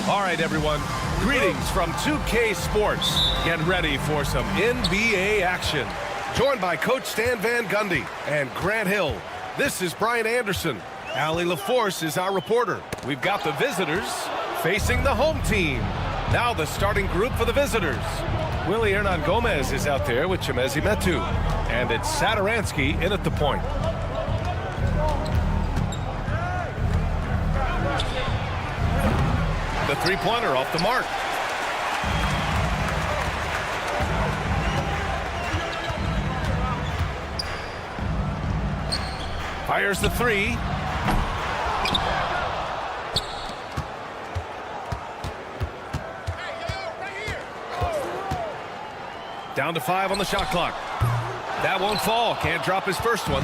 All right, everyone. Greetings from 2K Sports. Get ready for some NBA action. Joined by Coach Stan Van Gundy and Grant Hill. This is Brian Anderson. Allie LaForce is our reporter. We've got the visitors facing the home team. Now the starting group for the visitors. Willie Hernan-Gomez is out there with Chimezie Metu. And it's Satoransky in at the point. The three-pointer off the mark. Fires the three. Down to 5 on the shot clock. That won't fall. Can't drop his first one.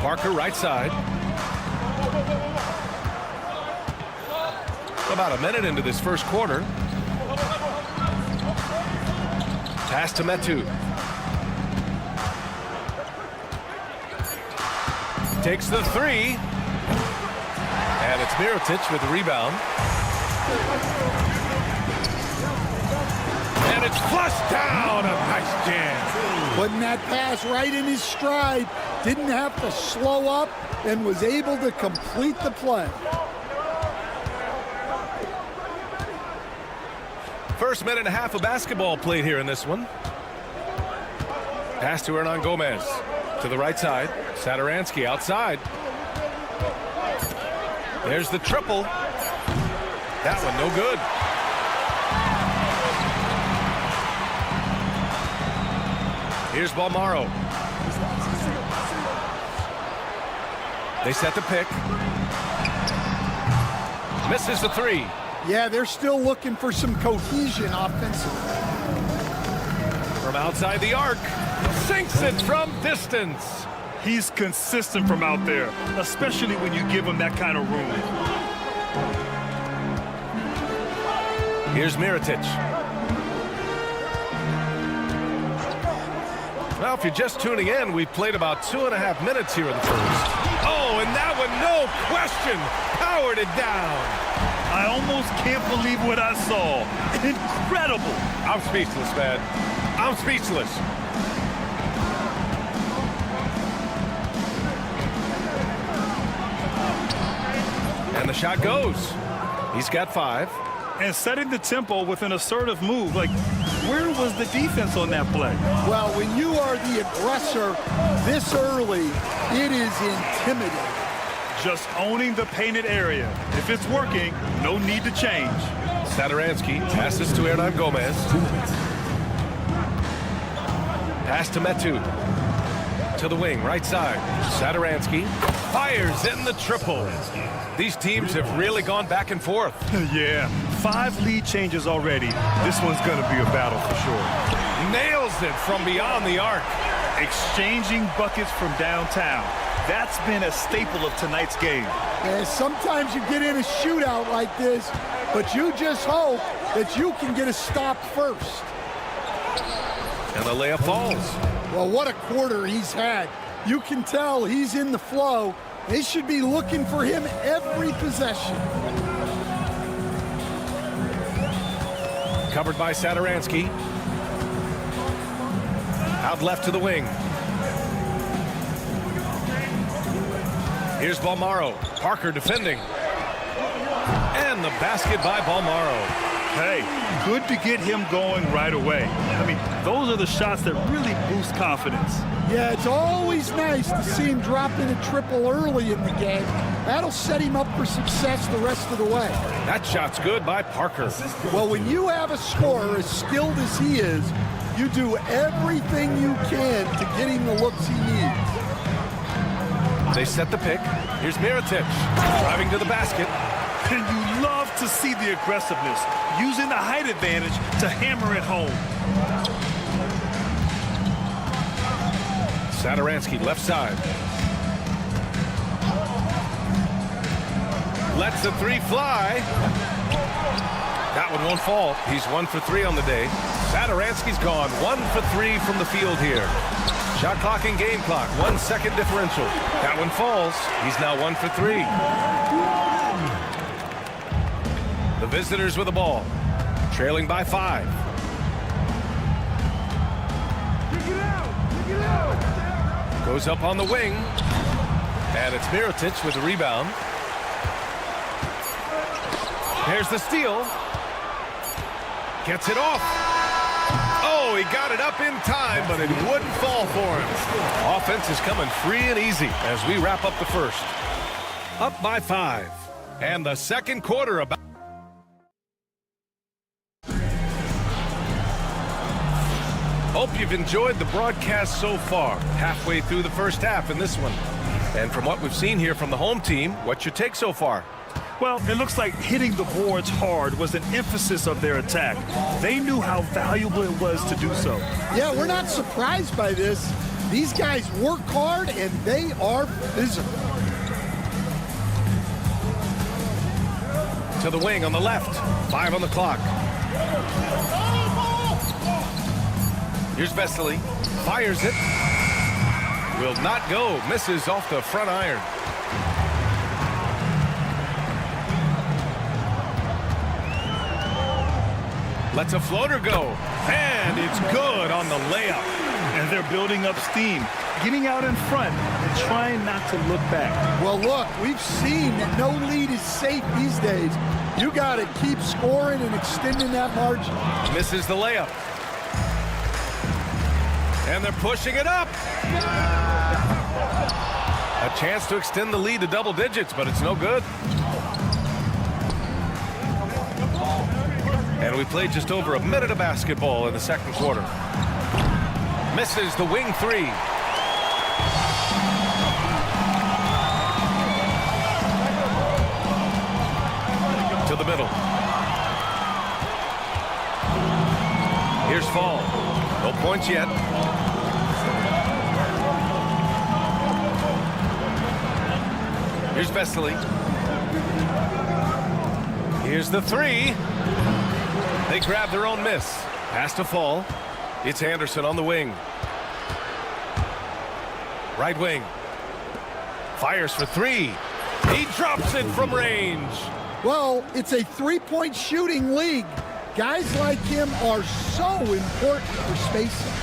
Parker right side. About a minute into this first quarter. Pass to Metu. Takes the three. And it's Mirotic with the rebound. And it's flushed down. A nice jam. Putting that pass right in his stride. Didn't have to slow up and was able to complete the play. First minute and a half of basketball played here in this one. Pass to Hernan-Gomez. To the right side. Satoransky outside. There's the triple. That one no good. Here's Balmaro. They set the pick. Misses the three. Yeah, they're still looking for some cohesion offensively. From outside the arc. Sinks it from distance. He's consistent from out there, especially when you give him that kind of room. Here's Mirotic. Well, if you're just tuning in, we've played about 2.5 minutes here in the first. Oh, and that one, no question, powered it down. I almost can't believe what I saw. Incredible. I'm speechless, man. I'm speechless. And the shot goes. He's got 5. And setting the tempo with an assertive move. Like, where was the defense on that play? Well, when you are the aggressor this early, it is intimidating. Just owning the painted area. If it's working, no need to change. Satoransky passes to Hernan-Gomez. Pass to Metu. To the wing, right side. Satoransky fires in the triple. These teams have really gone back and forth. Yeah, 5 lead changes already. This one's going to be a battle for sure. Nails it from beyond the arc. Exchanging buckets from downtown. That's been a staple of tonight's game. And sometimes you get in a shootout like this, but you just hope that you can get a stop first. And the layup falls. Well, what a quarter he's had. You can tell he's in the flow. They should be looking for him every possession. Covered by Satoransky. Out left to the wing. Here's Balmaro. Parker defending. And the basket by Balmaro. Hey, good to get him going right away. I mean, those are the shots that really boost confidence. Yeah, it's always nice to see him drop in a triple early in the game. That'll set him up for success the rest of the way. That shot's good by Parker. Well, when you have a scorer as skilled as he is, you do everything you can to get him the looks he needs. They set the pick. Here's Mirotic driving to the basket. And you love to see the aggressiveness, using the height advantage to hammer it home. Satoransky left side. Lets the three fly. That one won't fall. He's 1 for 3 on the day. Satoransky's gone 1 for 3 from the field here. Shot clock and game clock, 1 second differential. That one falls. He's now 1 for 3. The visitors with the ball, trailing by 5. Goes up on the wing, and it's Mirotic with the rebound. There's the steal. Gets it off. Oh, he got it up in time, but it wouldn't fall for him. Offense is coming free and easy as we wrap up the first. Up by 5. And the second quarter about. Hope you've enjoyed the broadcast so far. Halfway through the first half in this one. And from what we've seen here from the home team, what's your take so far? Well, it looks like hitting the boards hard was an emphasis of their attack. They knew how valuable it was to do so. Yeah, we're not surprised by this. These guys work hard, and they are physical. To the wing on the left. 5 on the clock. Here's Vesely. Fires it. Will not go. Misses off the front iron. Lets a floater go. And it's good on the layup. And they're building up steam, getting out in front and trying not to look back. Well, look, we've seen that no lead is safe these days. You got to keep scoring and extending that margin. Misses the layup. And they're pushing it up. A chance to extend the lead to double digits, but it's no good. And we played just over a minute of basketball in the second quarter. Misses the wing 3. To the middle. Here's Fall. No points yet. Here's Vesely. Here's the 3. They grab their own miss. Pass to Fall. It's Anderson on the wing. Right wing. Fires for 3. He drops it from range. Well, it's a three-point shooting league. Guys like him are so important for spacing.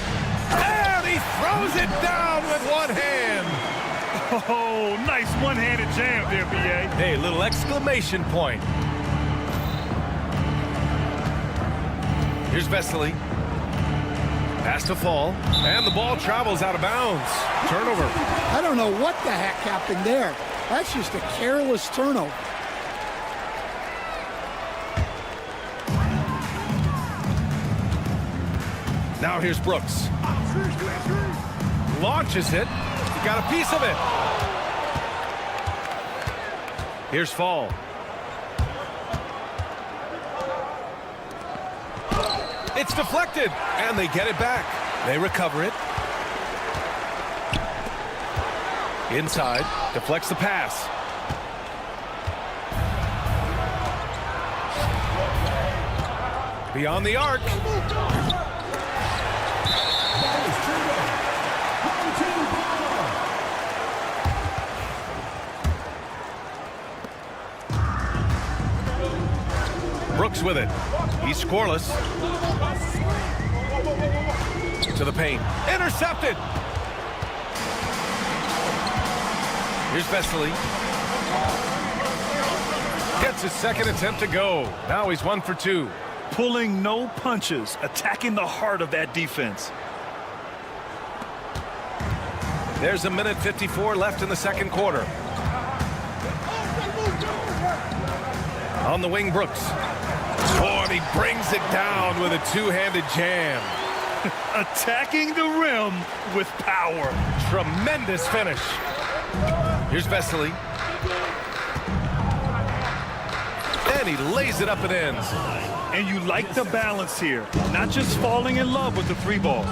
And he throws it down with one hand. Oh, nice one-handed jam there, B.A. Hey, little exclamation point. Here's Vesely. Pass to Fall. And the ball travels out of bounds. Turnover. I don't know what the heck happened there. That's just a careless turnover. Now here's Brooks. Launches it. He got a piece of it. Here's Fall. It's deflected, and they get it back. They recover it. Inside, deflects the pass. Beyond the arc. Brooks with it. He's scoreless. To the paint. Intercepted. Here's Vesely. Gets his second attempt to go. Now he's 1 for 2. Pulling no punches, attacking the heart of that defense. There's a minute 54 left in the second quarter. On the wing, Brooks. Oh, and he brings it down with a two-handed jam. Attacking the rim with power. Tremendous finish. Here's Vesely. And he lays it up and in. And you like the balance here. Not just falling in love with the three ball.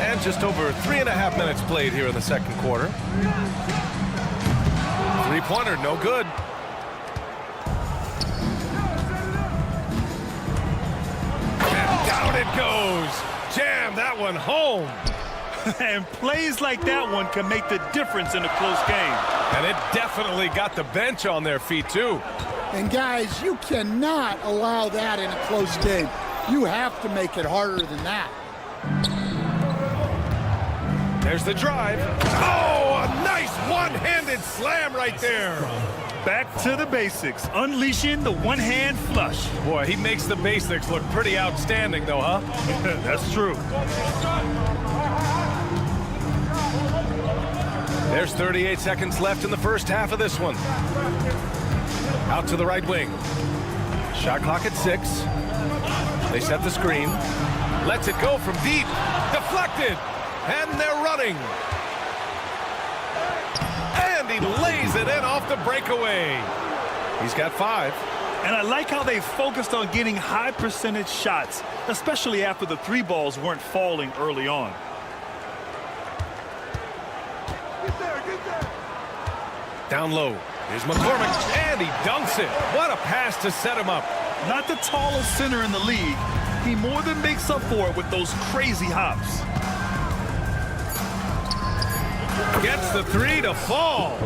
And just over 3.5 minutes played here in the second quarter. Three-pointer, no good. And down it goes. Jam that one home. And plays like that one can make the difference in a close game. And it definitely got the bench on their feet, too. And, guys, you cannot allow that in a close game. You have to make it harder than that. There's the drive. Oh, a nice one-handed slam right there. Back to the basics, unleashing the one-hand flush. Boy, he makes the basics look pretty outstanding, though, huh? That's true. There's 38 seconds left in the first half of this one. Out to the right wing. Shot clock at 6. They set the screen. Lets it go from deep. Deflected. And they're running. And he lays it in off the breakaway. He's got 5. And I like how they focused on getting high percentage shots, especially after the three balls weren't falling early on. Down low. Here's McCormick, and he dunks it. What a pass to set him up. Not the tallest center in the league. He more than makes up for it with those crazy hops. Gets the 3 to fall.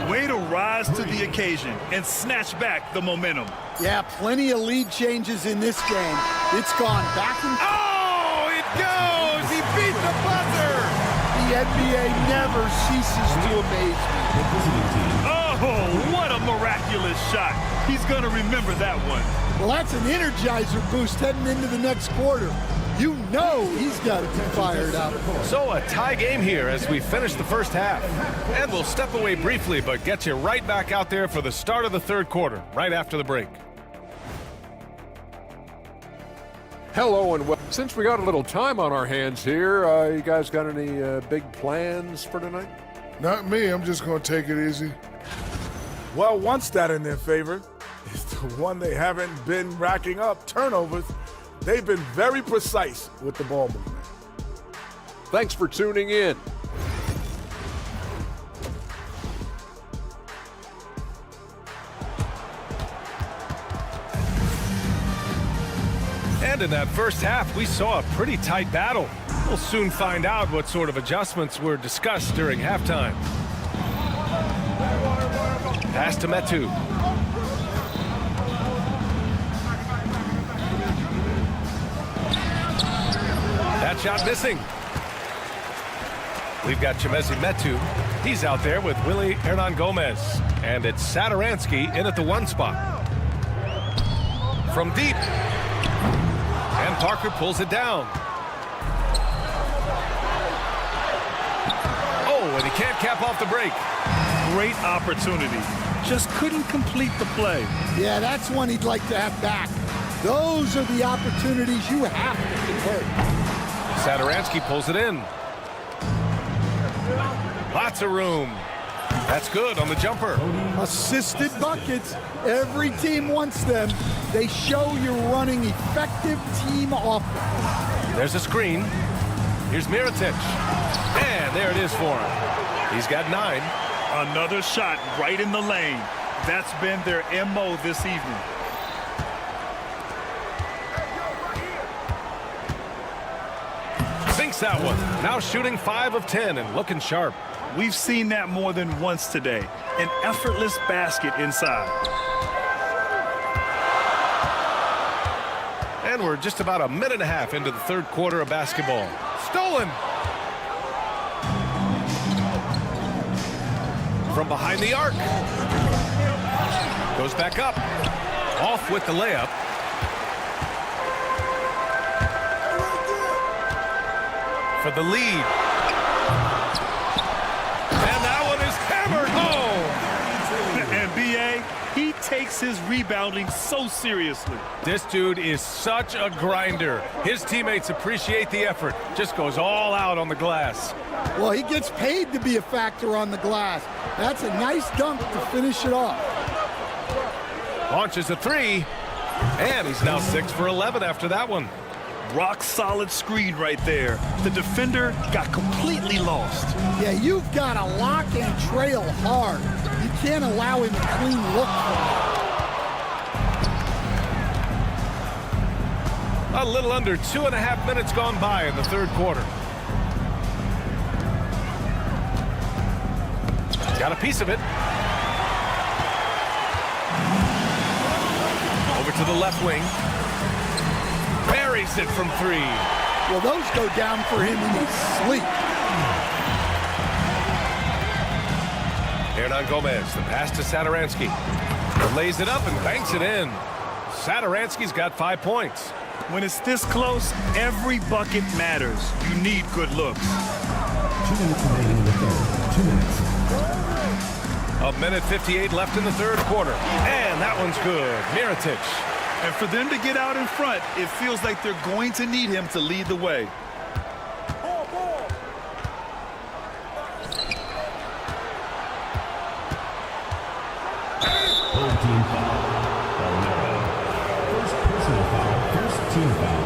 Way to rise to the occasion and snatch back the momentum. Yeah, plenty of lead changes in this game. It's gone back and... Oh, it goes! He beat the buzzer! The NBA never ceases to amaze me. Oh, what a miraculous shot. He's going to remember that one. Well, that's an energizer boost heading into the next quarter. You know he's got to be fired up. So a tie game here as we finish the first half. And we'll step away briefly, but get you right back out there for the start of the third quarter, right after the break. Hello and welcome. Since we got a little time on our hands here, you guys got any big plans for tonight? Not me. I'm just going to take it easy. Well, one stat in their favor is the one they haven't been racking up, turnovers. They've been very precise with the ball movement. Thanks for tuning in. And in that first half, we saw a pretty tight battle. We'll soon find out what sort of adjustments were discussed during halftime. Pass to Metu. That shot missing. We've got Chimezie Metu. He's out there with Willie Hernan Gomez. And it's Satoransky in at the 1 spot. From deep. And Parker pulls it down. Oh, and he can't cap off the break. Great opportunity. Just couldn't complete the play. Yeah, that's one he'd like to have back. Those are the opportunities you have to convert. Satoransky pulls it in. Lots of room. That's good on the jumper. Assisted buckets. Every team wants them. They show you're running effective team offense. There's a screen. Here's Mirotic. And there it is for him. He's got 9. Another shot right in the lane. That's been their MO this evening. Sinks that one. Now shooting 5 of 10 and looking sharp. We've seen that more than once today. An effortless basket inside. And we're just about a minute and a half into the third quarter of basketball. Stolen. From behind the arc. Goes back up. Off with the layup. For the lead. And that one is hammered home. And B.A., he takes his rebounding so seriously. This dude is such a grinder. His teammates appreciate the effort. Just goes all out on the glass. Well, he gets paid to be a factor on the glass. That's a nice dunk to finish it off. Launches a 3. And he's now 6 for 11 after that one. Rock solid screen right there. The defender got completely lost. Yeah, you've got to lock and trail hard. You can't allow him a clean look for him. A little under 2.5 minutes gone by in the third quarter. Got a piece of it. Over to the left wing. Buries it from 3. Well, those go down for him in his sleep. Hernan Gomez, the pass to Satoransky. Lays it up and banks it in. Satoransky's got 5 points. When it's this close, every bucket matters. You need good looks. 2 minutes remaining in the third. 2 minutes. A minute 58 left in the third quarter. And that one's good. Mirotic. And for them to get out in front, it feels like they're going to need him to lead the way. Third team foul. First personal foul. First team foul.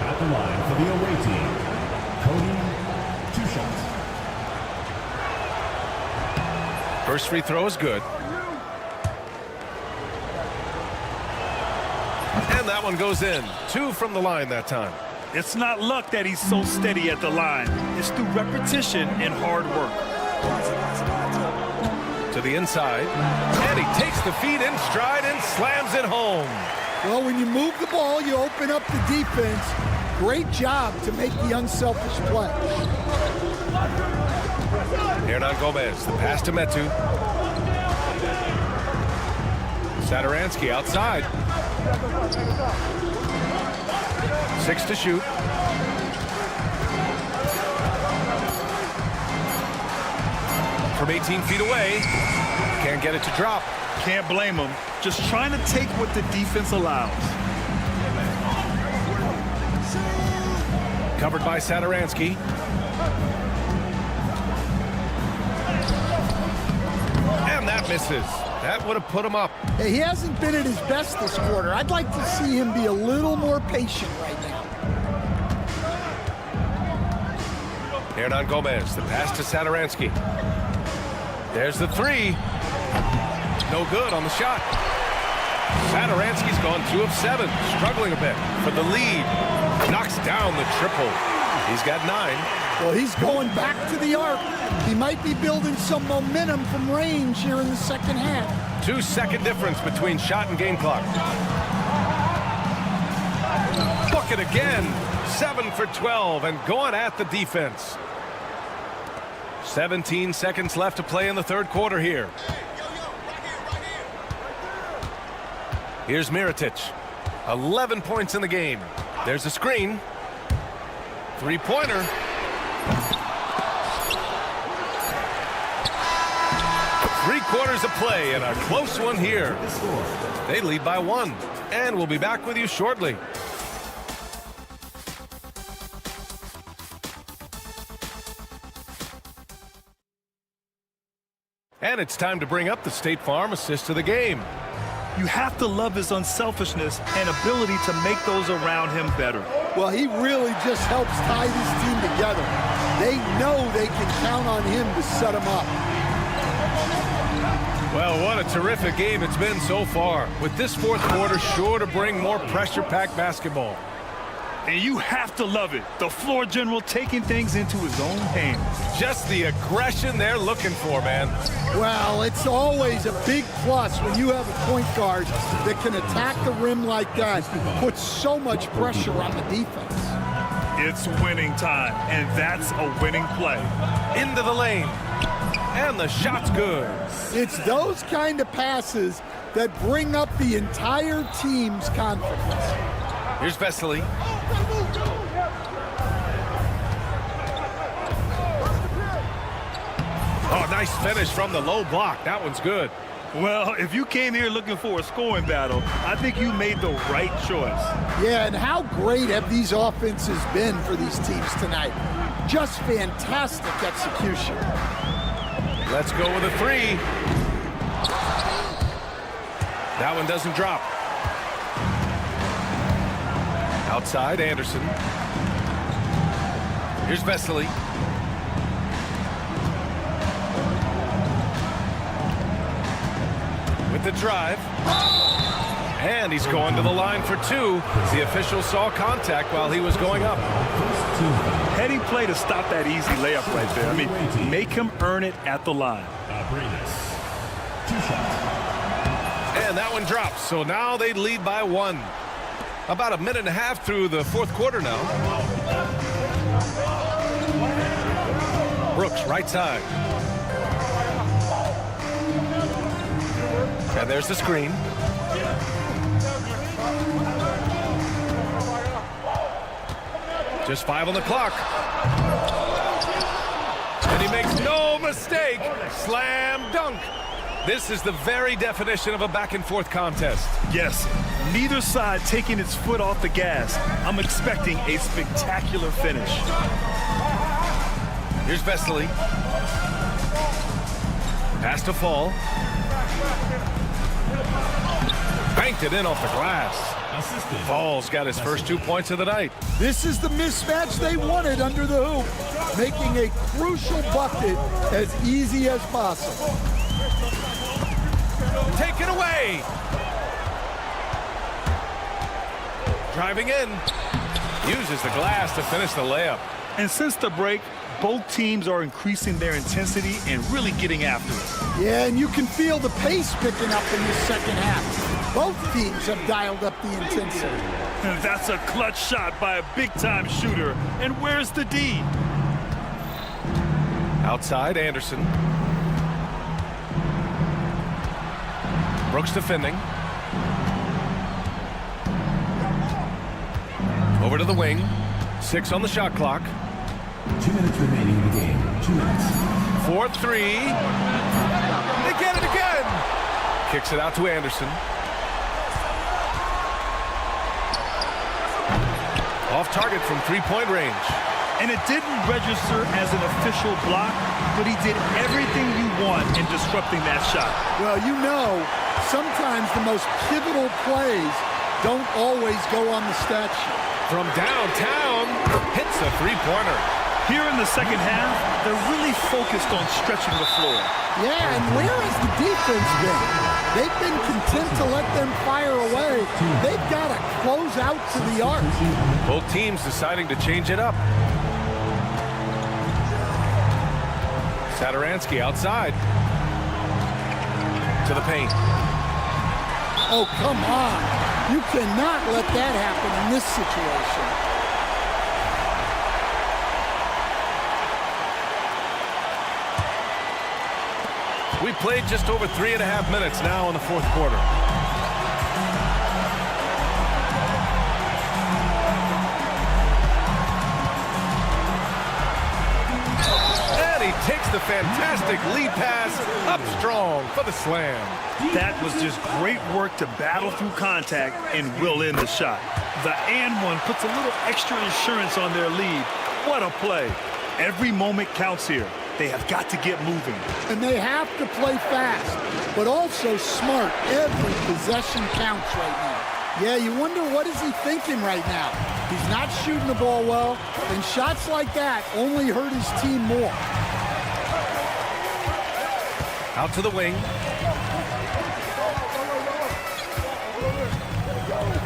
At the line for the away team, Cody, 2 shots. First free throw is good. And that one goes in. 2 from the line that time. It's not luck that he's so steady at the line. It's through repetition and hard work. To the inside. And he takes the feed in stride and slams it home. Well, when you move the ball, you open up the defense. Great job to make the unselfish play. Hernan Gomez, the pass to Metu. Satoransky outside. 6 to shoot. From 18 feet away. Can't get it to drop. Can't blame him. Just trying to take what the defense allows. Covered by Satoransky. And that misses. That would have put him up. Hey, he hasn't been at his best this quarter. I'd like to see him be a little more patient right now. Hernan Gomez, the pass to Satoransky. There's the 3. No good on the shot. Satoransky's gone 2 of 7, struggling a bit for the lead. Knocks down the triple. He's got 9. Well, he's going back to the arc. He might be building some momentum from range here in the second half. 2-second difference between shot and game clock. Bucket again. 7 for 12 and going at the defense. 17 seconds left to play in the third quarter here. Here's Mirotic. 11 points in the game. There's a screen. 3-pointer. Three-quarters of play and a close one here. They lead by 1. And we'll be back with you shortly. And it's time to bring up the State Farm assist of the game. You have to love his unselfishness and ability to make those around him better. Well, he really just helps tie this team together. They know they can count on him to set them up. Well, what a terrific game it's been so far, with this fourth quarter sure to bring more pressure-packed basketball. And you have to love it. The floor general taking things into his own hands. Just the aggression they're looking for, man. Well, it's always a big plus when you have a point guard that can attack the rim like that, put so much pressure on the defense. It's winning time, and that's a winning play. Into the lane. And the shot's good. It's those kind of passes that bring up the entire team's confidence. Here's Vesely. Oh, nice finish from the low block. That one's good. Well, if you came here looking for a scoring battle, I think you made the right choice. Yeah, and how great have these offenses been for these teams tonight? Just fantastic execution. Let's go with a three. That one doesn't drop. Outside, Anderson. Here's Vesely. With the drive. And he's going to the line for two. The official saw contact while he was going up. Heady play to stop that easy layup right there. I mean, make him earn it at the line. And that one drops. So now they lead by one. About a minute and a half through the fourth quarter now. Brooks, right side. And there's the screen. Just 5 on the clock. And he makes no mistake. Slam dunk. This is the very definition of a back-and-forth contest. Yes, neither side taking its foot off the gas. I'm expecting a spectacular finish. Here's Vesely. Pass to Fall. Banked it in off the glass. Fall's got his first 2 points of the night. This is the mismatch they wanted under the hoop, making a crucial bucket as easy as possible. Take it away. Driving in. Uses the glass to finish the layup. And since the break, both teams are increasing their intensity and really getting after it. Yeah, and you can feel the pace picking up in the second half. Both teams have dialed up the intensity. And that's a clutch shot by a big-time shooter. And where's the D? Outside, Anderson. Brooks defending. Over to the wing. 6 on the shot clock. 2 minutes remaining in the game. 2 minutes. 4-3. They get it again. Kicks it out to Anderson. Off target from three-point range. And it didn't register as an official block, but he did everything you want in disrupting that shot. Well, you know, sometimes the most pivotal plays don't always go on the stat sheet. From downtown, hits a three-pointer. Here in the second half, they're really focused on stretching the floor. Yeah, and where has the defense been? They've been content to let them fire away. They've got to close out to the arc. Both teams deciding to change it up. Satoransky outside. To the paint. Oh, come on. You cannot let that happen in this situation. We played just over 3.5 minutes now in the fourth quarter. And he takes the fantastic lead pass up strong for the slam. That was just great work to battle through contact and will in the shot. The and one puts a little extra insurance on their lead. What a play. Every moment counts here. They have got to get moving. And they have to play fast, but also smart. Every possession counts right now. Yeah, you wonder what is he thinking right now. He's not shooting the ball well, and shots like that only hurt his team more. Out to the wing.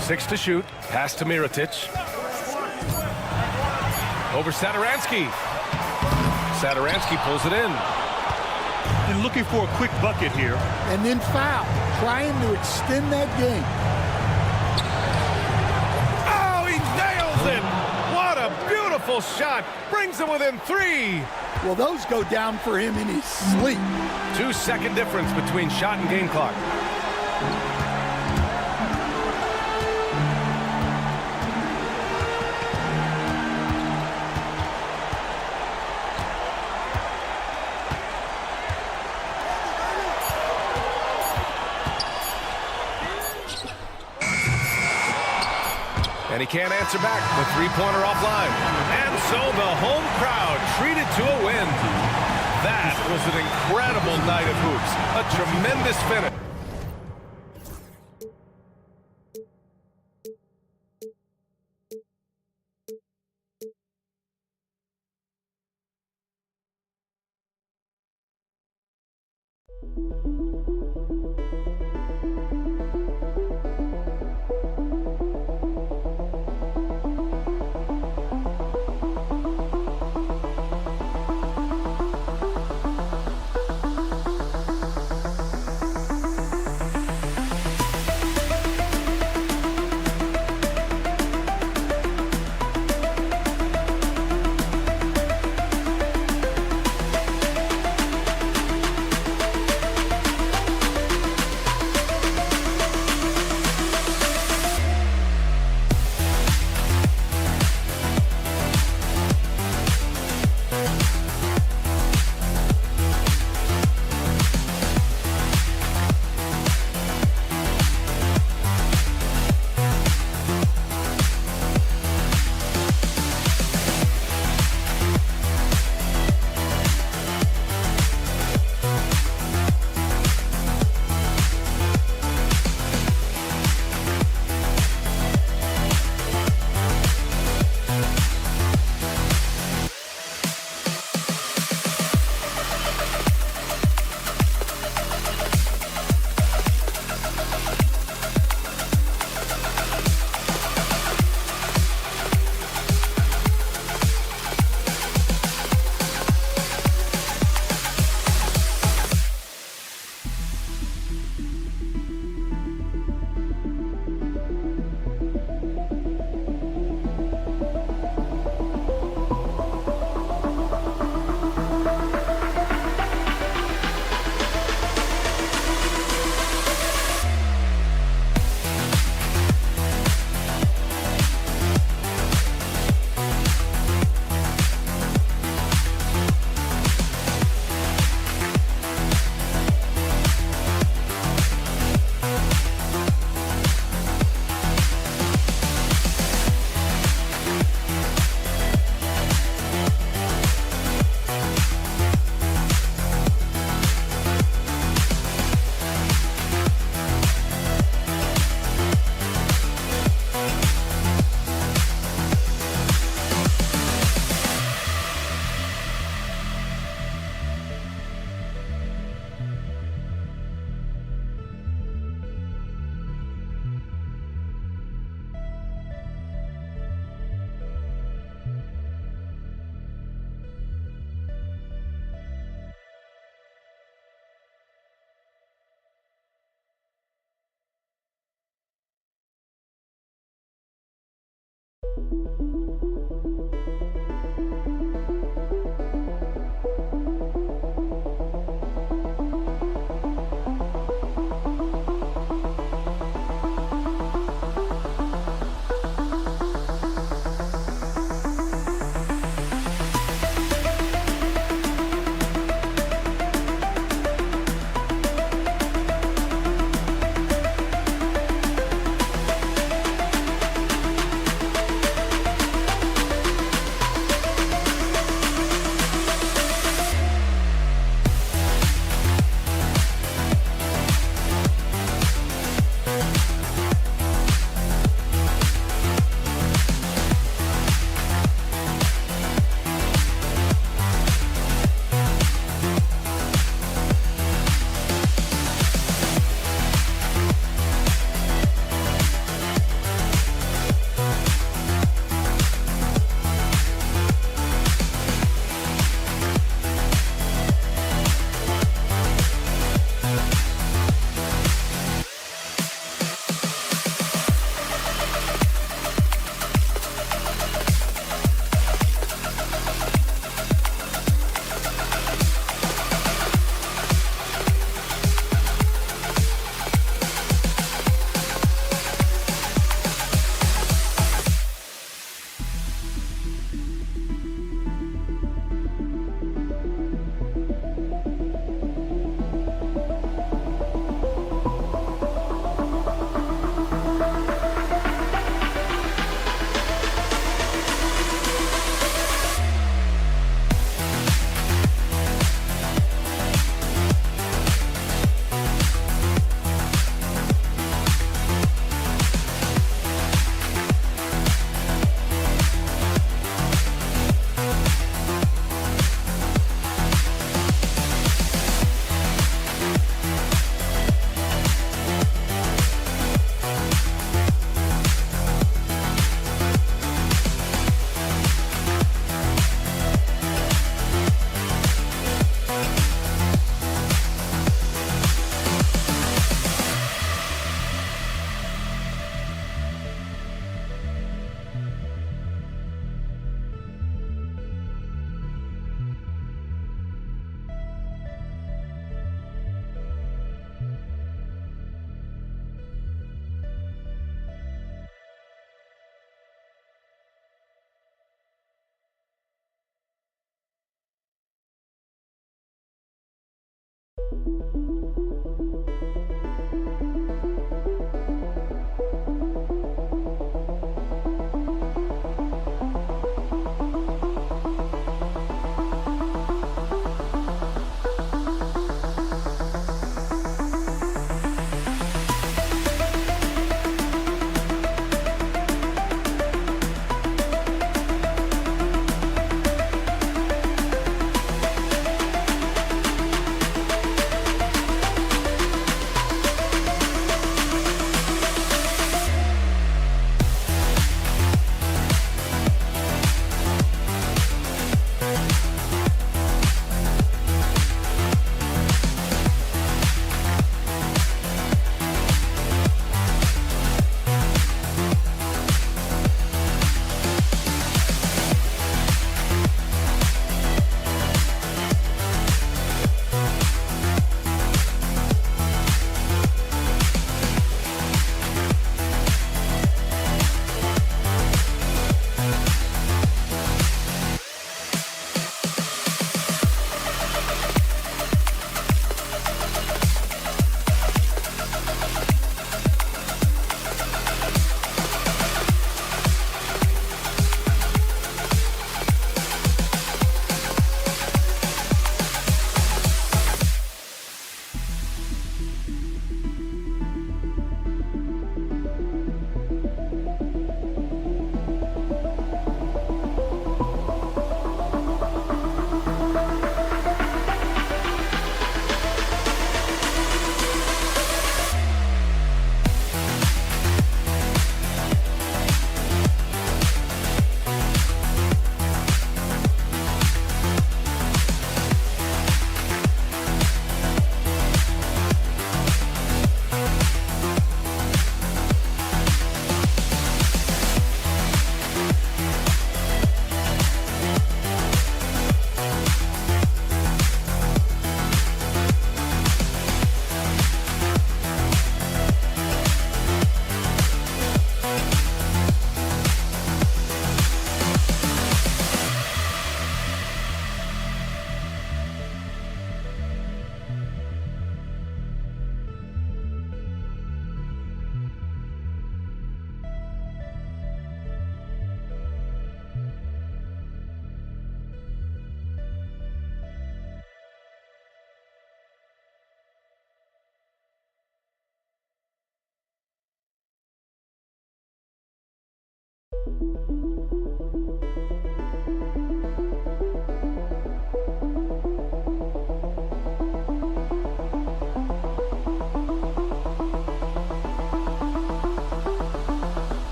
6 to shoot. Pass to Mirotic. Over Satoransky. Satoransky pulls it in. And looking for a quick bucket here. And then foul, trying to extend that game. Oh, he nails it! What a beautiful shot! Brings him within 3. Well, those go down for him in his sleep. 2-second difference between shot and game clock. And he can't answer back. The three-pointer offline. And so the home crowd treated to a win. That was an incredible night of hoops. A tremendous finish.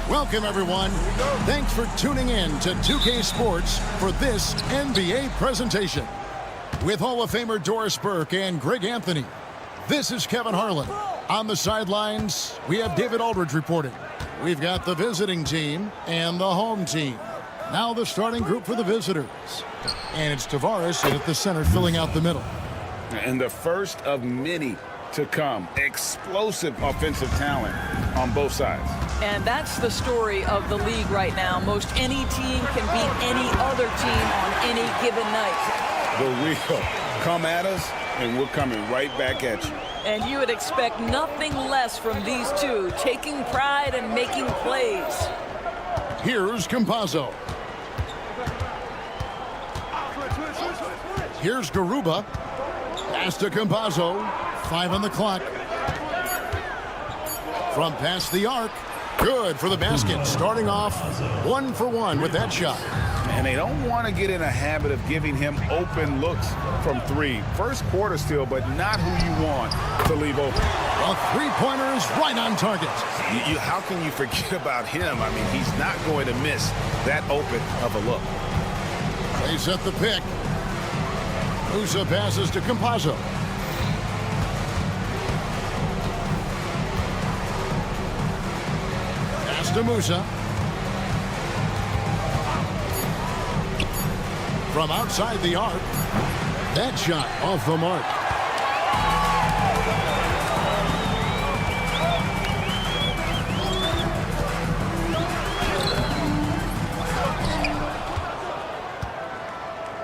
Welcome, everyone. Thanks for tuning in to 2K Sports for this NBA presentation. With Hall of Famer Doris Burke and Greg Anthony, this is Kevin Harlan. On the sidelines, we have David Aldridge reporting. We've got the visiting team and the home team. Now the starting group for the visitors. And it's Tavares at the center filling out the middle. And the first of many to come. Explosive offensive talent on both sides. And that's the story of the league right now. Most any team can beat any other team on any given night. The real. Come at us, and we're coming right back at you. And you would expect nothing less from these two, taking pride and making plays. Here's Campazzo. Here's Garuba. Pass to Campazzo. 5 on the clock. From past the arc. Good for the basket. Starting off 1 for 1 with that shot. And they don't want to get in a habit of giving him open looks from 3. First quarter still, but not who you want to leave open. A three-pointer is right on target. How can you forget about him? I mean, he's not going to miss that open of a look. They set the pick. Musa passes to Campazzo. Pass to Musa. From outside the arc. That shot off the mark.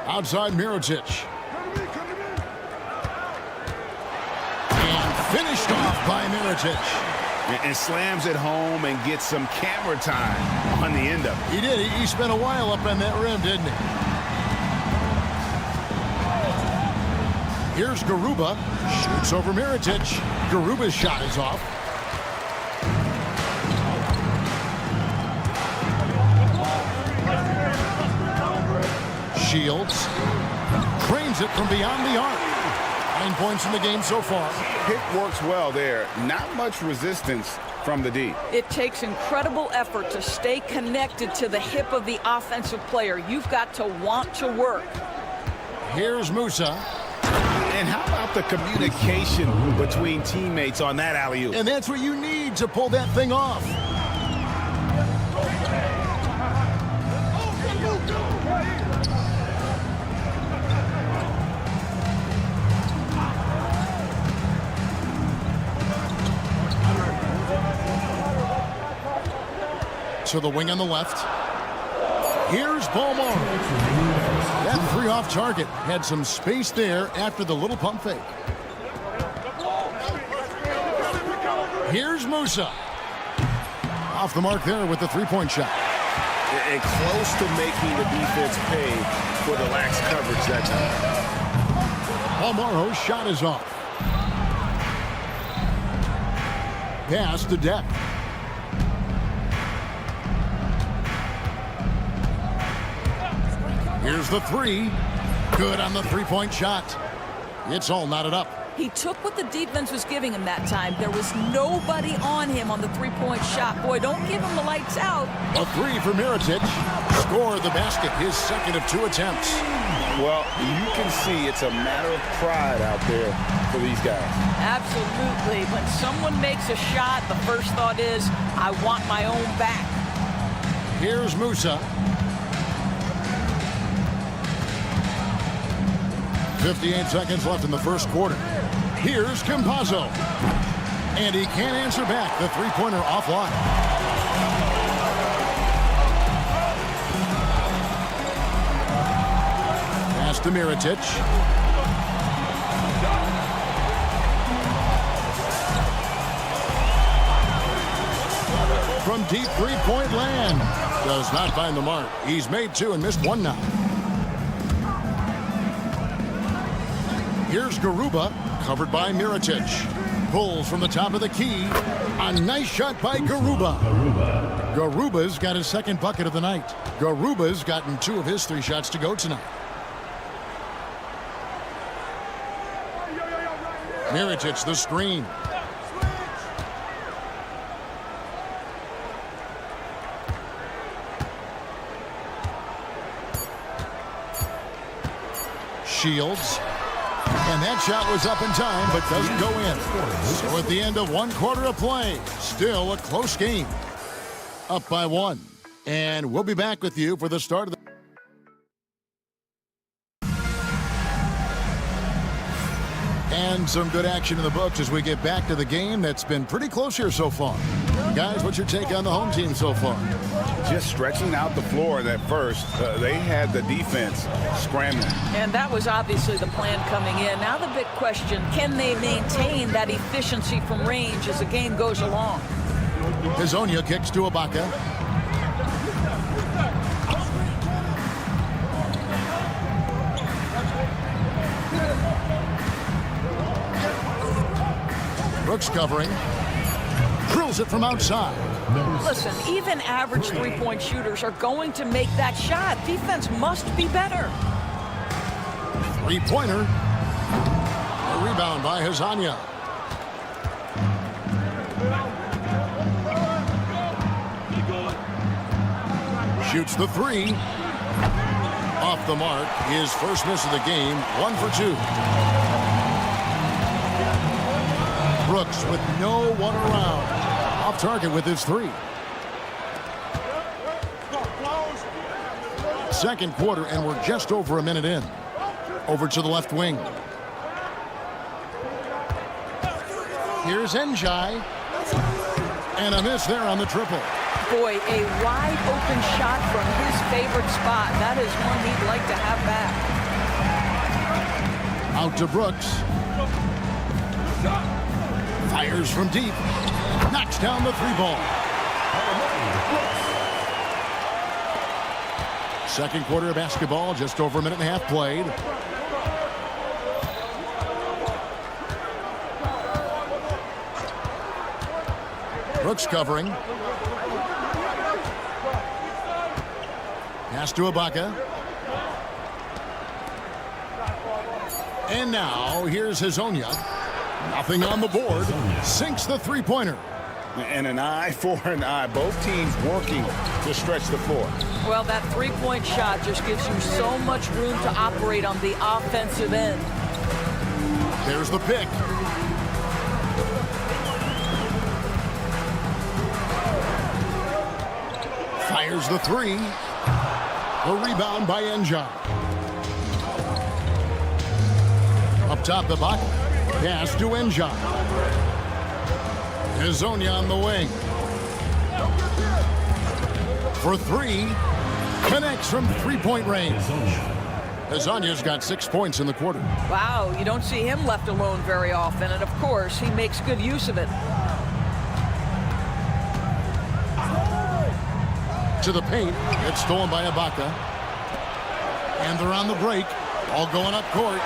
Outside Mirotic. And finished off by Mirotic. And slams it home and gets some camera time on the end of it. He did. He spent a while up on that rim, didn't he? Here's Garuba. Shoots over Mirotic. Garuba's shot is off. Shields. Cranes it from beyond the arc. 9 points in the game so far. Pick works well there. Not much resistance from the D. It takes incredible effort to stay connected to the hip of the offensive player. You've got to want to work. Here's Musa. And how about the communication between teammates on that alley-oop? And that's what you need to pull that thing off. To the wing on the left. Here's Ballmore. That 3 off target. Had some space there after the little pump fake. Here's Musa. Off the mark there with the three-point shot. And close to making the defense pay for the lax coverage that time. Almaro's shot is off. Pass to Deck. Here's the three. Good on the three-point shot. It's all knotted up. He took what the defense was giving him that time. There was nobody on him on the three-point shot. Boy, don't give him the lights out. A three for Mirotic. Scored the basket, his second of 2 attempts. Well, you can see it's a matter of pride out there for these guys. Absolutely. When someone makes a shot, the first thought is, I want my own back. Here's Musa. 58 seconds left in the first quarter. Here's Campazzo. And he can't answer back. The three-pointer offline. Pass to Mirotic. From deep three-point land. Does not find the mark. He's made 2 and missed 1 now. Here's Garuba, covered by Mirotic. Pulls from the top of the key. A nice shot by Garuba. Garuba's got his second bucket of the night. Garuba's gotten 2 of his 3 shots to go tonight. Mirotic the screen. Shields. And that shot was up in time, but doesn't go in. So at the end of 1 quarter of play, still a close game. Up by 1. And we'll be back with you for the start of the... And some good action in the books as we get back to the game that's been pretty close here so far. Guys, what's your take on the home team so far? Just stretching out the floor at first. They had the defense scrambling. And that was obviously the plan coming in. Now the big question, can they maintain that efficiency from range as the game goes along? Hezonja kicks to Ibaka. Brooks covering. Drills it from outside. Listen, even average three-point shooters are going to make that shot. Defense must be better. Three-pointer. A rebound by Hezonja. Shoots the three. Off the mark. His first miss of the game. 1 for 2. Brooks with no one around. Off target with his 3. Second quarter, and we're just over a minute in. Over to the left wing. Here's Njai. And a miss there on the triple. Boy, a wide open shot from his favorite spot. That is one he'd like to have back. Out to Brooks. Fires from deep. Knocks down the 3-ball. Second quarter of basketball, just over a minute and a half played. Brooks covering. Pass to Ibaka. And now, here's Hezonja. Nothing on the board. Sinks the three-pointer. And an eye for an eye. Both teams working to stretch the floor. Well, that three-point shot just gives you so much room to operate on the offensive end. There's the pick. Fires the 3. A rebound by Njai. Up top the bucket. Pass to Njai. Hezonja on the wing. For 3. Connects from three-point range. Hezonja's got 6 points in the quarter. Wow, you don't see him left alone very often, and of course, he makes good use of it. To the paint. It's stolen by Ibaka. And they're on the break. All going up court.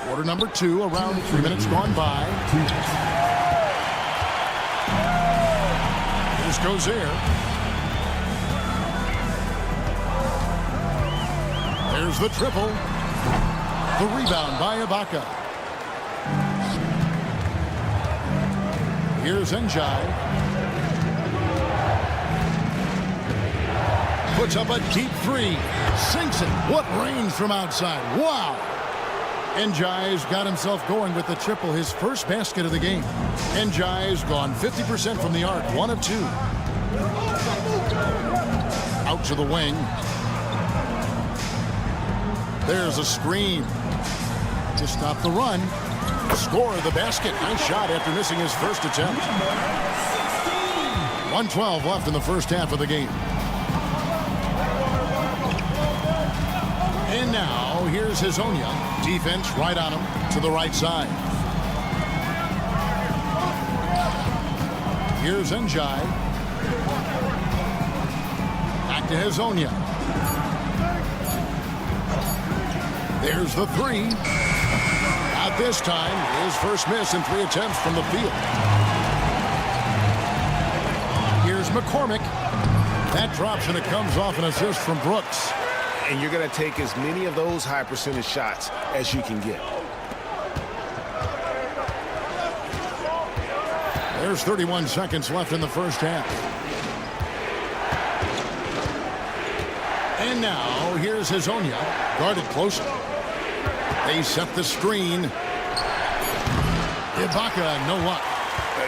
Quarter number 2, around 3 minutes gone by. This goes there. There's the triple. The rebound by Ibaka. Here's Njai. Puts up a deep 3. Sinks it. What range from outside. Wow. Njai's got himself going with the triple, his first basket of the game. Njai's gone 50% from the arc, 1 of 2. Out to the wing. There's a screen to stop the run. Score the basket. Nice shot after missing his first attempt. 1:12 left in the first half of the game. And now, here's Hazonia. Defense right on him to the right side. Here's Njai. Back to Hazonia. There's the 3. Not this time. His first miss in 3 attempts from the field. Here's McCormick. That drops and it comes off an assist from Brooks. And you're going to take as many of those high percentage shots as you can get. There's 31 seconds left in the first half. And now, here's Hazonia. Guarded closely. They set the screen. Ibaka, no luck.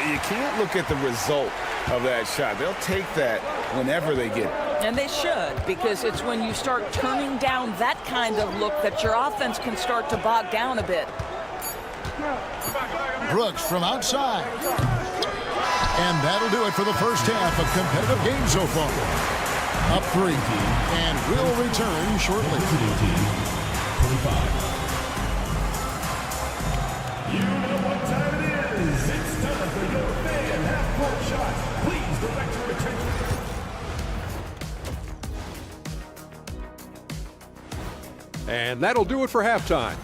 You can't look at the result of that shot. They'll take that whenever they get it. And they should, because it's when you start turning down that kind of look that your offense can start to bog down a bit. Brooks from outside. And that'll do it for the first half. A competitive game so far. Up 3. And we'll return shortly. You know what time it is. It's time for your fan half-court shot. Please direct your attention. And that'll do it for halftime.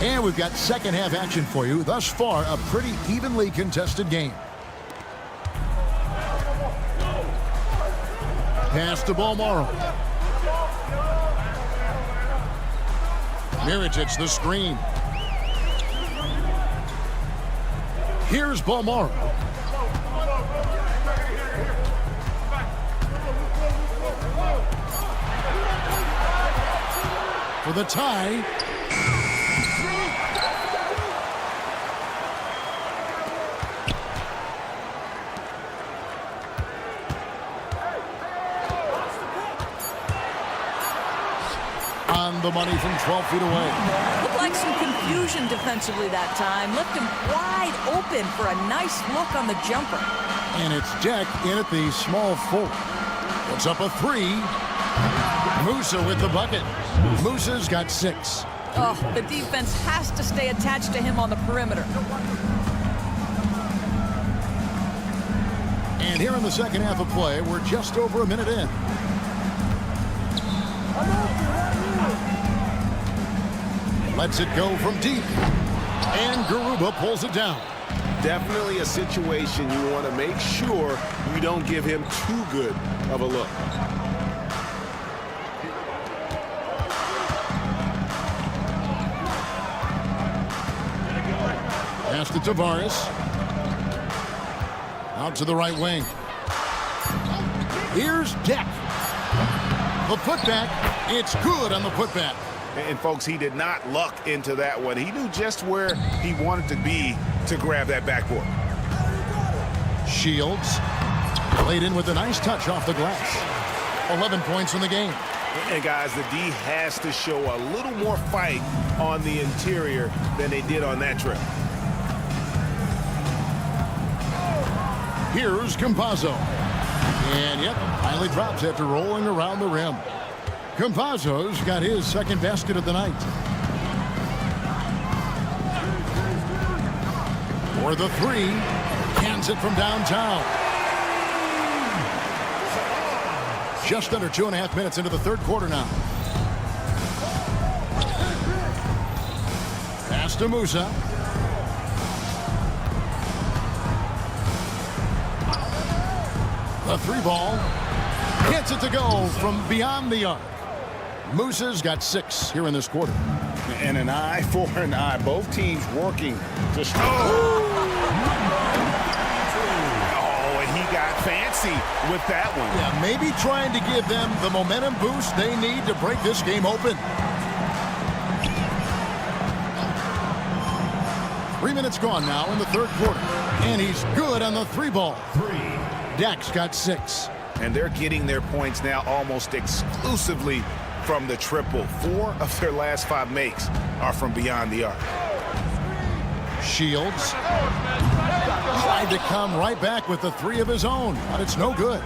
And we've got second half action for you. Thus far, a pretty evenly contested game. Pass to Bolmaro. Mirotic, the screen. Here's Bolmaro. For the tie. On the money from 12 feet away. Looked like some confusion defensively that time. Left him wide open for a nice look on the jumper. And it's Jack in at the small forward. Puts up a 3. Musa with the bucket. Musa's got 6. Oh, the defense has to stay attached to him on the perimeter. And here in the second half of play, we're just over a minute in. Lets it go from deep. And Garuba pulls it down. Definitely a situation you want to make sure you don't give him too good of a look. Pass to Tavares. Out to the right wing. Here's Deck. The putback. It's good on the putback. And folks, he did not luck into that one. He knew just where he wanted to be to grab that backboard. Shields. Played in with a nice touch off the glass. 11 points in the game. And guys, the D has to show a little more fight on the interior than they did on that trip. Here's Campazzo. And yep, finally drops after rolling around the rim. Campazzo's got his second basket of the night. For the three, cans it from downtown. Just under 2.5 minutes into the third quarter now. Pass to Musa. The three ball. Gets it to go from beyond the arc. Musa's got 6 here in this quarter. And an eye for an eye. Both teams working to stop. Oh, and he got fancy with that one. Yeah, maybe trying to give them the momentum boost they need to break this game open. 3 minutes gone now in the third quarter. And he's good on the three ball. Dak's got 6. And they're getting their points now almost exclusively from the triple. 4 of their last 5 makes are from beyond the arc. Shields tried to come right back with the 3 of his own, but it's no good.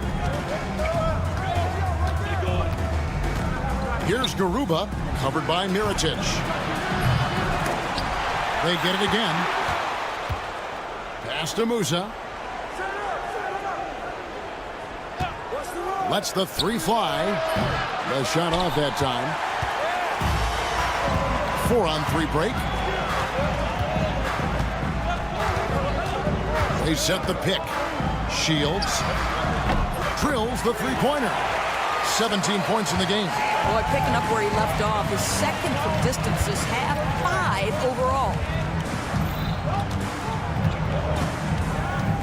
Here's Garuba, covered by Mirotic. They get it again. Pass to Musa. Lets the 3 fly. The shot off that time. 4-on-3 break. They set the pick. Shields drills the three-pointer. 17 points in the game. Boy, picking up where he left off. His second from distance this half, 5 overall.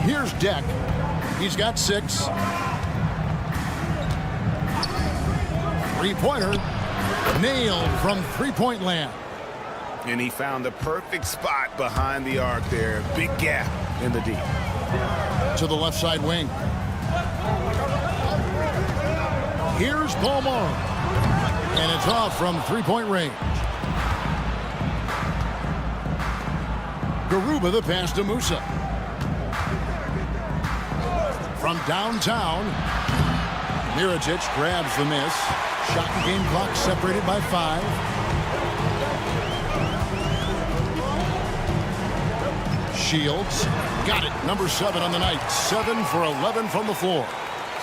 Here's Deck. He's got 6. Three-pointer nailed from three-point land. And he found the perfect spot behind the arc there. Big gap in the D. To the left side wing. Here's Paul Moore. And it's off from three-point range. Garuba the pass to Musa. From downtown, Mirotic grabs the miss. Shot and game clock separated by 5. Shields got it. Number 7 on the night. 7 for 11 from the floor.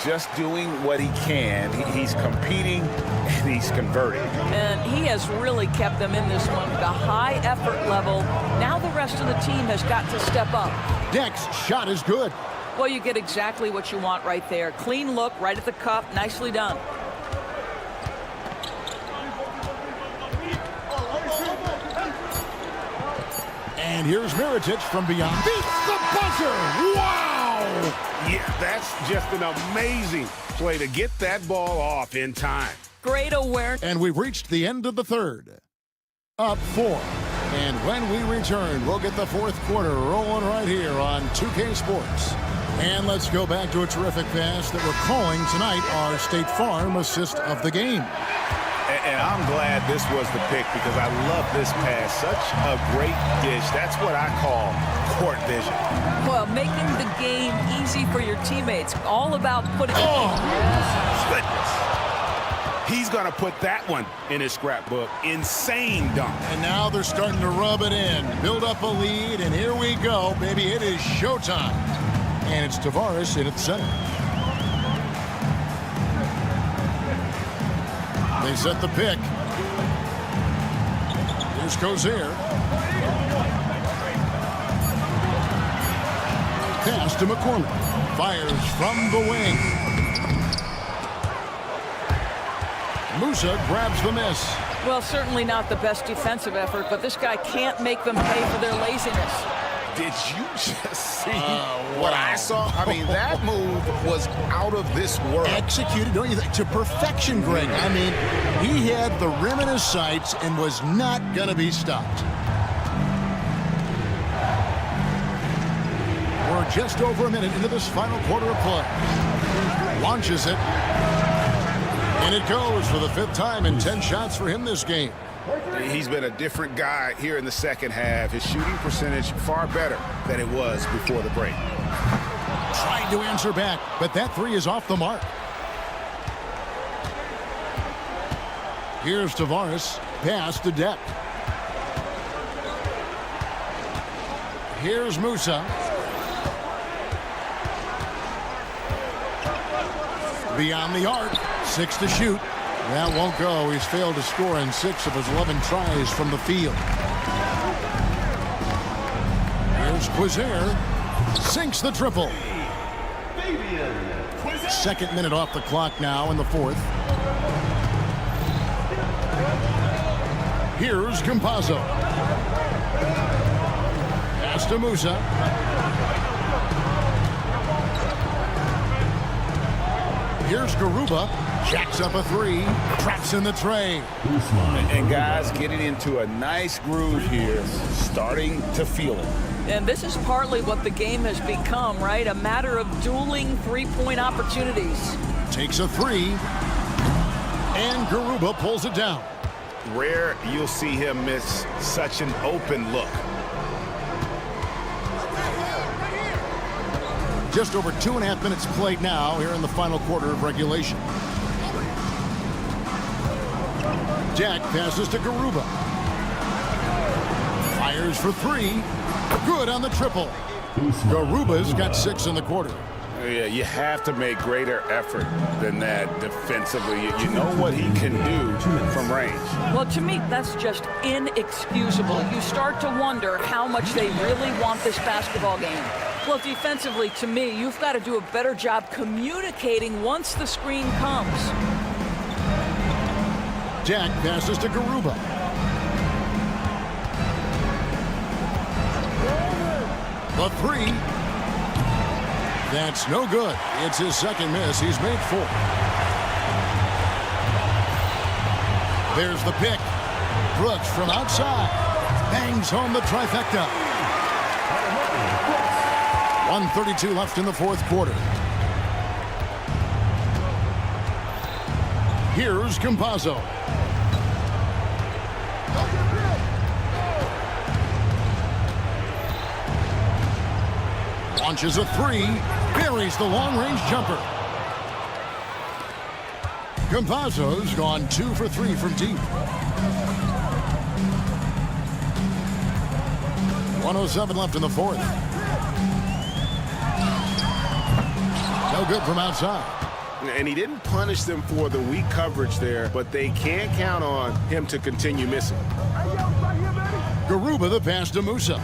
Just doing what he can. He's competing and he's converting. And he has really kept them in this one. The high effort level. Now the rest of the team has got to step up. Deck's shot is good. Well, you get exactly what you want right there. Clean look right at the cup. Nicely done. And here's Mirotic from beyond. Beats the buzzer! Wow! Yeah, that's just an amazing play to get that ball off in time. Great awareness. And we've reached the end of the third. Up 4. And when we return, we'll get the fourth quarter rolling right here on 2K Sports. And let's go back to a terrific pass that we're calling tonight our State Farm assist of the game. And I'm glad this was the pick because I love this pass. Such a great dish. That's what I call court vision. Well, making the game easy for your teammates. All about putting Goodness. He's going to put that one in his scrapbook. Insane dunk. And now they're starting to rub it in. Build up a lead, and here we go, baby. It is showtime. And it's Tavares in at the center. They set the pick. Here's Cozier. Pass to McCormick. Fires from the wing. Musa grabs the miss. Well, certainly not the best defensive effort, but this guy can't make them pay for their laziness. Did you just see what I saw? I mean, that move was out of this world. Executed, don't you think, to perfection, Greg. I mean, he had the rim in his sights and was not going to be stopped. We're just over a minute into this final quarter of play. Launches it. And it goes for the 5th time and 10 shots for him this game. He's been a different guy here in the second half. His shooting percentage far better than it was before the break. Trying to answer back, but that 3 is off the mark. Here's Tavares, pass to Depp. Here's Musa. Beyond the arc, 6 to shoot. That won't go. He's failed to score in 6 of his 11 tries from the field. Here's Quizer. Sinks the triple. 2nd minute off the clock now in the 4th. Here's Campazzo. Pass to Musa. Here's Garuba. Jacks up a 3. Traps in the tray. And guys getting into a nice groove here, starting to feel it. And this is partly what the game has become, right? A matter of dueling three-point opportunities. Takes a 3. And Garuba pulls it down. Rare you'll see him miss such an open look. Just over 2.5 minutes played now here in the final quarter of regulation. Jack passes to Garuba. Fires for 3. Good on the triple. Garuba's got 6 in the quarter. Yeah, you have to make greater effort than that defensively. You know what he can do from range. Well, to me, that's just inexcusable. You start to wonder how much they really want this basketball game. Well, defensively, to me, you've got to do a better job communicating once the screen comes. Jack passes to Garuba. The 3. That's no good. It's his 2nd miss. He's made 4. There's the pick. Brooks from outside. Bangs home the trifecta. 1:32 left in the 4th quarter. Here's Campazzo. Launches a 3. Buries the long-range jumper. Campazzo's gone 2 for 3 from deep. 1:07 left in the 4th. No good from outside. And he didn't punish them for the weak coverage there, but they can't count on him to continue missing. Garuba the pass to Musa.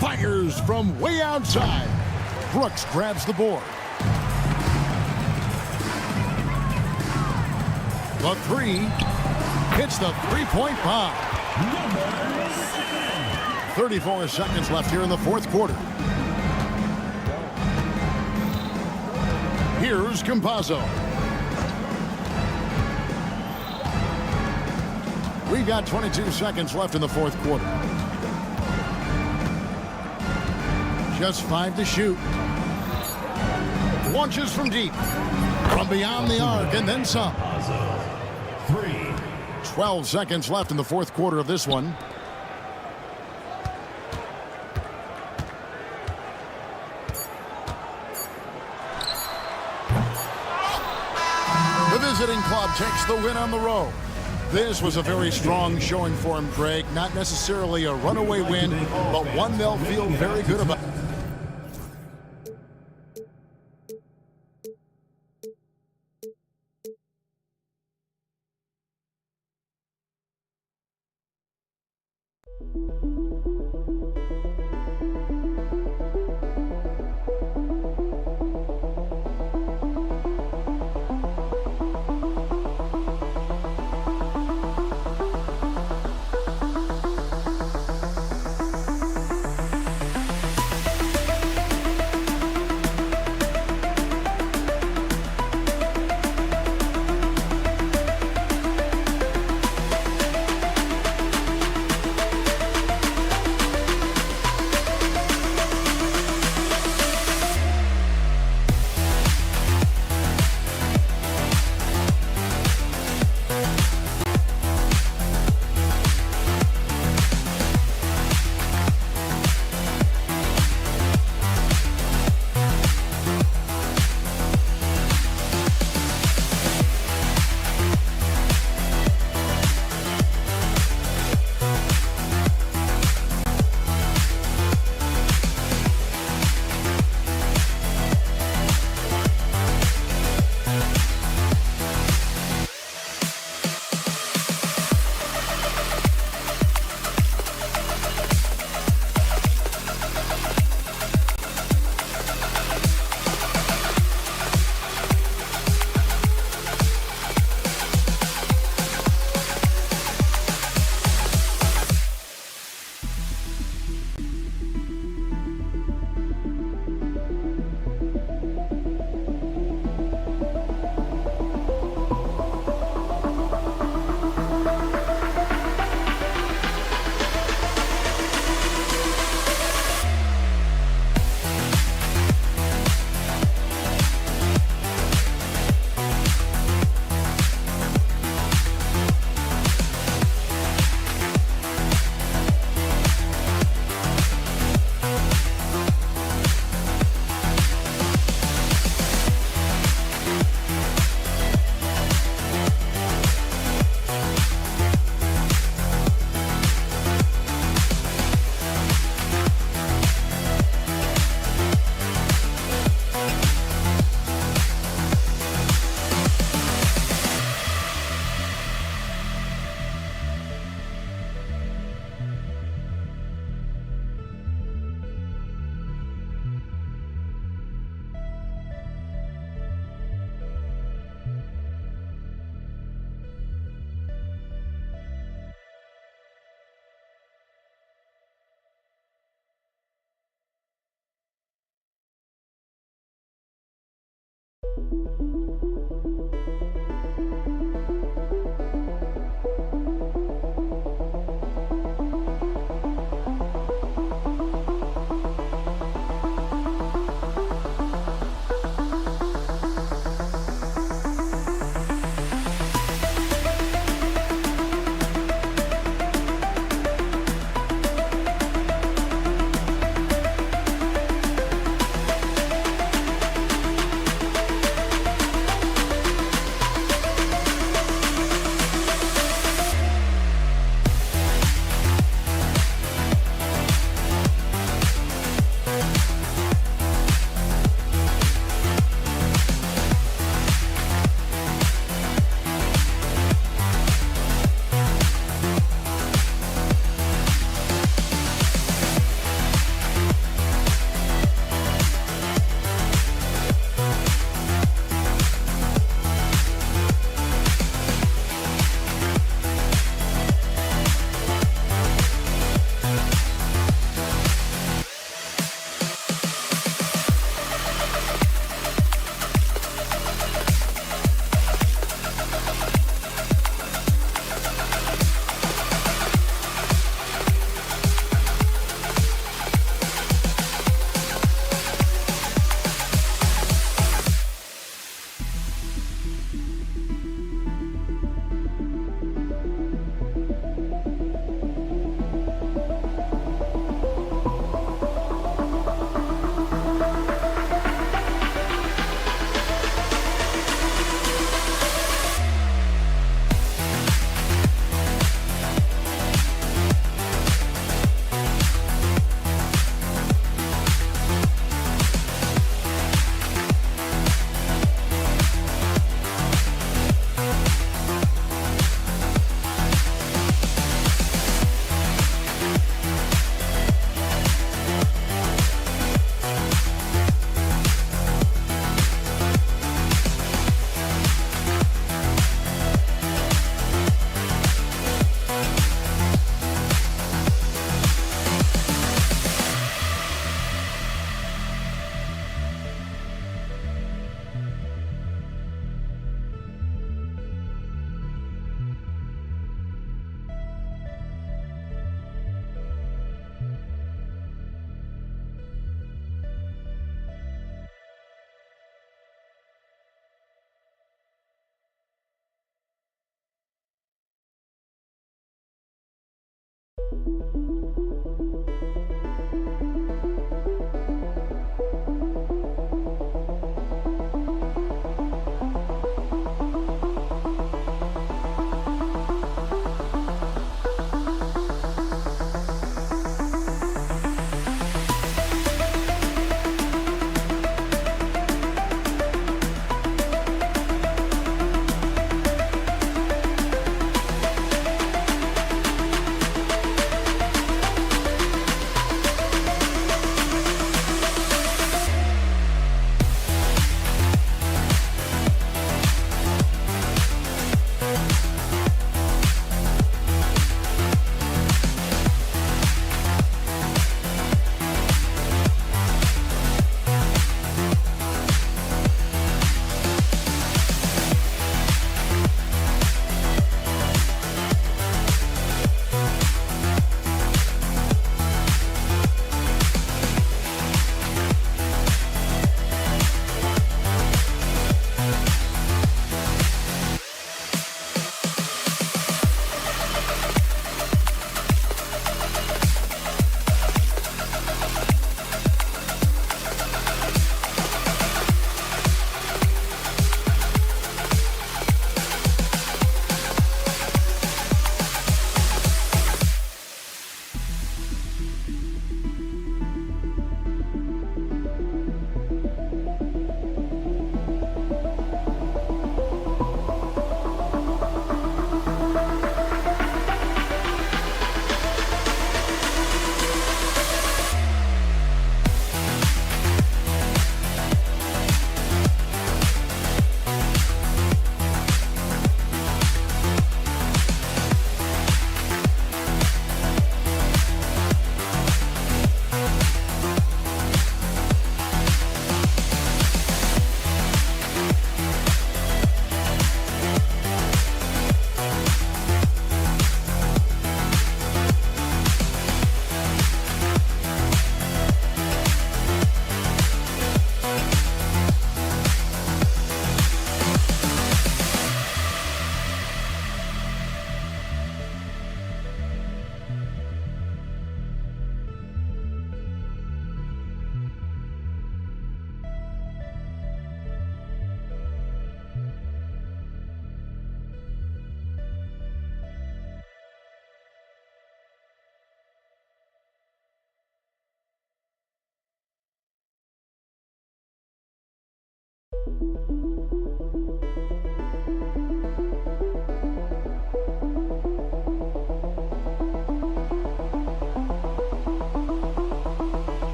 Fires from way outside. Brooks grabs the board. The 3 hits the 3-point bomb. 34 seconds left here in the 4th quarter. Here's Campazzo. We've got 22 seconds left in the 4th quarter. Just 5 to shoot. Launches from deep. From beyond the arc and then some. 12 seconds left in the 4th quarter of this one. The visiting club takes the win on the road. This was a very strong showing for him, Craig. Not necessarily a runaway win, but one they'll feel very good about.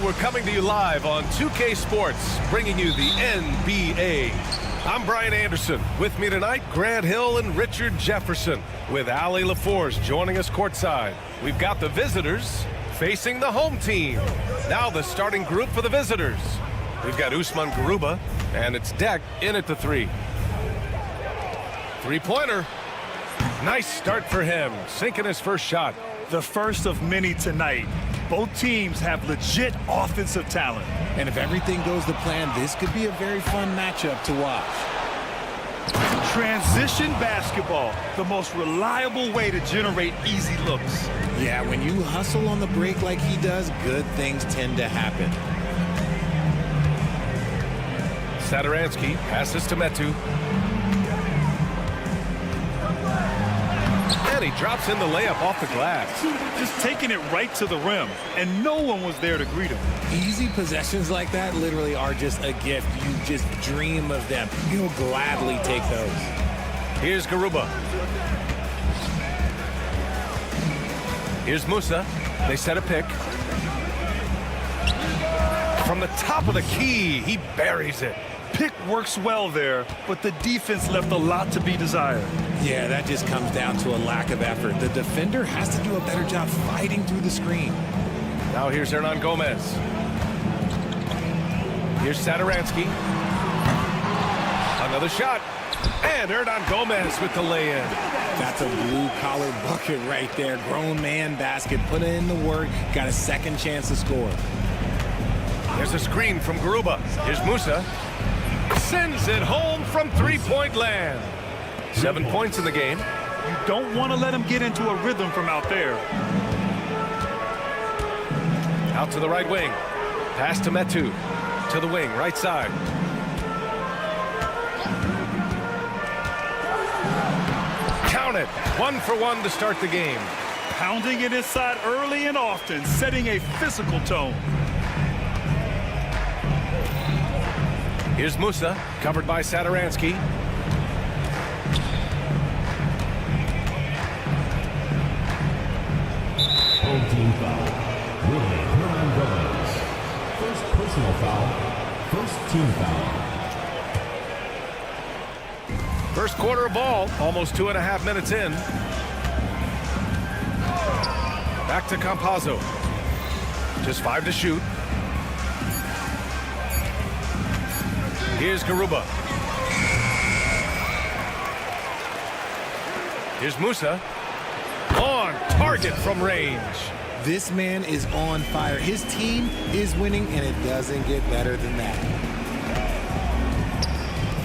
We're coming to you live on 2K Sports, bringing you the NBA. I'm Brian Anderson. With me tonight, Grant Hill and Richard Jefferson, with Allie LaForce joining us courtside. We've got the visitors facing the home team. Now the starting group for the visitors. We've got Usman Garuba, and it's Deck in at the 3. Three-pointer. Nice start for him, sinking his first shot. The first of many tonight. Both teams have legit offensive talent. And if everything goes to plan, this could be a very fun matchup to watch. Transition basketball, the most reliable way to generate easy looks. Yeah, when you hustle on the break like he does, good things tend to happen. Satoransky passes to Metu. And he drops in the layup off the glass. Just taking it right to the rim, and no one was there to greet him. Easy possessions like that literally are just a gift. You just dream of them. You'll gladly take those. Here's Garuba. Here's Musa. They set a pick. From the top of the key, he buries it. Pick works well there, but the defense left a lot to be desired. Yeah, that just comes down to a lack of effort. The defender has to do a better job fighting through the screen. Now here's Hernan Gomez. Here's Satoransky. Another shot. And Hernan Gomez with the lay-in. That's a blue-collar bucket right there. Grown man basket. Put in the work. Got a second chance to score. There's a screen from Garuba. Here's Musa. Sends it home from three-point land. 7 points in the game. You don't want to let him get into a rhythm from out there. Out to the right wing. Pass to Metu. To the wing, right side. Count it. 1 for 1 to start the game. Pounding it inside early and often, setting a physical tone. Here's Musa, covered by Satoransky. Home team foul. Willie Hernan Gomez. First personal foul. First team foul. First quarter of ball, almost 2.5 minutes in. Back to Campazzo. Just 5 to shoot. Here's Garuba. Here's Musa. On target from range. This man is on fire. His team is winning, and it doesn't get better than that.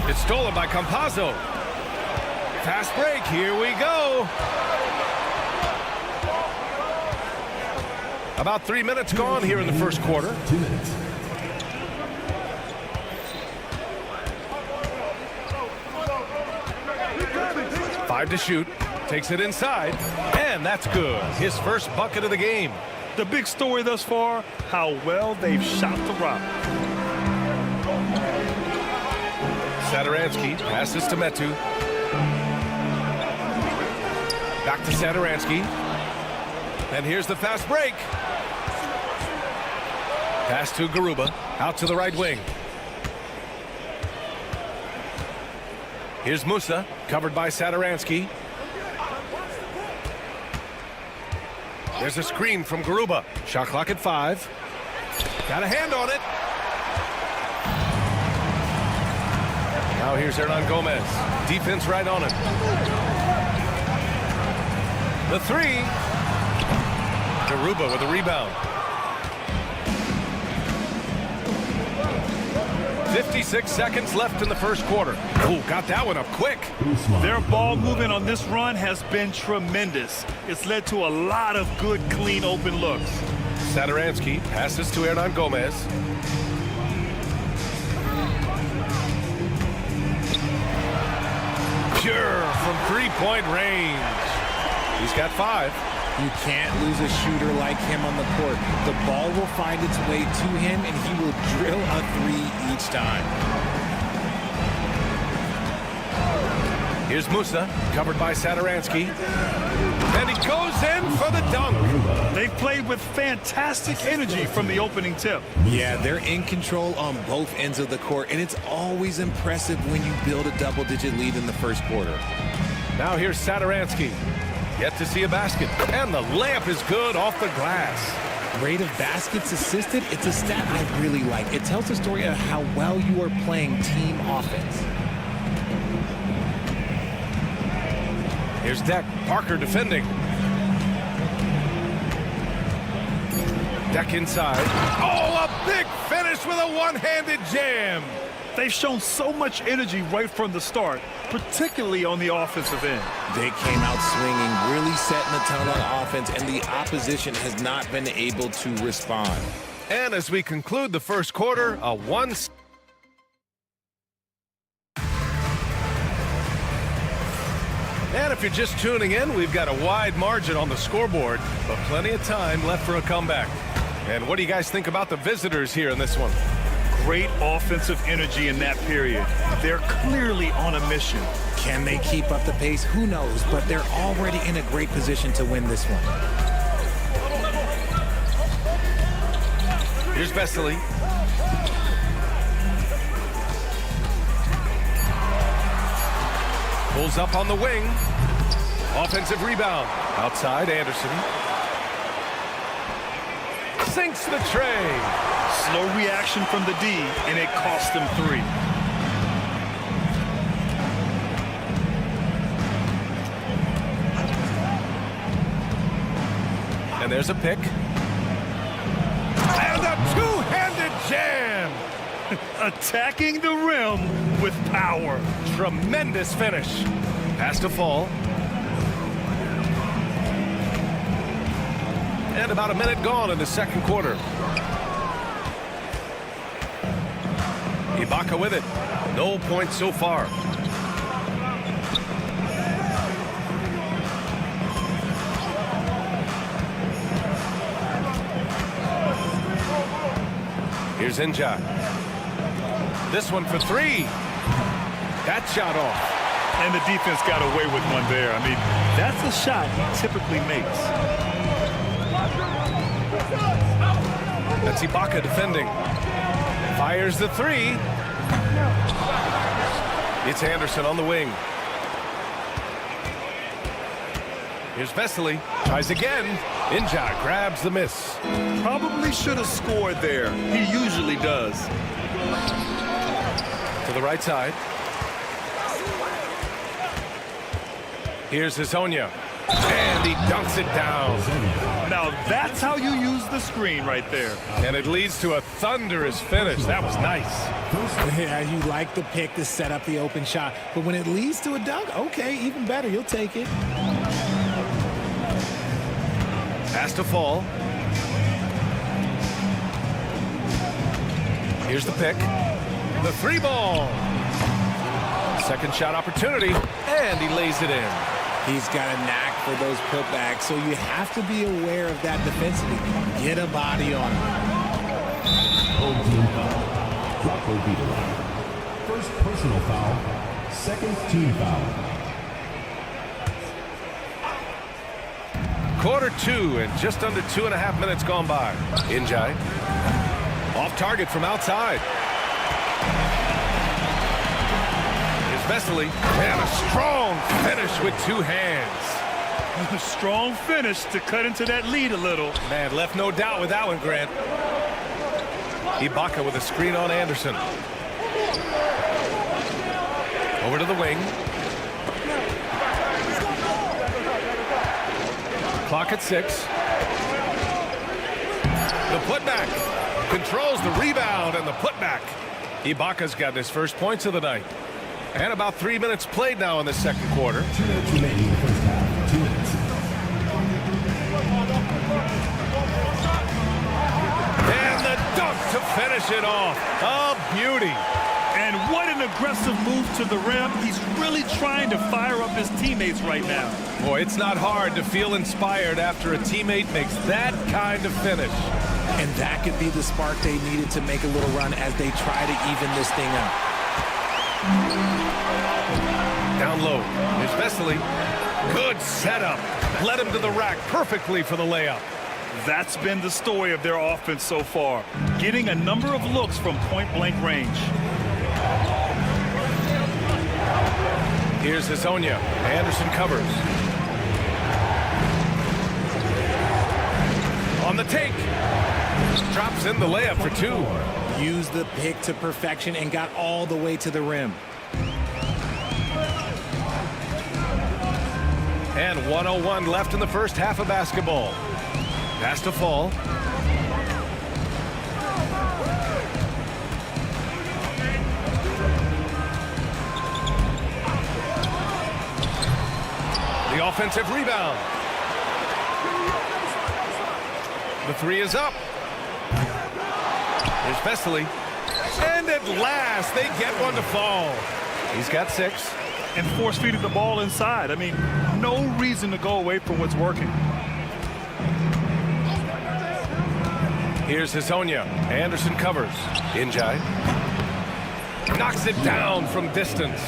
It's stolen by Campazzo. Fast break. Here we go. About 3 minutes gone here in the first quarter. 2 minutes. Five to shoot. Takes it inside. And that's good. His first bucket of the game. The big story thus far, how well they've shot the rock. Satoransky passes to Metu. Back to Satoransky. And here's the fast break. Pass to Garuba. Out to the right wing. Here's Musa, covered by Satoransky. There's a screen from Garuba. Shot clock at 5. Got a hand on it. Now here's Hernan Gomez. Defense right on him. The 3. Garuba with a rebound. 56 seconds left in the first quarter. Oh, got that one up quick. Their ball movement on this run has been tremendous. It's led to a lot of good, clean, open looks. Satoransky passes to Hernan Gomez. Pure from three-point range. He's got 5. You can't lose a shooter like him on the court. The ball will find its way to him, and he will drill a 3 each time. Here's Musa, covered by Satoransky. And he goes in for the dunk. They've played with fantastic energy from the opening tip. Yeah, they're in control on both ends of the court, and it's always impressive when you build a double-digit lead in the first quarter. Now here's Satoransky. Yet to see a basket. And the layup is good off the glass. Rate of baskets assisted, it's a stat I really like. It tells the story of how well you are playing team offense. Here's Deck. Parker defending. Deck inside. Oh, a big finish with a one-handed jam. They've shown so much energy right from the start, particularly on the offensive end. They came out swinging, really setting the tone on offense, and the opposition has not been able to respond. And as we conclude the first quarter, a one. And if you're just tuning in, we've got a wide margin on the scoreboard, but plenty of time left for a comeback. And what do you guys think about the visitors here in this one? Great offensive energy in that period. They're clearly on a mission. Can they keep up the pace? Who knows, but they're already in a great position to win this one. Here's Vesely. Pulls up on the wing. Offensive rebound. Outside, Anderson. Sinks the tray. Slow reaction from the D, and it cost them 3. And there's a pick. And a two-handed jam. Attacking the rim with power. Tremendous finish. Pass to fall. And about a minute gone in the second quarter. Ibaka with it. No points so far. Here's Inja. This one for 3. That shot off. And the defense got away with one there. I mean, that's a shot he typically makes. That's Ibaka defending. Fires the 3. It's Anderson on the wing. Here's Vesely. Tries again. Inja grabs the miss. Probably should have scored there. He usually does. To the right side. Here's Hazonia. And he dunks it down. Now that's how you use the screen right there. And it leads to a thunderous finish. That was nice. Yeah, you like the pick to set up the open shot. But when it leads to a dunk, okay, even better. You'll take it. Pass to fall. Here's the pick. The 3 ball. Second shot opportunity. And he lays it in. He's got a knack for those putbacks, so you have to be aware of that defensively. Get a body on him. Old team foul. Drop will be the line. First personal foul. Second team foul. Quarter 2 and just under 2.5 minutes gone by. Injai. Off target from outside. Vesely, and a strong finish with 2 hands. A strong finish to cut into that lead a little. Man, left no doubt with that one, Grant. Ibaka with a screen on Anderson. Over to the wing. Clock at 6. The putback. Controls the rebound and the putback. Ibaka's got his first points of the night. And about 3 minutes played now in the second quarter. 2 minutes remaining in the first half. 2 minutes. And the dunk to finish it off. A beauty. And what an aggressive move to the rim. He's really trying to fire up his teammates right now. Boy, it's not hard to feel inspired after a teammate makes that kind of finish. And that could be the spark they needed to make a little run as they try to even this thing up. Down low. Here's Vesely. Good setup. Led him to the rack perfectly for the layup. That's been the story of their offense so far. Getting a number of looks from point-blank range. Here's Hazonia. Anderson covers. On the take. Drops in the layup for 2. Used the pick to perfection and got all the way to the rim. And 1:01 left in the first half of basketball. Pass to Fall. The offensive rebound. The 3 is up. Here's Vesely. And at last, they get one to Fall. He's got 6. And force feeding the ball inside. I mean, no reason to go away from what's working. Here's Hezonja. Anderson covers. Injai. Knocks it down from distance.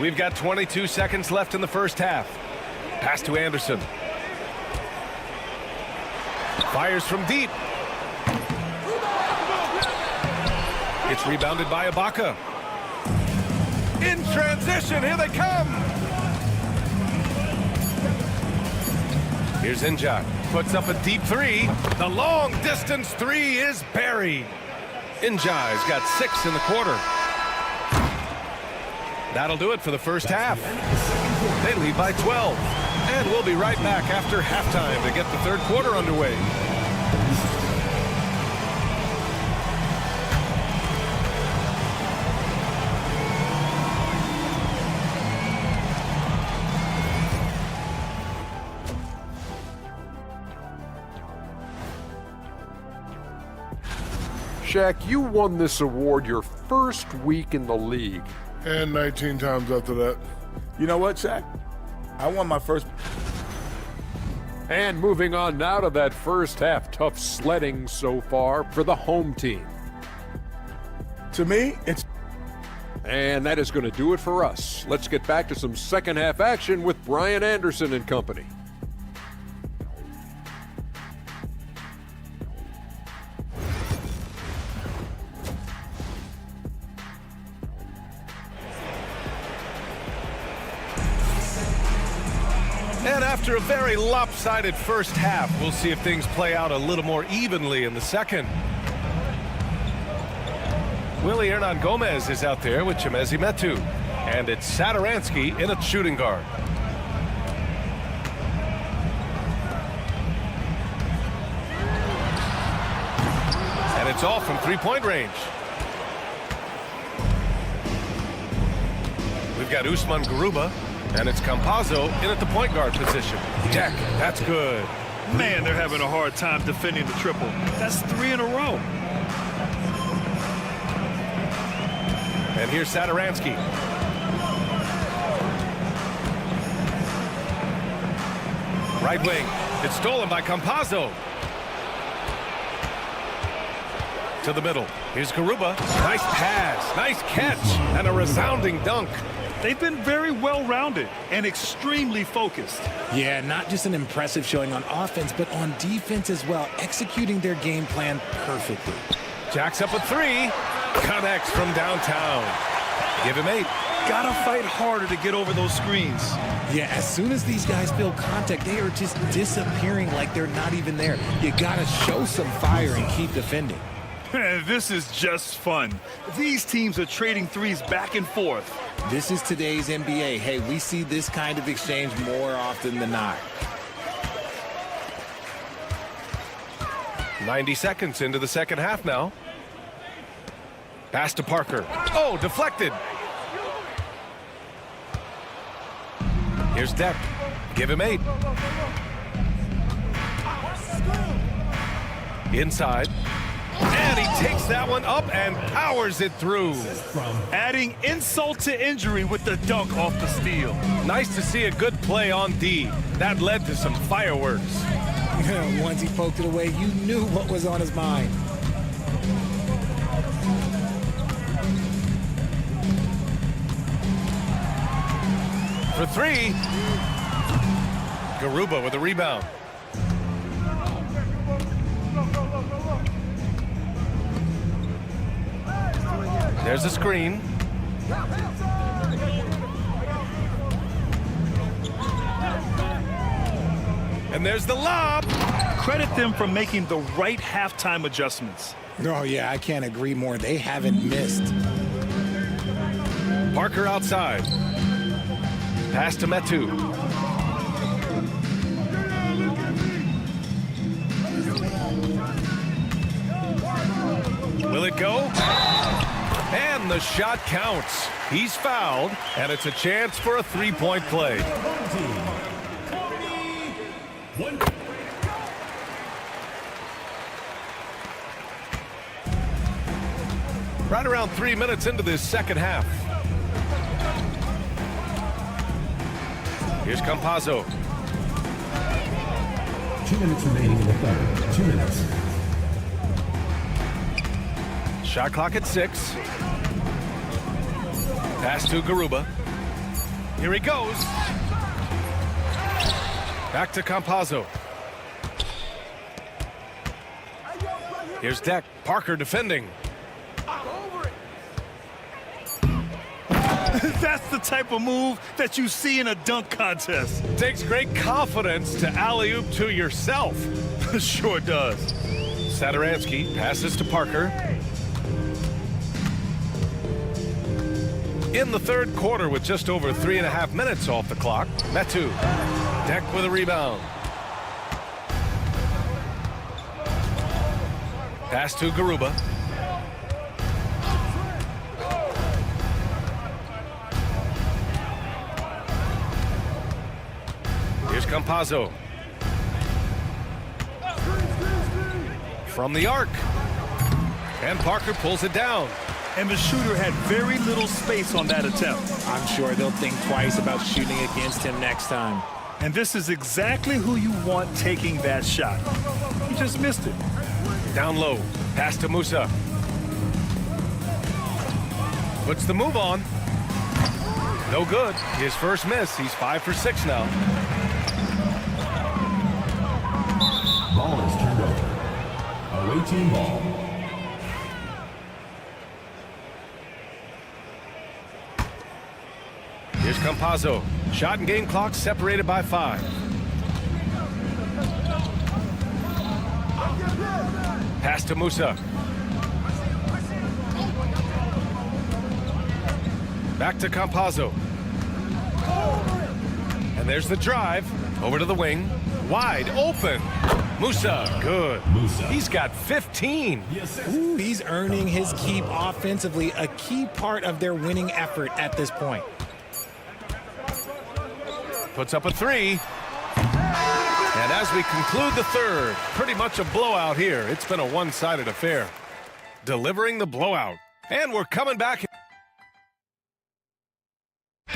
We've got 22 seconds left in the first half. Pass to Anderson. Fires from deep. It's rebounded by Ibaka. In transition, here they come. Here's Injai. Puts up a deep 3. The long distance 3 is buried. Injai's got 6 in the quarter. That'll do it for the first half. They lead by 12. And we'll be right back after halftime to get the third quarter underway. Shaq, you won this award your first week in the league. And 19 times after that. You know what, Shaq? I won my first. And moving on now to that first half, tough sledding so far for the home team. To me, it's. And that is going to do it for us. Let's get back to some second half action with Brian Anderson and company. And after a very lopsided first half, we'll see if things play out a little more evenly in the second. Willie Hernan Gomez is out there with Chimezie Metu. And it's Satoransky in a shooting guard. And it's off from three-point range. We've got Usman Garuba. And it's Campazzo in at the point guard position. Deck, that's good. Man, they're having a hard time defending the triple. That's 3 in a row. And here's Satoransky. Right wing. It's stolen by Campazzo. To the middle. Here's Garuba. Nice pass. Nice catch. And a resounding dunk. They've been very well-rounded and extremely focused. Yeah, not just an impressive showing on offense, but on defense as well, executing their game plan perfectly. Jacks up a 3. Connects from downtown. Give him 8. Gotta fight harder to get over those screens. Yeah, as soon as these guys feel contact, they are just disappearing like they're not even there. You gotta show some fire and keep defending. This is just fun. These teams are trading threes back and forth. This is today's NBA. Hey, we see this kind of exchange more often than not. 90 seconds into the second half now. Pass to Parker. Oh, deflected. Here's Deck. Give him 8. Inside. And he takes that one up and powers it through. Adding insult to injury with the dunk off the steal. Nice to see a good play on D. That led to some fireworks. Once he poked it away, you knew what was on his mind. For 3. Garuba with a rebound. There's a screen. And there's the lob. Credit them for making the right halftime adjustments. Oh, yeah, I can't agree more. They haven't missed. Parker outside. Pass to Metu. Will it go? And the shot counts. He's fouled, and it's a chance for a three-point play. Right around 3 minutes into this second half. Here's Campazzo. 2 minutes remaining in the third. 2 minutes. Shot clock at 6. Pass to Garuba. Here he goes. Back to Campazzo. Here's Deck. Parker defending. That's the type of move that you see in a dunk contest. Takes great confidence to alley-oop to yourself. Sure does. Satoransky passes to Parker. In the third quarter with just over 3.5 minutes off the clock, Metu. Deck with a rebound. Pass to Garuba. Here's Campazzo. From the arc. And Parker pulls it down. And the shooter had very little space on that attempt. I'm sure they'll think twice about shooting against him next time. And this is exactly who you want taking that shot. He just missed it. Down low. Pass to Musa. Puts the move on. No good. His first miss. He's 5 for 6 now. Ball is turned over. Away team ball. Here's Campazzo. Shot and game clock separated by 5. Pass to Musa. Back to Campazzo. And there's the drive. Over to the wing. Wide open. Musa, good. Musa. He's got 15. Ooh, he's earning his keep offensively, a key part of their winning effort at this point. Puts up a 3. And as we conclude the third, pretty much a blowout here. It's been a one-sided affair. Delivering the blowout. And we're coming back.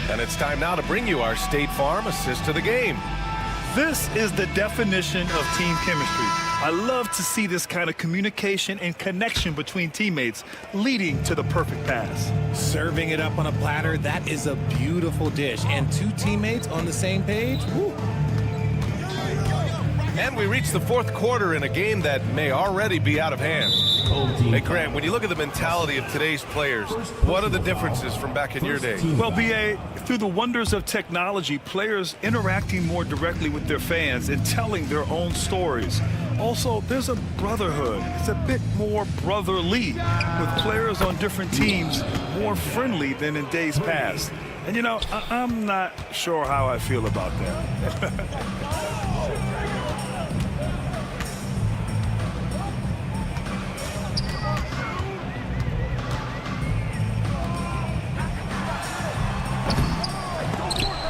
And it's time now to bring you our State Farm assist to the game. This is the definition of team chemistry. I love to see this kind of communication and connection between teammates leading to the perfect pass. Serving it up on a platter, that is a beautiful dish. And two teammates on the same page, woo. And we reach the fourth quarter in a game that may already be out of hand. Hey, Grant, when you look at the mentality of today's players, what are the differences from back in your day? Well, B.A., through the wonders of technology, players interacting more directly with their fans and telling their own stories. Also, there's a brotherhood. It's a bit more brotherly, with players on different teams more friendly than in days past. And, you know, I'm not sure how I feel about that.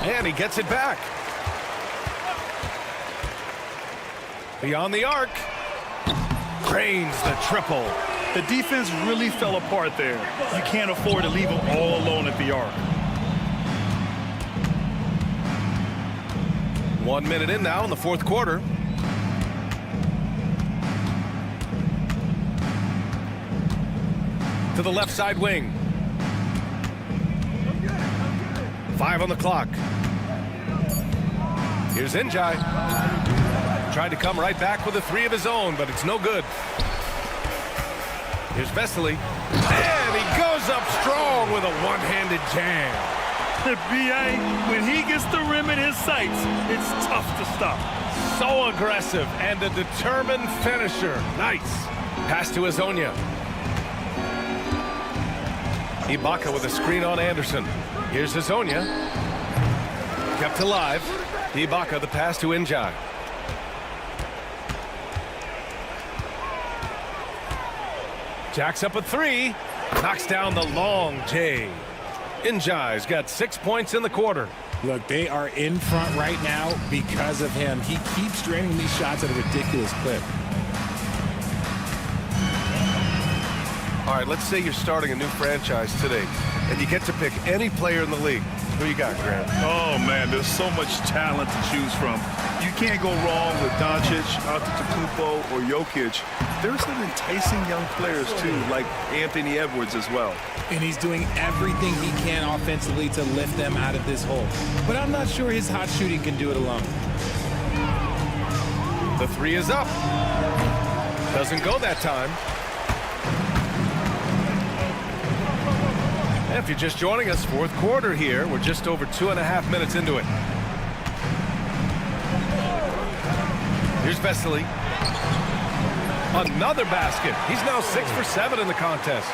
And he gets it back. Beyond the arc. Drains the triple. The defense really fell apart there. You can't afford to leave them all alone at the arc. 1 minute in now in the fourth quarter. To the left side wing. 5 on the clock. Here's Njai. Tried to come right back with a 3 of his own, but it's no good. Here's Vesely. And he goes up strong with a one-handed jam. B.A., when he gets the rim in his sights, it's tough to stop. So aggressive and a determined finisher. Nice. Pass to Azonia. Ibaka with a screen on Anderson. Here's Azonia. Kept alive. Ibaka, the pass to Njai. Jacks up a three. Knocks down the long J. Njai's got 6 points in the quarter. Look, they are in front right now because of him. He keeps draining these shots at a ridiculous clip. All right, let's say you're starting a new franchise today, and you get to pick any player in the league. Who you got, Grant? Oh, man, there's so much talent to choose from. You can't go wrong with Doncic, Antetokounmpo, or Jokic. There's some enticing young players, too, like Anthony Edwards as well. And he's doing everything he can offensively to lift them out of this hole. But I'm not sure his hot shooting can do it alone. The three is up. Doesn't go that time. And if you're just joining us, fourth quarter here. We're just over 2.5 minutes into it. Here's Vesely. Another basket. He's now 6 for 7 in the contest.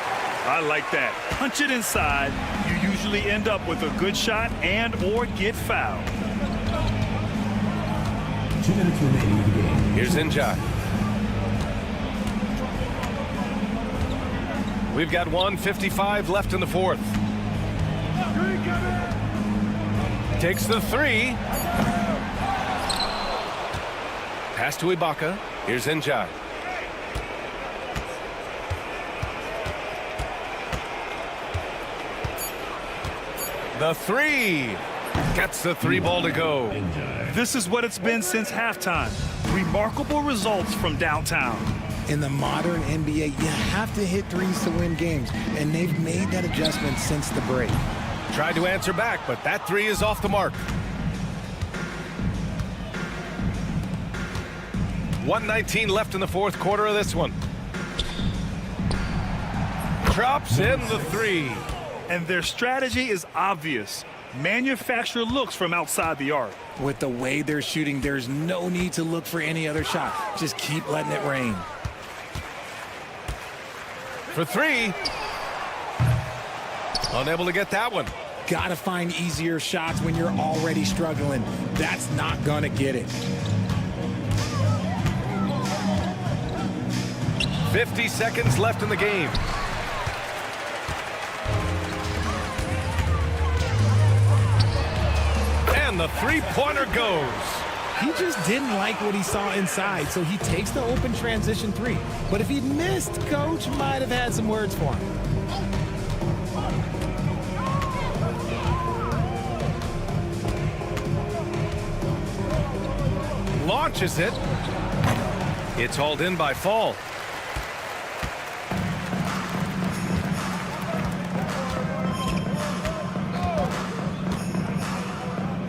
I like that. Punch it inside. You usually end up with a good shot and or get fouled. 2 minutes remaining in the game. Here's Njai. We've got 1:55 left in the fourth. Takes the three. Pass to Ibaka. Here's Njai. The three. Gets the three ball to go. This is what it's been since halftime. Remarkable results from downtown. In the modern NBA, you have to hit threes to win games, and they've made that adjustment since the break. Tried to answer back, but that three is off the mark. 1:19 left in the fourth quarter of this one. Drops in the three. And their strategy is obvious. Manufacture looks from outside the arc. With the way they're shooting, there's no need to look for any other shot. Just keep letting it rain. For three. Unable to get that one. Gotta find easier shots when you're already struggling. That's not gonna get it. 50 seconds left in the game. And the three-pointer goes. He just didn't like what he saw inside, so he takes the open transition three. But if he'd missed, Coach might have had some words for him. Launches it. It's hauled in by Fall.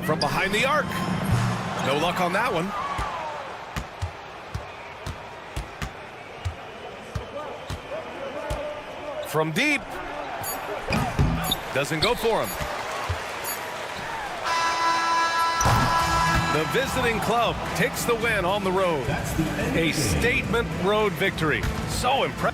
From behind the arc. No luck on that one. From deep. Doesn't go for him. The visiting club takes the win on the road. A statement road victory. So impressive.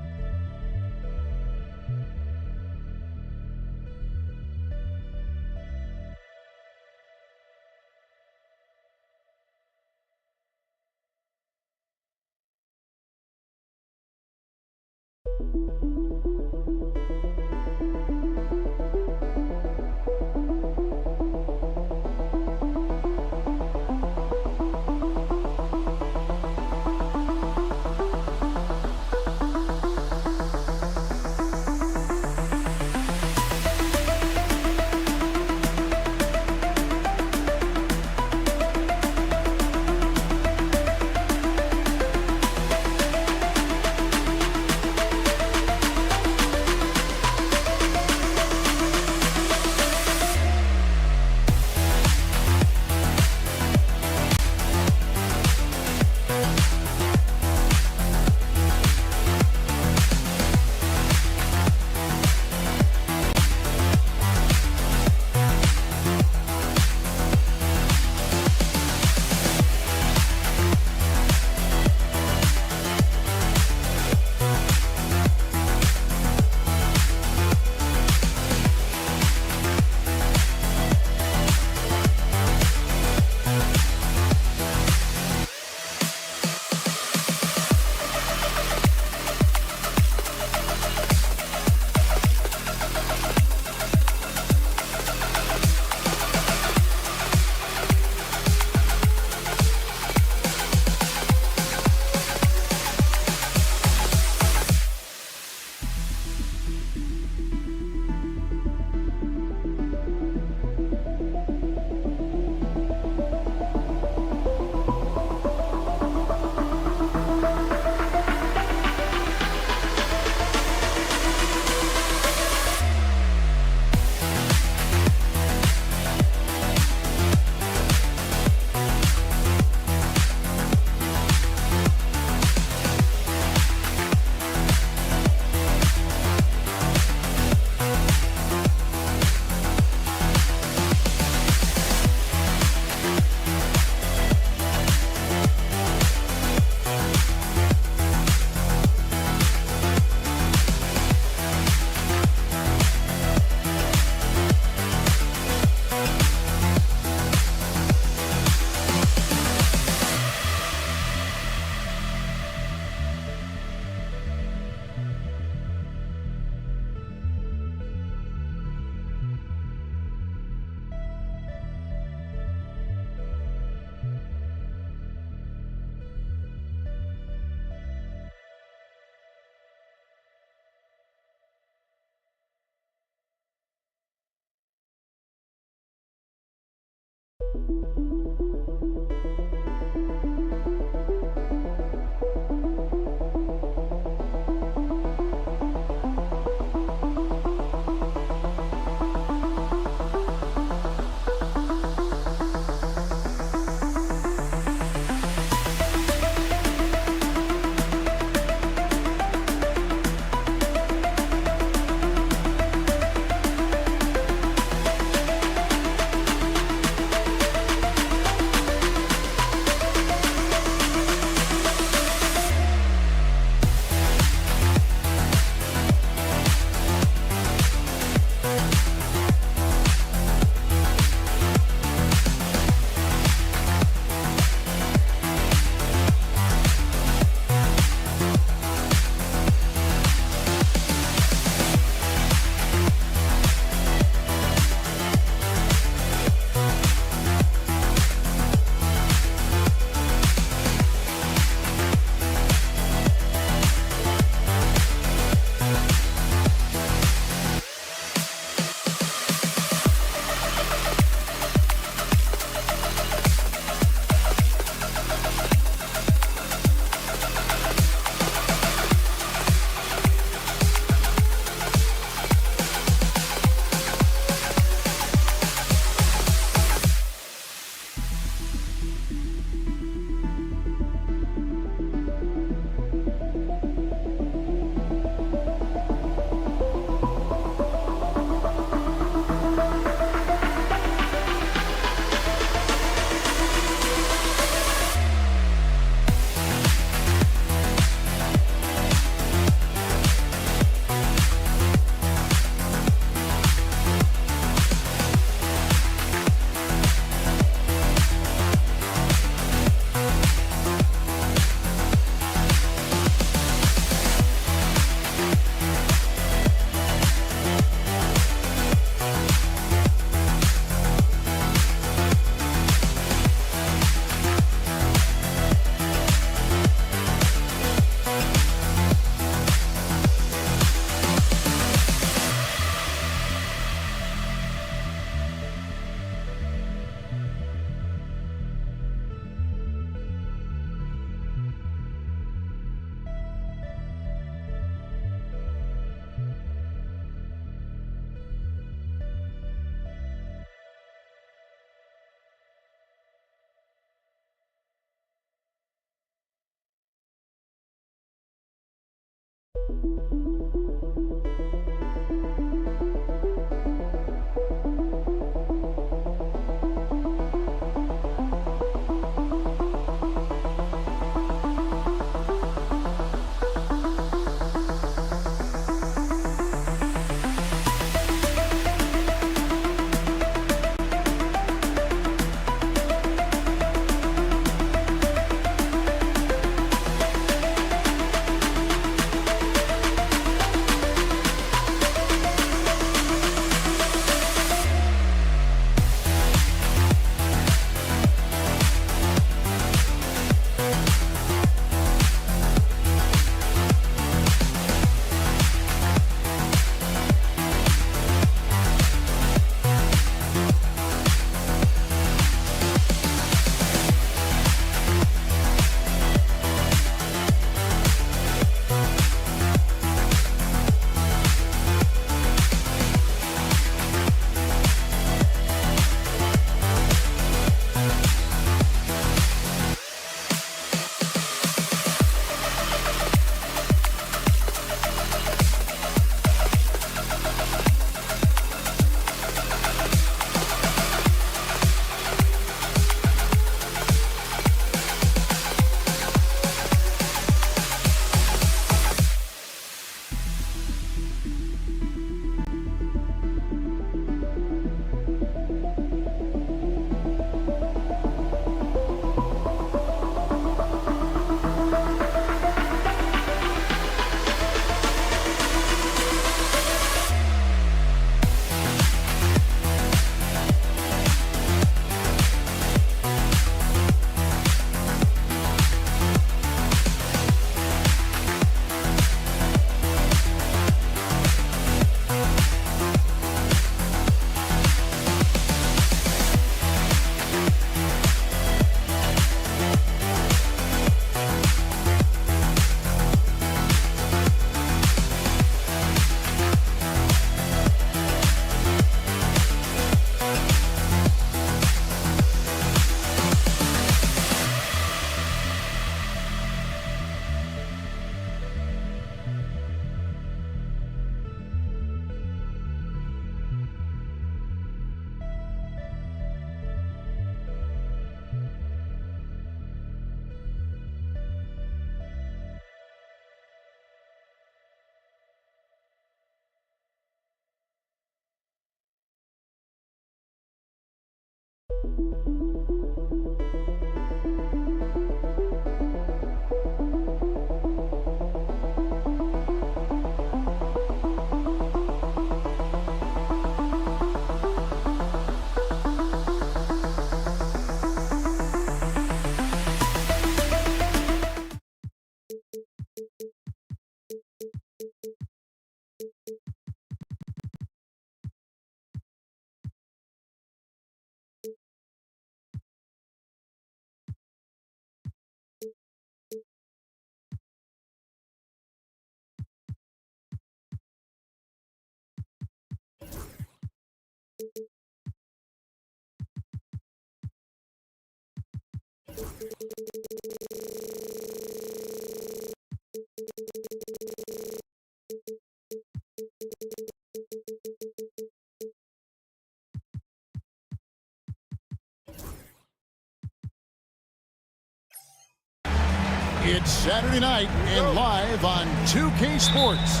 It's Saturday night and live on 2K Sports.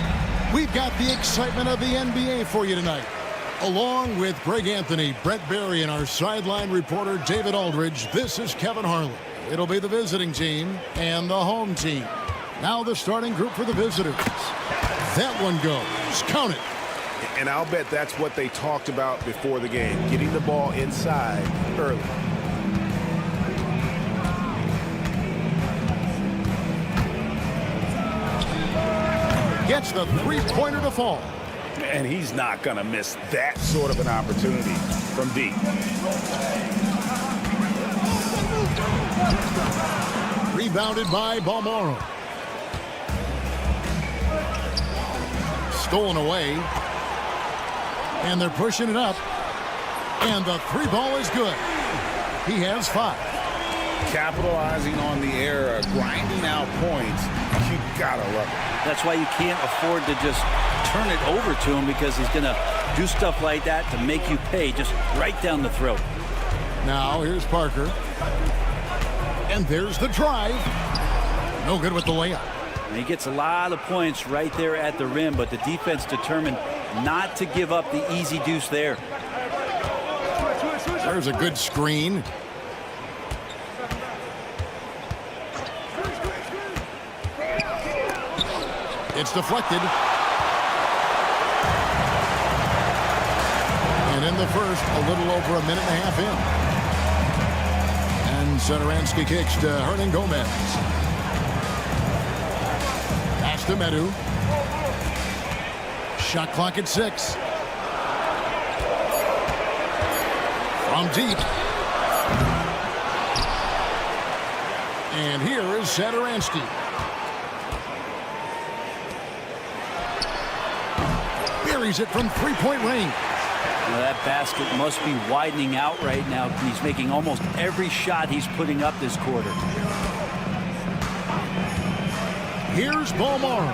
We've got the excitement of the NBA for you tonight. Along with Greg Anthony, Brett Berry, and our sideline reporter David Aldridge, this is Kevin Harlan. It'll be the visiting team and the home team. Now the starting group for the visitors. That one goes. Count it. And I'll bet that's what they talked about before the game, getting the ball inside early. Gets the three-pointer to fall. And he's not going to miss that sort of an opportunity from deep. Rebounded by Balmoro. Stolen away. And they're pushing it up. And the three ball is good. He has 5. capitalizing on the error, grinding out points. You gotta love it. That's why you can't afford to just turn it over to him, because he's going to do stuff like that to make you pay just right down the throat. Now here's Parker. And there's the drive. No good with the layup. And he gets a lot of points right there at the rim, but the defense determined not to give up the easy deuce there. There's a good screen. It's deflected. And in the first, a little over a minute and a half in. And Satoransky kicks to Hernan Gomez. Pass to Medu. Shot clock at 6. From deep. And here is Satoransky. Buries it from three-point range. Well, that basket must be widening out right now. He's making almost every shot he's putting up this quarter. Here's Ballmore.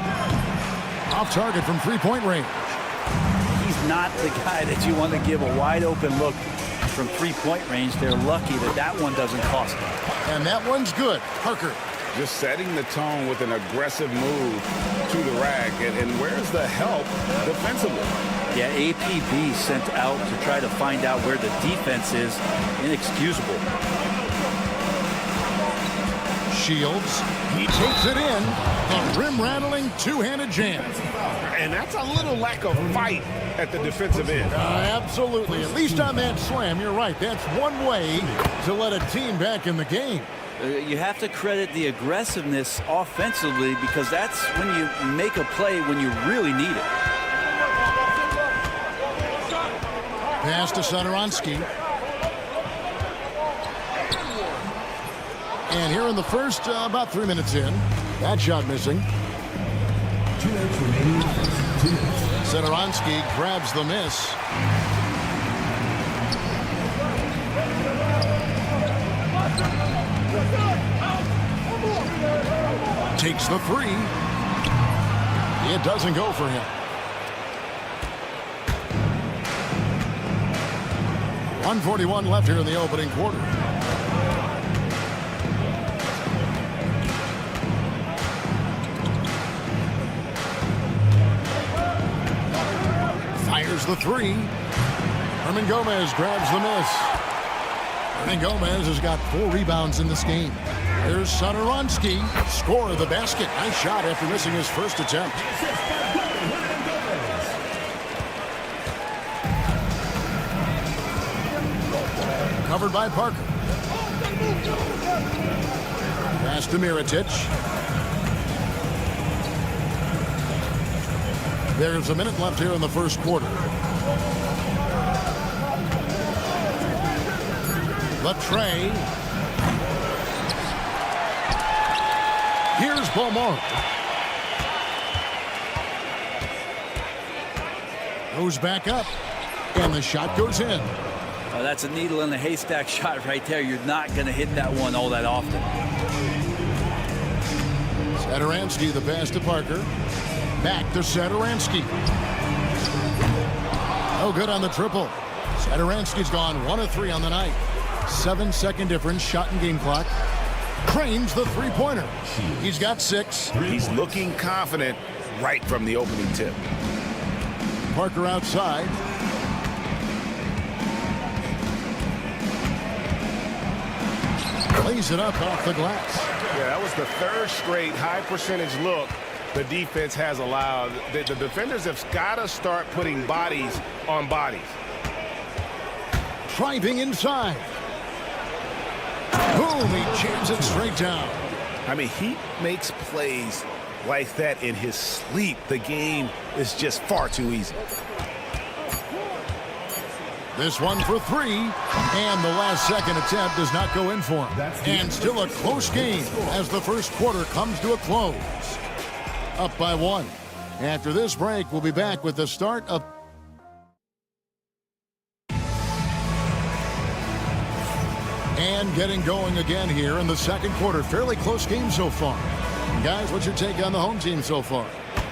Off target from three-point range. He's not the guy that you want to give a wide-open look from three-point range. They're lucky that that one doesn't cost them. And that one's good. Parker. Just setting the tone with an aggressive move to the rack. And where's the help defensively? Yeah, APB sent out to try to find out where the defense is. Inexcusable. Shields. He takes it in. A rim-rattling two-handed jam. And that's a little lack of fight at the defensive end. Absolutely. At least on that slam, you're right. That's one way to let a team back in the game. You have to credit the aggressiveness offensively, because that's when you make a play when you really need it. Pass to Satoransky. And here in the first, about 3 minutes in, that shot missing. 2 minutes remaining. 2 minutes. Satoransky grabs the miss. Takes the three. It doesn't go for him. 1:41 left here in the opening quarter. Fires the three. Hernan Gomez grabs the miss. Hernan Gomez has got 4 rebounds in this game. There's Satoransky, score of the basket. Nice shot after missing his first attempt. Covered by Parker. Pass to Mirotic. There's a minute left here in the first quarter. Latre. Here's Beaumont. Goes back up. And the shot goes in. Oh, that's a needle in the haystack shot right there. You're not going to hit that one all that often. Satoransky, the pass to Parker. Back to Satoransky. No good on the triple. Satoransky's gone 1 of 3 on the night. 7-second difference, shot and game clock. Cranes the three-pointer. He's got 6. He's looking confident right from the opening tip. Parker outside. Lays it up off the glass. Yeah, that was the 3rd straight high percentage look the defense has allowed. The defenders have got to start putting bodies on bodies. Driving inside. Boom, he jams it straight down. I mean, he makes plays like that in his sleep. The game is just far too easy. This one for 3, and the last second attempt does not go in for him. And still a close game as the first quarter comes to a close. Up by 1. After this break, we'll be back with the start of... And getting going again here in the second quarter. Fairly close game so far. Guys, what's your take on the home team so far?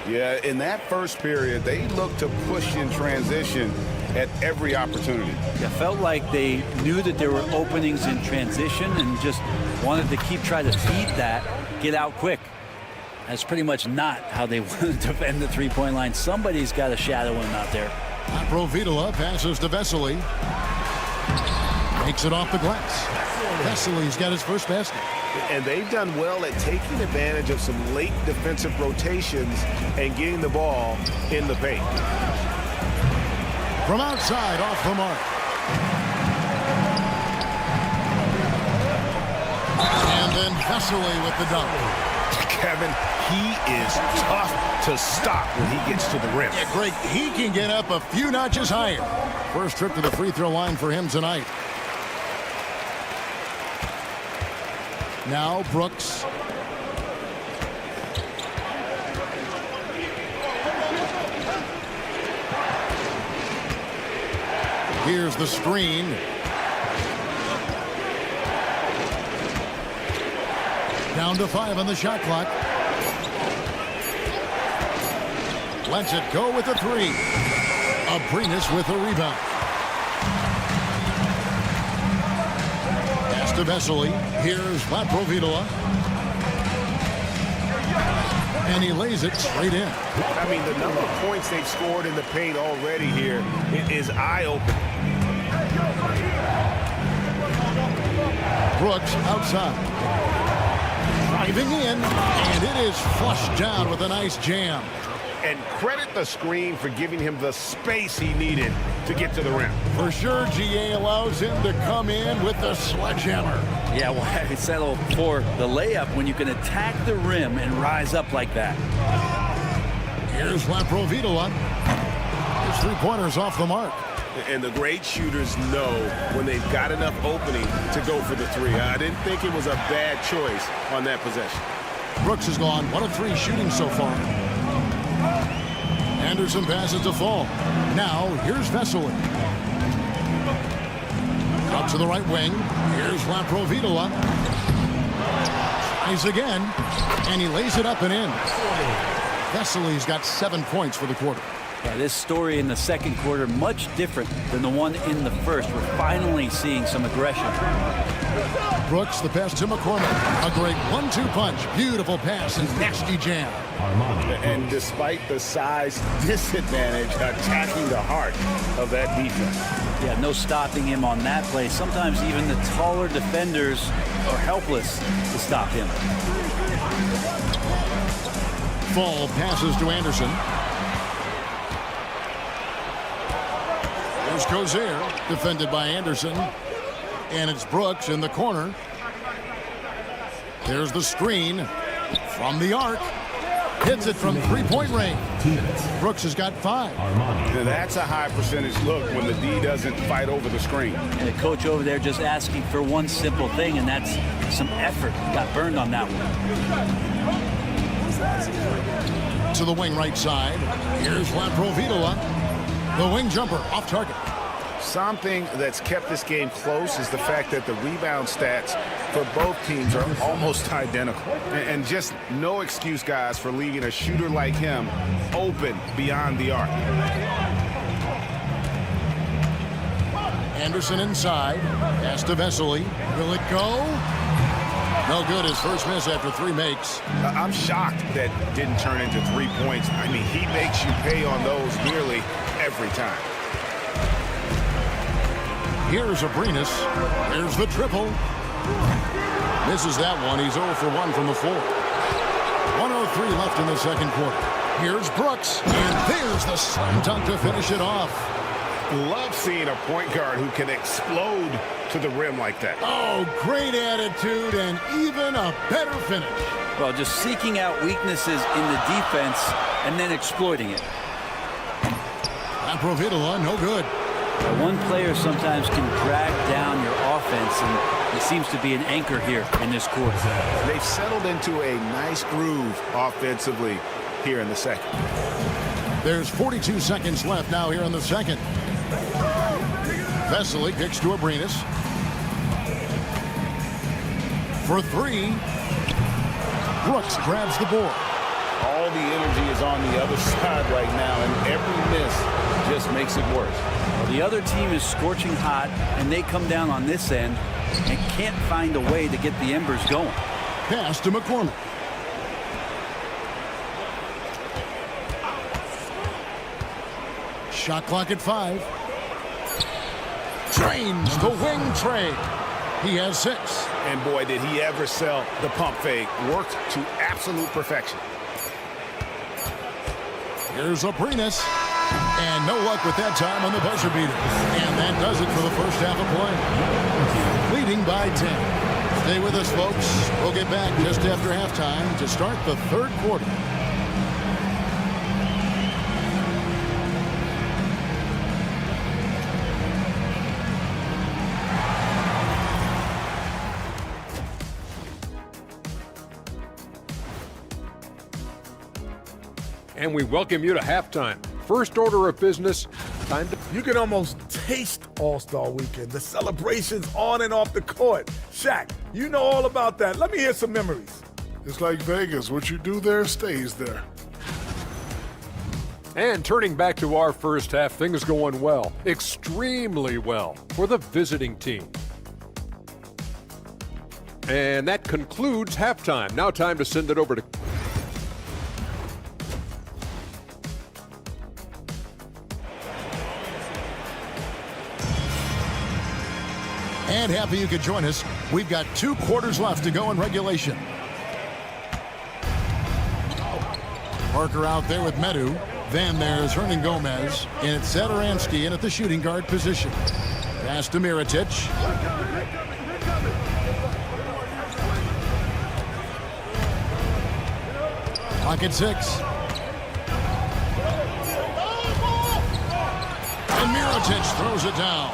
Yeah, in that first period, they looked to push in transition at every opportunity. It felt like they knew that there were openings in transition and just wanted to keep trying to feed that, get out quick. That's pretty much not how they want to defend the three-point line. Somebody's got to shadow him out there. Provitola passes to Vesely. Makes it off the glass. Vesely's got his first basket. And they've done well at taking advantage of some late defensive rotations and getting the ball in the paint. From outside, off the mark. And then Vesely with the dunk. Kevin, he is tough to stop when he gets to the rim. Yeah, Greg, he can get up a few notches higher. First trip to the free throw line for him tonight. Now Brooks. Here's the screen. Down to 5 on the shot clock. Lets it go with the 3. Abrines with a rebound. Pass to Vesely. Here's Provitola. And he lays it straight in. I mean, the number of points they've scored in the paint already here is eye-opening. Brooks outside. Driving in, and it is flushed down with a nice jam. And credit the screen for giving him the space he needed to get to the rim. For sure, GA allows him to come in with the sledgehammer. Yeah, why settle for the layup when you can attack the rim and rise up like that? Here's Provitola. His three-pointers off the mark. And the great shooters know when they've got enough opening to go for the 3. I didn't think it was a bad choice on that possession. Brooks has gone 1 of 3 shooting so far. Anderson passes to Fall. Now, here's Vesely. Up to the right wing. Here's Provitola. Tries again, and he lays it up and in. Vesely's got 7 points for the quarter. Yeah, this story in the second quarter, much different than the one in the first. We're finally seeing some aggression. Brooks, the pass to McCormick. A great 1-2 punch. Beautiful pass and nasty jam. And despite the size disadvantage, attacking the heart of that defense. Yeah, no stopping him on that play. Sometimes even the taller defenders are helpless to stop him. Fall passes to Anderson. Here's Cozier, defended by Anderson. And it's Brooks in the corner. There's the screen from the arc. Hits it from three-point range. Brooks has got 5. That's a high percentage look when the D doesn't fight over the screen. And the coach over there just asking for one simple thing, and that's some effort. Got burned on that one. To the wing right side. Here's Provitola. The wing jumper off target. Something that's kept this game close is the fact that the rebound stats for both teams are almost identical. And just no excuse, guys, for leaving a shooter like him open beyond the arc. Anderson inside. Pass to Vesely. Will it go? No good. His first miss after 3 makes. I'm shocked that didn't turn into 3 points. I mean, he makes you pay on those nearly every time. Here's Abrines. Here's the triple. Misses that one. He's 0 for 1 from the floor. 1:03 left in the second quarter. Here's Brooks. And there's the slam dunk to finish it off. Love seeing a point guard who can explode to the rim like that. Oh, great attitude and even a better finish. Well, just seeking out weaknesses in the defense and then exploiting it. Provitola, no good. One player sometimes can drag down your offense, and it seems to be an anchor here in this quarter. They've settled into a nice groove offensively here in the second. There's 42 seconds left now here in the second. Vesely kicks to Abrines. for three. Brooks grabs the board. All the energy is on the other side right now, and every miss just makes it worse. Well, the other team is scorching hot, and they come down on this end and can't find a way to get the embers going. Pass to McCormick. Shot clock at 5. Drains the wing trade. He has 6. And boy, did he ever sell the pump fake. Worked to absolute perfection. Here's Aprinas. And no luck with that time on the buzzer beater. And that does it for the first half of play. Leading by 10. Stay with us, folks. We'll get back just after halftime to start the third quarter. And we welcome you to halftime. First order of business, time to... You can almost taste All-Star Weekend. The celebrations on and off the court. Shaq, you know all about that. Let me hear some memories. It's like Vegas. What you do there stays there. And turning back to our first half, things going well. Extremely well for the visiting team. And that concludes halftime. Now time to send it over to... And happy you could join us. We've got 2 quarters left to go in regulation. Parker out there with Medu. Then there's Hernan Gomez. And it's Satoransky in at the shooting guard position. Pass to Mirotic. Pocket 6. And Mirotic throws it down.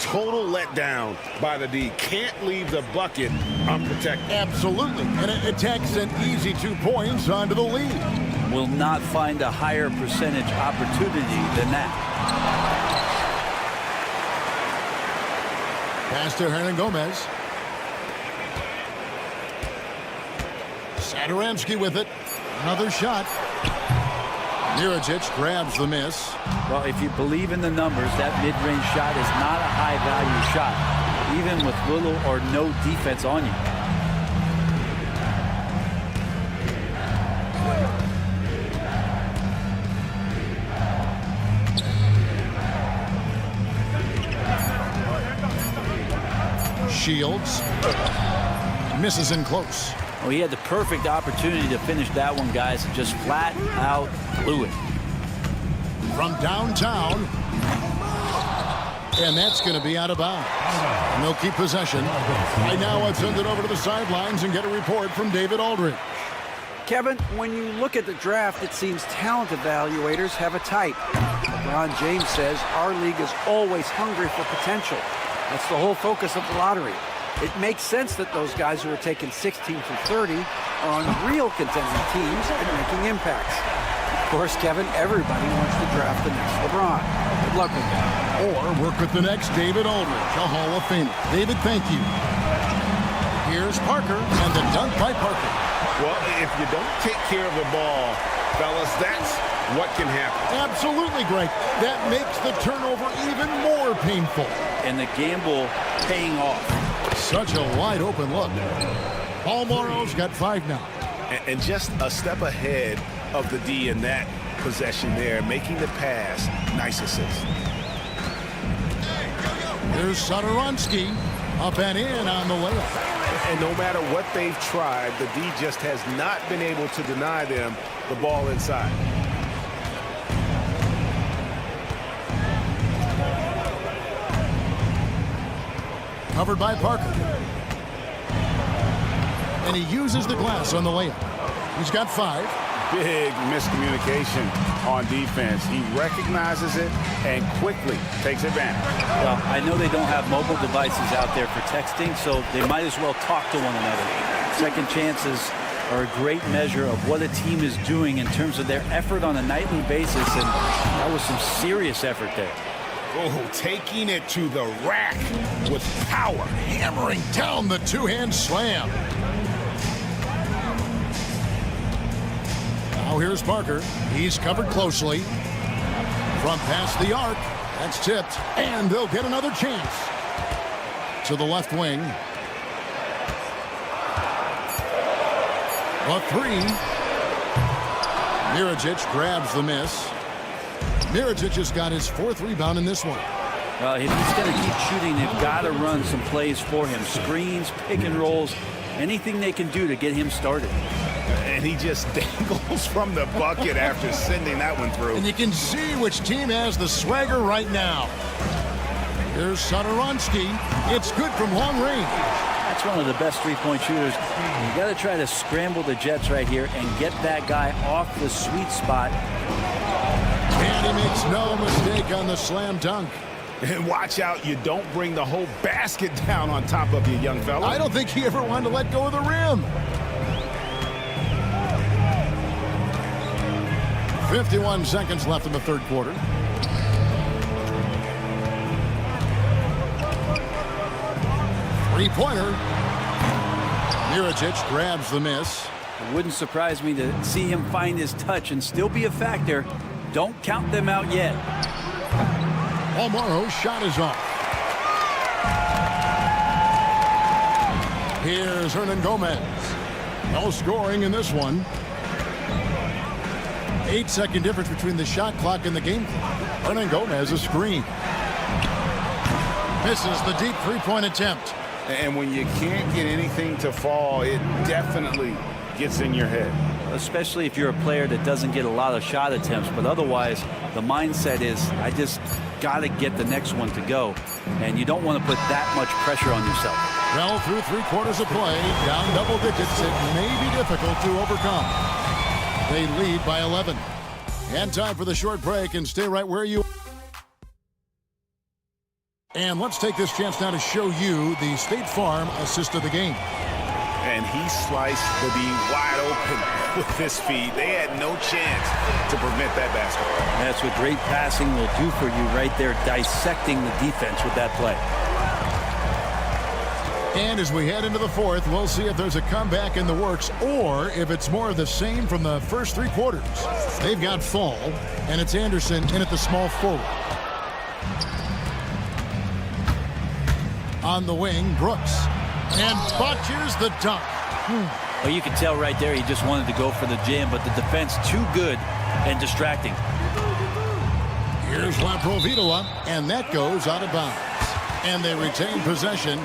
Total letdown by the D. Can't leave the bucket unprotected. Absolutely. And it takes an easy 2 points onto the lead. Will not find a higher percentage opportunity than that. Pass to Hernan Gomez. Satoransky with it. Another shot. Mirotic grabs the miss. Well, if you believe in the numbers, that mid-range shot is not a high-value shot, even with little or no defense on you. Shields. Misses in close. Well, he had the perfect opportunity to finish that one, guys, and just flat out blew it. From downtown. And that's going to be out of bounds. And they'll keep possession. Right now, let's send it over to the sidelines and get a report from David Aldridge. Kevin, when you look at the draft, it seems talent evaluators have a type. LeBron James says our league is always hungry for potential. That's the whole focus of the lottery. It makes sense that those guys who are taken 16 through 30 are on real contending teams and making impacts. Of course, Kevin, everybody wants to draft the next LeBron. Good luck with that. Or work with the next David Aldridge, a Hall of Famer. David, thank you. Here's Parker and the dunk by Parker. Well, if you don't take care of the ball, fellas, that's what can happen. Absolutely, Greg. That makes the turnover even more painful. And the gamble paying off. Such a wide open look. Paul Morrow's got 5 now. And just a step ahead of the D in that possession there, making the pass. Nice assist. Here's Satoransky up and in on the layup. And no matter what they've tried, the D just has not been able to deny them the ball inside. Covered by Parker. And he uses the glass on the layup. He's got 5. Big miscommunication on defense. He recognizes it and quickly takes advantage. Well, I know they don't have mobile devices out there for texting, so they might as well talk to one another. Second chances are a great measure of what a team is doing in terms of their effort on a nightly basis, and that was some serious effort there. Oh, taking it to the rack with power. Hammering down the two-hand slam. Now here's Parker. He's covered closely. From past the arc. That's tipped. And they'll get another chance. To the left wing. A three. Mirajic grabs the miss. Mirajic has got his 4th rebound in this one. Well, if he's going to keep shooting, they've got to run some plays for him. Screens, pick and rolls, anything they can do to get him started. And he just dangles from the bucket after sending that one through. And you can see which team has the swagger right now. Here's Satoransky. It's good from long range. That's one of the best three-point shooters. You got to try to scramble the Jets right here and get that guy off the sweet spot. And he makes no mistake on the slam dunk. And watch out, you don't bring the whole basket down on top of you, young fella. I don't think he ever wanted to let go of the rim. 51 seconds left in the third quarter. Three-pointer. Mirajic grabs the miss. It wouldn't surprise me to see him find his touch and still be a factor. Don't count them out yet. Almaro's shot is off. Here's Hernan Gomez. No scoring in this one. 8-second difference between the shot clock and the game clock. Hernan Gomez a screen. Misses the deep three-point attempt. And when you can't get anything to fall, it definitely gets in your head. Especially if you're a player that doesn't get a lot of shot attempts, but otherwise the mindset is I just got to get the next one to go, and you don't want to put that much pressure on yourself. Well, through 3 quarters of play, down double digits, it may be difficult to overcome. They lead by 11. And time for the short break, and stay right where you are. And let's take this chance now to show you the State Farm assist of the game. And he sliced the D wide open with his feet. They had no chance to prevent that basketball. That's what great passing will do for you right there, dissecting the defense with that play. And as we head into the fourth, we'll see if there's a comeback in the works or if it's more of the same from the first 3 quarters. They've got Fall, and it's Anderson in at the small forward. On the wing, Brooks. And botches the dunk. Well, you can tell right there he just wanted to go for the jam, but the defense too good and distracting. Here's Laprovitola, and that goes out of bounds. And they retain possession.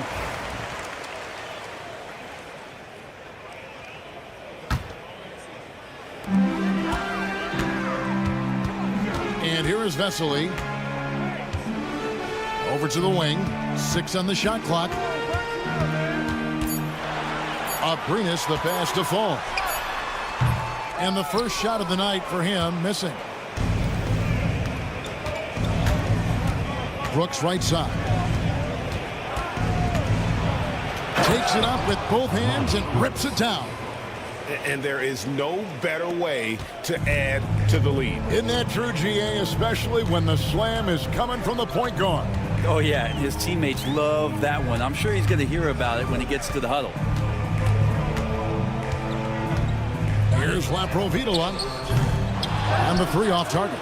And here is Vesely. Over to the wing. 6 on the shot clock. Aprinas the pass to Fall. And the first shot of the night for him missing. Brooks right side. Takes it up with both hands and rips it down. And there is no better way to add to the lead. Isn't that true, GA, especially when the slam is coming from the point guard? Oh, yeah, and his teammates love that one. I'm sure he's going to hear about it when he gets to the huddle. Here's Laprovitola. And the 3 off target.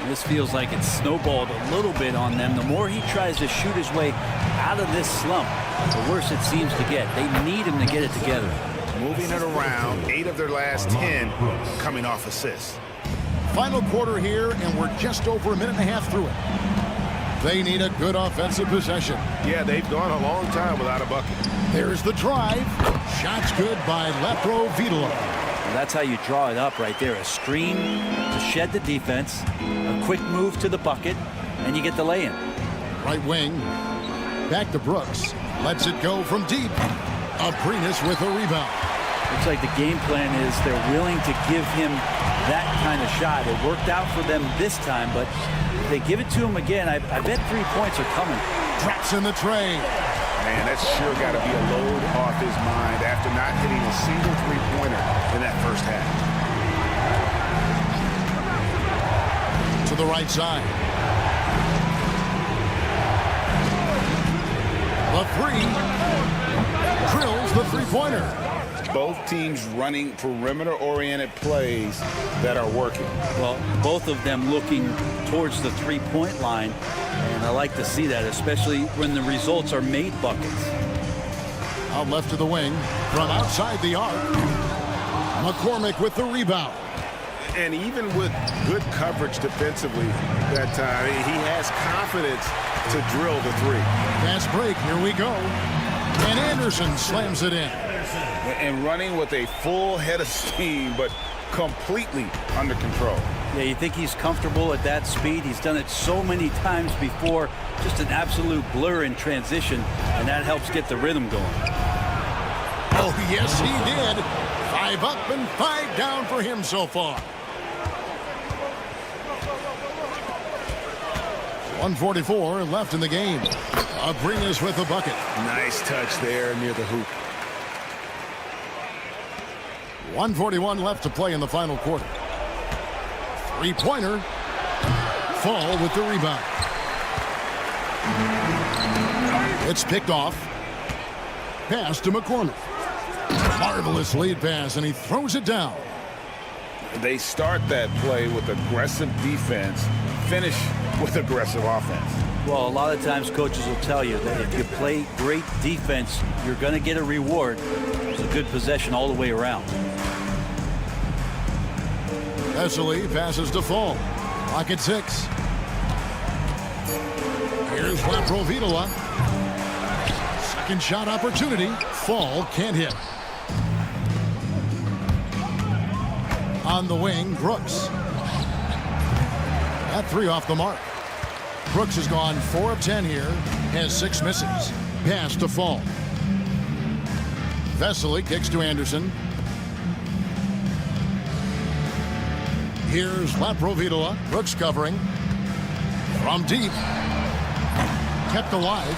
And this feels like it's snowballed a little bit on them. The more he tries to shoot his way out of this slump, the worse it seems to get. They need him to get it together. Moving it around, 8 of their last 10 coming off assists. Final quarter here, and we're just over a minute and a half through it. They need a good offensive possession. Yeah, they've gone a long time without a bucket. There's the drive. Shots good by Laprovitola. Well, that's how you draw it up right there. A screen to shed the defense, a quick move to the bucket, and you get the lay-in. Right wing. Back to Brooks. Lets it go from deep. Aprinas with a rebound. Looks like the game plan is they're willing to give him that kind of shot. It worked out for them this time, but if they give it to him again, I bet 3 points are coming. Drops in the tray. Man, that's sure got to be a load off his mind after not hitting a single three-pointer in that first half. To the right side. The three. Drills the three-pointer. Both teams running perimeter-oriented plays that are working. Well, both of them looking towards the three-point line, and I like to see that, especially when the results are made buckets. Out left to the wing, from outside the arc. McCormick with the rebound. And even with good coverage defensively that time, he has confidence to drill the three. Fast break, here we go. And Anderson slams it in. And running with a full head of steam, but completely under control. Yeah, you think he's comfortable at that speed. He's done it so many times before. Just an absolute blur in transition, and that helps get the rhythm going. Oh, yes, he did. 5 up and 5 down for him so far. 1:44 left in the game. Abringas with the bucket. Nice touch there near the hoop. 1:41 left to play in the final quarter. Three-pointer. Fall with the rebound. It's picked off. Pass to McCormick. Marvelous lead pass, and he throws it down. They start that play with aggressive defense, finish with aggressive offense. Well, a lot of times coaches will tell you that if you play great defense, you're going to get a reward. It's a good possession all the way around. Vesely passes to Fall. Clock at 6. Here's Laprovitola. Second shot opportunity. Fall can't hit. On the wing, Brooks. That 3 off the mark. Brooks has gone 4 of 10 here. Has 6 misses. Pass to Fall. Vesely kicks to Anderson. Here's Laprovitola. Brooks covering. From deep. Kept alive.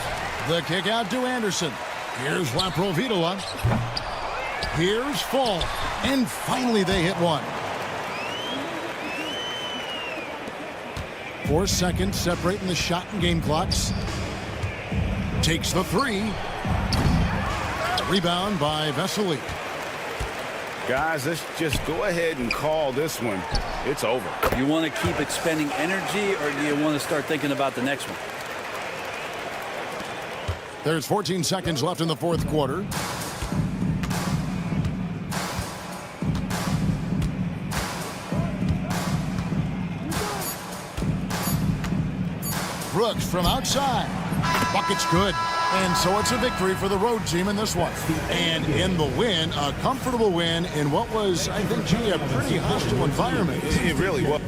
The kick out to Anderson. Here's Laprovitola. Here's Fall. And finally they hit one. 4 seconds separating the shot and game clocks. Takes the 3. Rebound by Vesely. Guys, let's just go ahead and call this one. It's over. You want to keep expending energy, or do you want to start thinking about the next one? There's 14 seconds left in the fourth quarter. Brooks from outside. Bucket's good. And so it's a victory for the road team in this one. And in the win, a comfortable win in what was, I think, gee, a pretty hostile environment. It really was.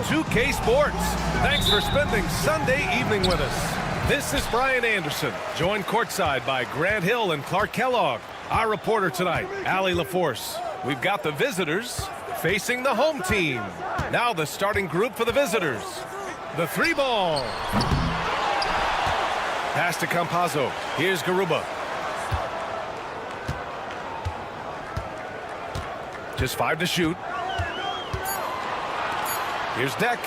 2K Sports. Thanks for spending Sunday evening with us. This is Brian Anderson, joined courtside by Grant Hill and Clark Kellogg. Our reporter tonight, Allie LaForce. We've got the visitors facing the home team. Now the starting group for the visitors. The 3-ball. Pass to Campazzo. Here's Garuba. Just 5 to shoot. Here's Deck.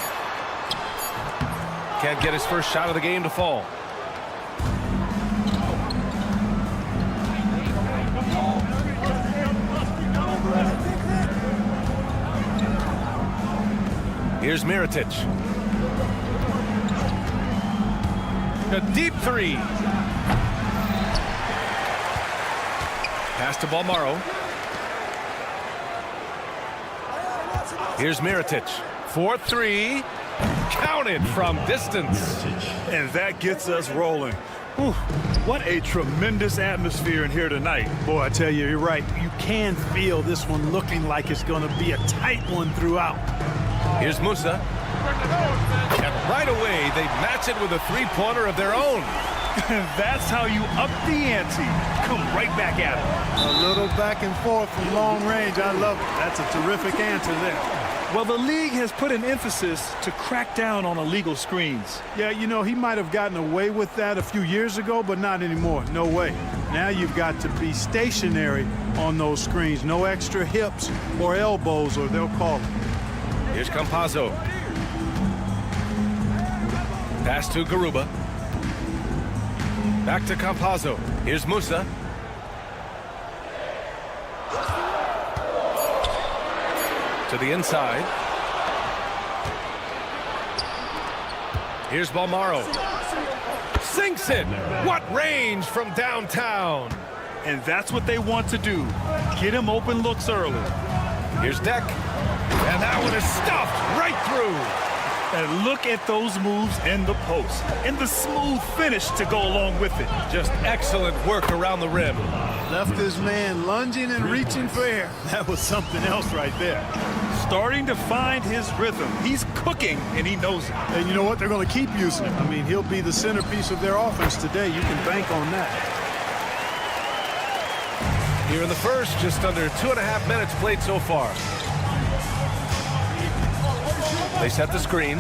Can't get his first shot of the game to fall. Here's Mirotic. A deep 3. Pass to Balmaro. Here's Mirotic. 4-3. Counted from distance. And that gets us rolling. Whew, what a tremendous atmosphere in here tonight. Boy, I tell you, you're right. You can feel this one looking like it's going to be a tight one throughout. Here's Musa. And right away, they match it with a 3-pointer of their own. That's how you up the ante. Come right back at it. A little back and forth from long range. I love it. That's a terrific answer there. Well, the league has put an emphasis to crack down on illegal screens. Yeah, you know, he might have gotten away with that a few years ago, but not anymore. No way. Now you've got to be stationary on those screens. No extra hips or elbows, or they'll call it. Here's Campazzo. Pass to Garuba. Back to Campazzo. Here's Musa. To the inside. Here's Balmaro. Sinks it. What range from downtown. And that's what they want to do. Get him open looks early. Here's Deck. And that one is stuffed right through. And look at those moves in the post. And the smooth finish to go along with it. Just excellent work around the rim. Left his man lunging and reaching for air. That was something else right there. Starting to find his rhythm. He's cooking, and he knows it. And you know what? They're going to keep using him. I mean, he'll be the centerpiece of their offense today. You can bank on that. Here in the first, just under 2.5 minutes played so far. They set the screen.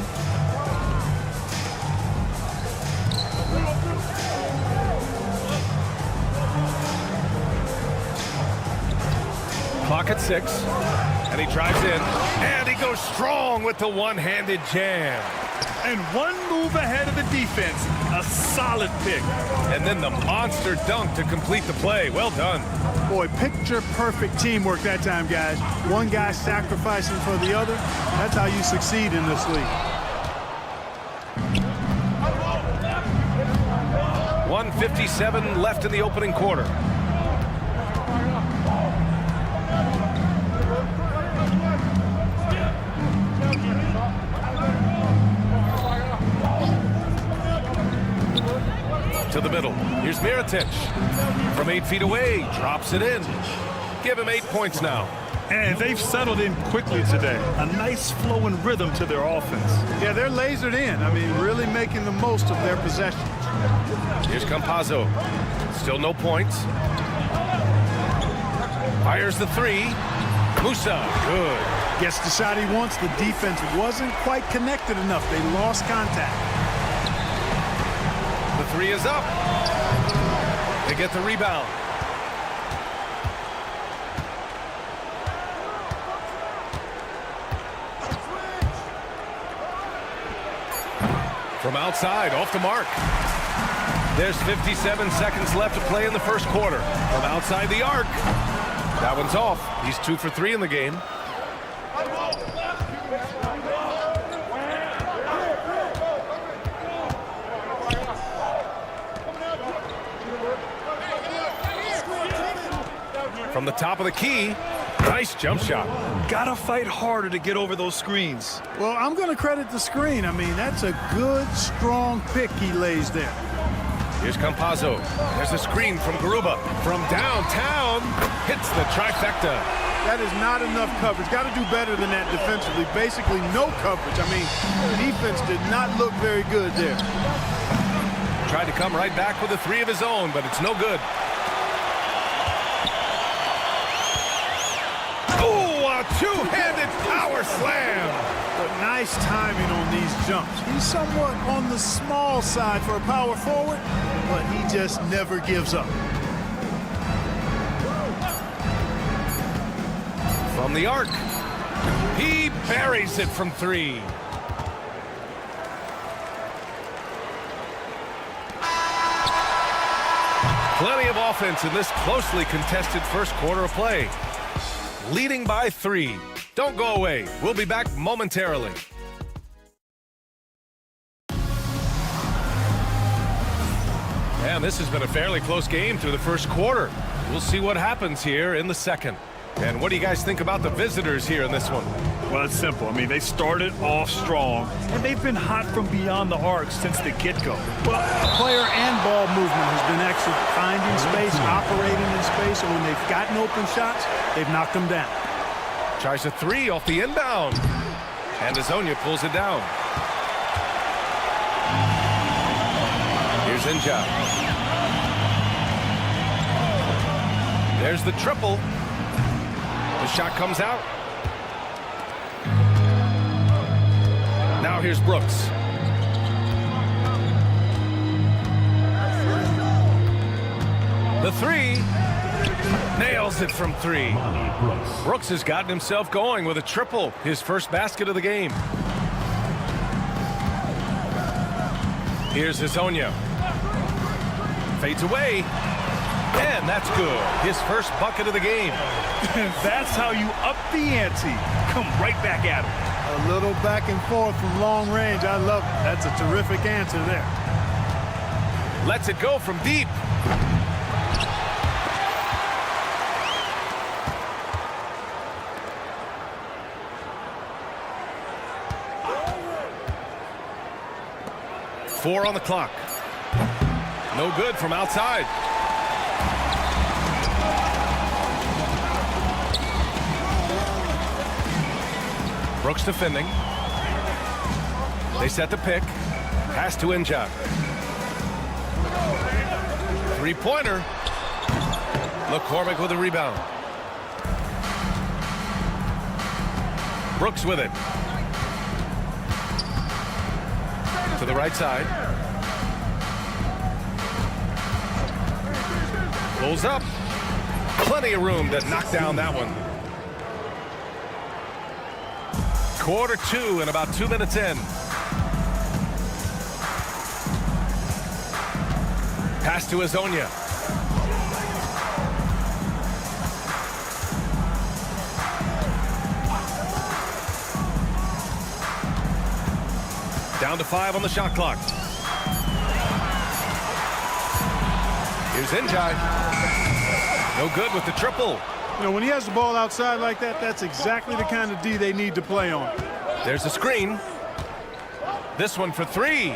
Clock at 6. And he drives in. And he goes strong with the one-handed jam. And one move ahead of the defense. A solid pick. And then the monster dunk to complete the play. Well done. Boy, picture-perfect teamwork that time, guys. One guy sacrificing for the other. That's how you succeed in this league. 1:57 left in the opening quarter. To the middle. Here's Mirotic. From 8 feet away, drops it in. Give him 8 points now. And they've settled in quickly today. A nice flowing rhythm to their offense. Yeah, they're lasered in. I mean, really making the most of their possessions. Here's Campazzo. Still no points. Fires the 3. Musa. Good. Gets the shot he wants. The defense wasn't quite connected enough. They lost contact. The 3 is up. They get the rebound. From outside, off the mark. There's 57 seconds left to play in the first quarter. From outside the arc. That one's off. He's 2 for 3 in the game. From the top of the key, nice jump shot. Gotta fight harder to get over those screens. Well, I'm going to credit the screen. I mean, that's a good, strong pick he lays there. Here's Campazzo. There's a screen from Garuba. From downtown, hits the trifecta. That is not enough coverage. Got to do better than that defensively. Basically no coverage. I mean, defense did not look very good there. Tried to come right back with a three of his own, but it's no good. Oh, a two-handed power slam. But nice timing on these jumps. He's somewhat on the small side for a power forward, but he just never gives up. From the arc, he buries it from three. Plenty of offense in this closely contested first quarter of play. Leading by 3. Don't go away. We'll be back momentarily. And this has been a fairly close game through the first quarter. We'll see what happens here in the second. And what do you guys think about the visitors here in this one? Well, it's simple. I mean, they started off strong, and they've been hot from beyond the arc since the get-go. Well, player and ball movement has been excellent. Finding space, operating in space, and when they've gotten open shots, they've knocked them down. Tries a three off the inbound. And Azonia pulls it down. Here's Inja. There's the triple. The shot comes out. Now here's Brooks. The three. Nails it from 3. Brooks has gotten himself going with a triple. His first basket of the game. Here's Azonia. Fades away. And that's good. His first bucket of the game. That's how you up the ante. Come right back at him. A little back and forth from long range. I love it. That's a terrific answer there. Lets it go from deep. Four on the clock. No good from outside. Brooks defending. They set the pick. Pass to Inja. Three-pointer. McCormick with a rebound. Brooks with it. To the right side. Pulls up. Plenty of room to knock down that one. Quarter 2 and about 2 minutes in. Pass to Azonia. Down to 5 on the shot clock. Here's Njai. No good with the triple. You know, when he has the ball outside like that, that's exactly the kind of D they need to play on. There's a screen. This one for 3.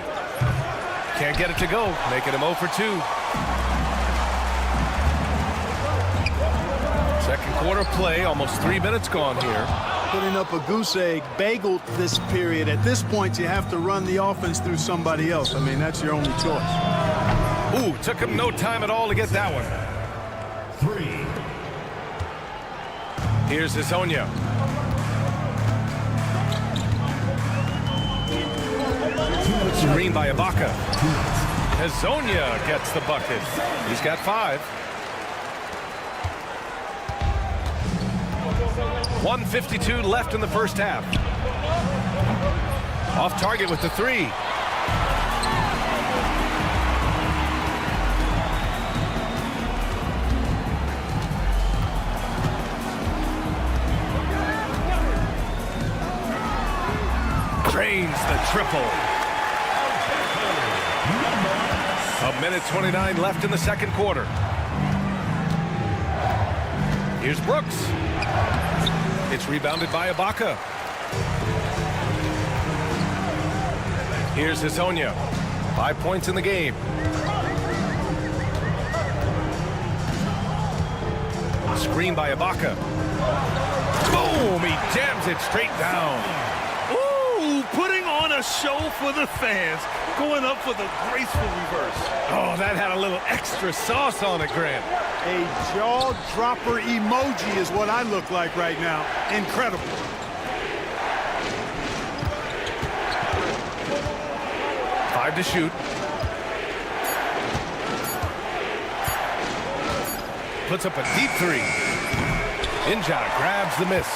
Can't get it to go, making him 0 for 2. Second quarter play, almost 3 minutes gone here. Putting up a goose egg, bageled this period. At this point, you have to run the offense through somebody else. I mean, that's your only choice. Ooh, took him no time at all to get that one. 3. Here's Azonia. Screen by Ibaka. Azonia gets the bucket. He's got 5. 1:52 left in the first half. Off target with the 3. Drains the triple. 1:29 left in the second quarter. Here's Brooks. It's rebounded by Ibaka. Here's Azonia. 5 points in the game. Screen by Ibaka. Boom! He jams it straight down. Ooh, putting on a show for the fans. Going up for the graceful reverse. Oh, that had a little extra sauce on it, Grant. A jaw-dropper emoji is what I look like right now. Incredible. Five to shoot. Puts up a deep three. Inja grabs the miss.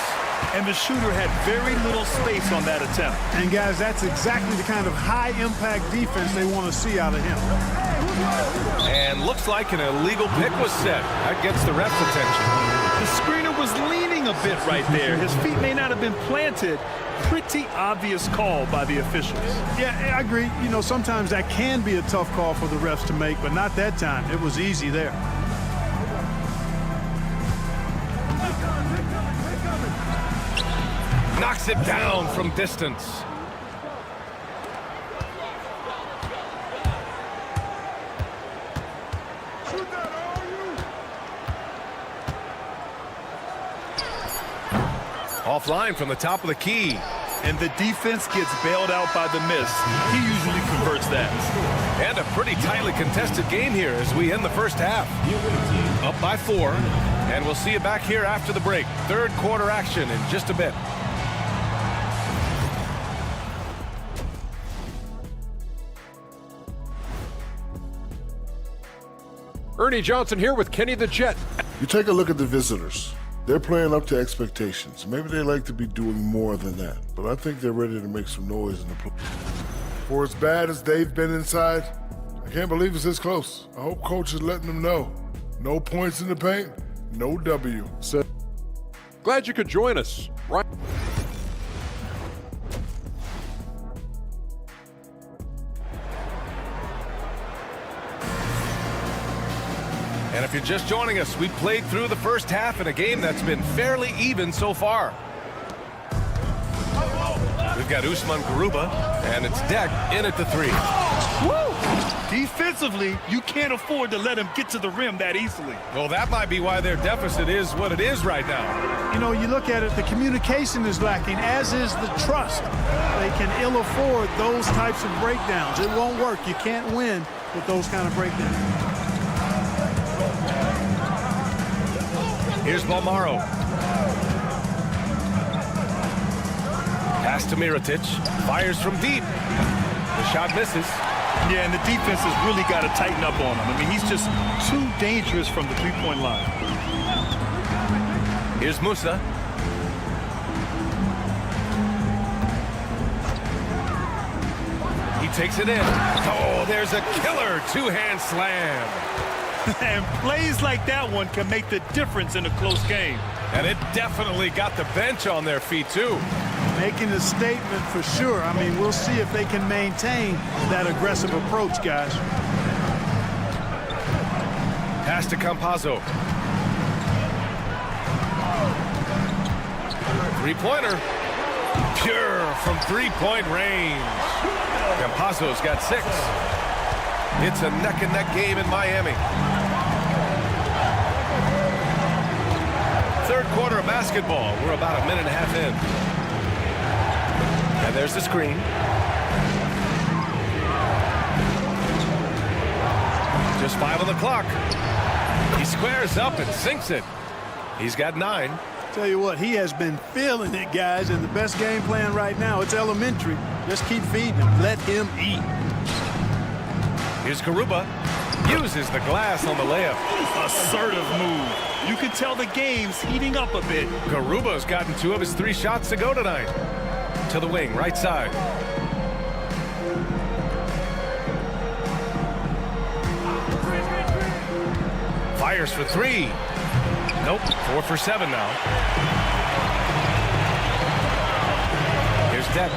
And the shooter had very little space on that attempt. And guys, that's exactly the kind of high-impact defense they want to see out of him. And looks like an illegal pick was set. That gets the ref's attention. The screener was leaning a bit right there. His feet may not have been planted. Pretty obvious call by the officials. Yeah, I agree. You know, sometimes that can be a tough call for the refs to make, but not that time. It was easy there. Knocks it down from distance. Offline from the top of the key. And the defense gets bailed out by the miss. He usually converts that. And a pretty tightly contested game here as we end the first half. Up by 4. And we'll see you back here after the break. Third quarter action in just a bit. Ernie Johnson here with Kenny the Jet. You take a look at the visitors. They're playing up to expectations. Maybe they like to be doing more than that, but I think they're ready to make some noise in the play. For as bad as they've been inside, I can't believe it's this close. I hope coach is letting them know. No points in the paint, no W. So, glad you could join us. Right. And if you're just joining us, we played through the first half in a game that's been fairly even so far. We've got Usman Garuba, and it's Deck in at the 3. Woo! Defensively, you can't afford to let him get to the rim that easily. Well, that might be why their deficit is what it is right now. You know, you look at it, the communication is lacking, as is the trust. They can ill afford those types of breakdowns. It won't work. You can't win with those kind of breakdowns. Here's Balmaro. Pass to Mirotic. Fires from deep. The shot misses. Yeah, and the defense has really got to tighten up on him. I mean, he's just too dangerous from the three-point line. Here's Musa. He takes it in. Oh, there's a killer two-hand slam. And plays like that one can make the difference in a close game. And it definitely got the bench on their feet, too. Making a statement for sure. I mean, we'll see if they can maintain that aggressive approach, guys. Pass to Campazzo. Three-pointer. Pure from three-point range. Campazzo's got 6. It's a neck-and-neck game in Miami. Third quarter of basketball. We're about a minute and a half in. And there's the screen. Just 5 on the clock. He squares up and sinks it. He's got 9. Tell you what, he has been feeling it, guys, and the best game plan right now, it's elementary. Just keep feeding him. Let him eat. Here's Garuba. Uses the glass on the layup. Assertive move. You can tell the game's heating up a bit. Garuba's gotten 2 of his 3 shots to go tonight. To the wing, right side. Fires for 3. Nope, 4 for 7 now. Here's Deck.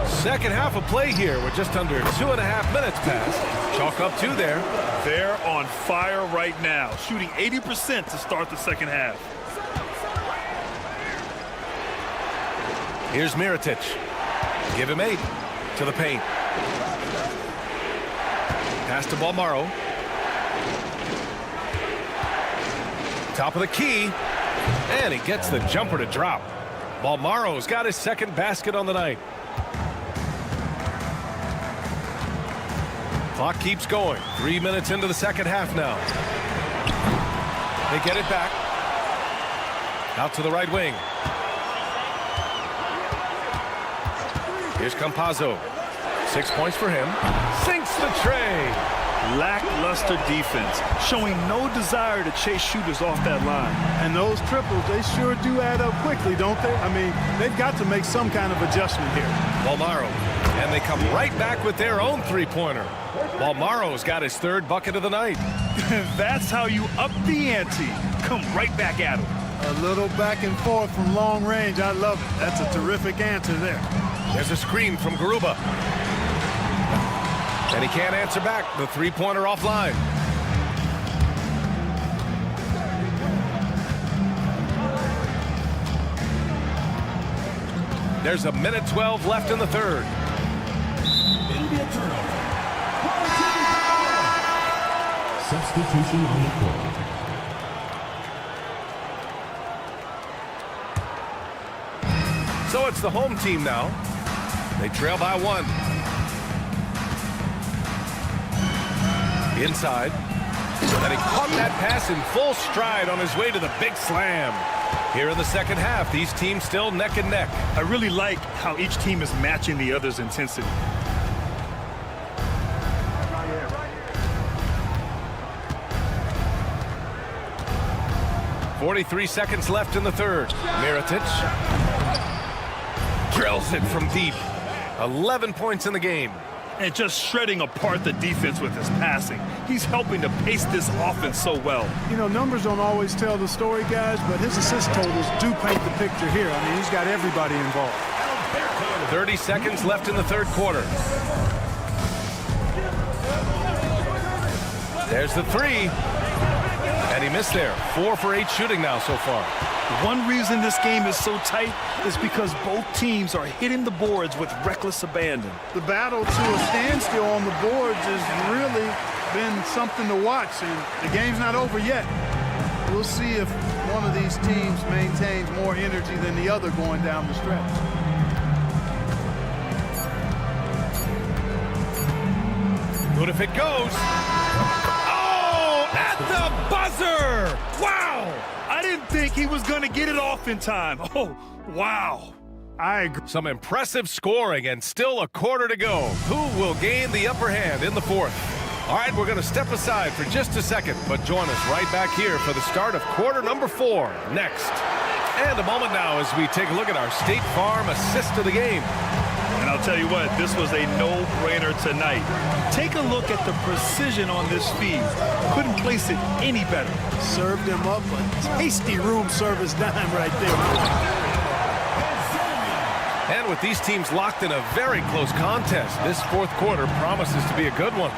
Second half of play here with just under 2.5 minutes passed. Chalk up 2 there. They're on fire right now, shooting 80% to start the second half. Here's Mirotic. Give him 8 to the paint. Pass to Balmaro. Top of the key. And he gets the jumper to drop. Balmaro's got his second basket on the night. Clock keeps going. 3 minutes into the second half now. They get it back. Out to the right wing. Here's Campazzo. 6 points for him. Sinks the tray. Lackluster defense, showing no desire to chase shooters off that line. And those triples, they sure do add up quickly, don't they? I mean, they've got to make some kind of adjustment here. Balmaro. And they come right back with their own three-pointer. Balmaro's got his third bucket of the night. That's how you up the ante. Come right back at him. A little back and forth from long range. I love it. That's a terrific answer there. There's a screen from Garuba. And he can't answer back. The three-pointer offline. There's a minute 12 left in the third. It'll be a turnover. Substitution on the court. So it's the home team now. They trail by 1. Inside. And he caught that pass in full stride on his way to the big slam. Here in the second half, these teams still neck and neck. I really like how each team is matching the other's intensity. .43 seconds left in the third. Mirotic drills it from deep. 11 points in the game. And just shredding apart the defense with his passing. He's helping to pace this offense so well. You know, numbers don't always tell the story, guys, but his assist totals do paint the picture here. I mean, he's got everybody involved. 30 seconds left in the third quarter. There's the three. And he missed there. 4 for 8 shooting now so far. One reason this game is so tight is because both teams are hitting the boards with reckless abandon. The battle to a standstill on the boards has really been something to watch, and the game's not over yet. We'll see if one of these teams maintains more energy than the other going down the stretch. Good if it goes. Oh, at the buzzer! Wow! I didn't think he was going to get it off in time. Oh, wow. I agree. Some impressive scoring and still a quarter to go. Who will gain the upper hand in the fourth? All right, we're going to step aside for just a second, but join us right back here for the start of quarter number 4 next. And a moment now as we take a look at our State Farm assist of the game. And I'll tell you what, this was a no-brainer tonight. Take a look at the precision on this feed. Couldn't place it any better. Served him up a tasty room service dime right there. And with these teams locked in a very close contest, this fourth quarter promises to be a good one.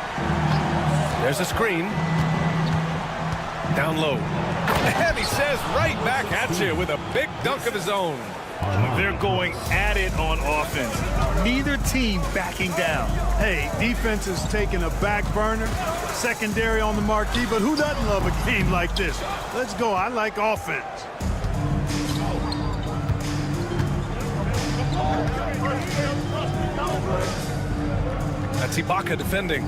There's a screen. Down low. And he says right back at you with a big dunk of his own. They're going at it on offense. Neither team backing down. Hey, defense is taking a back burner, secondary on the marquee, but who doesn't love a game like this? Let's go. I like offense. That's Ibaka defending.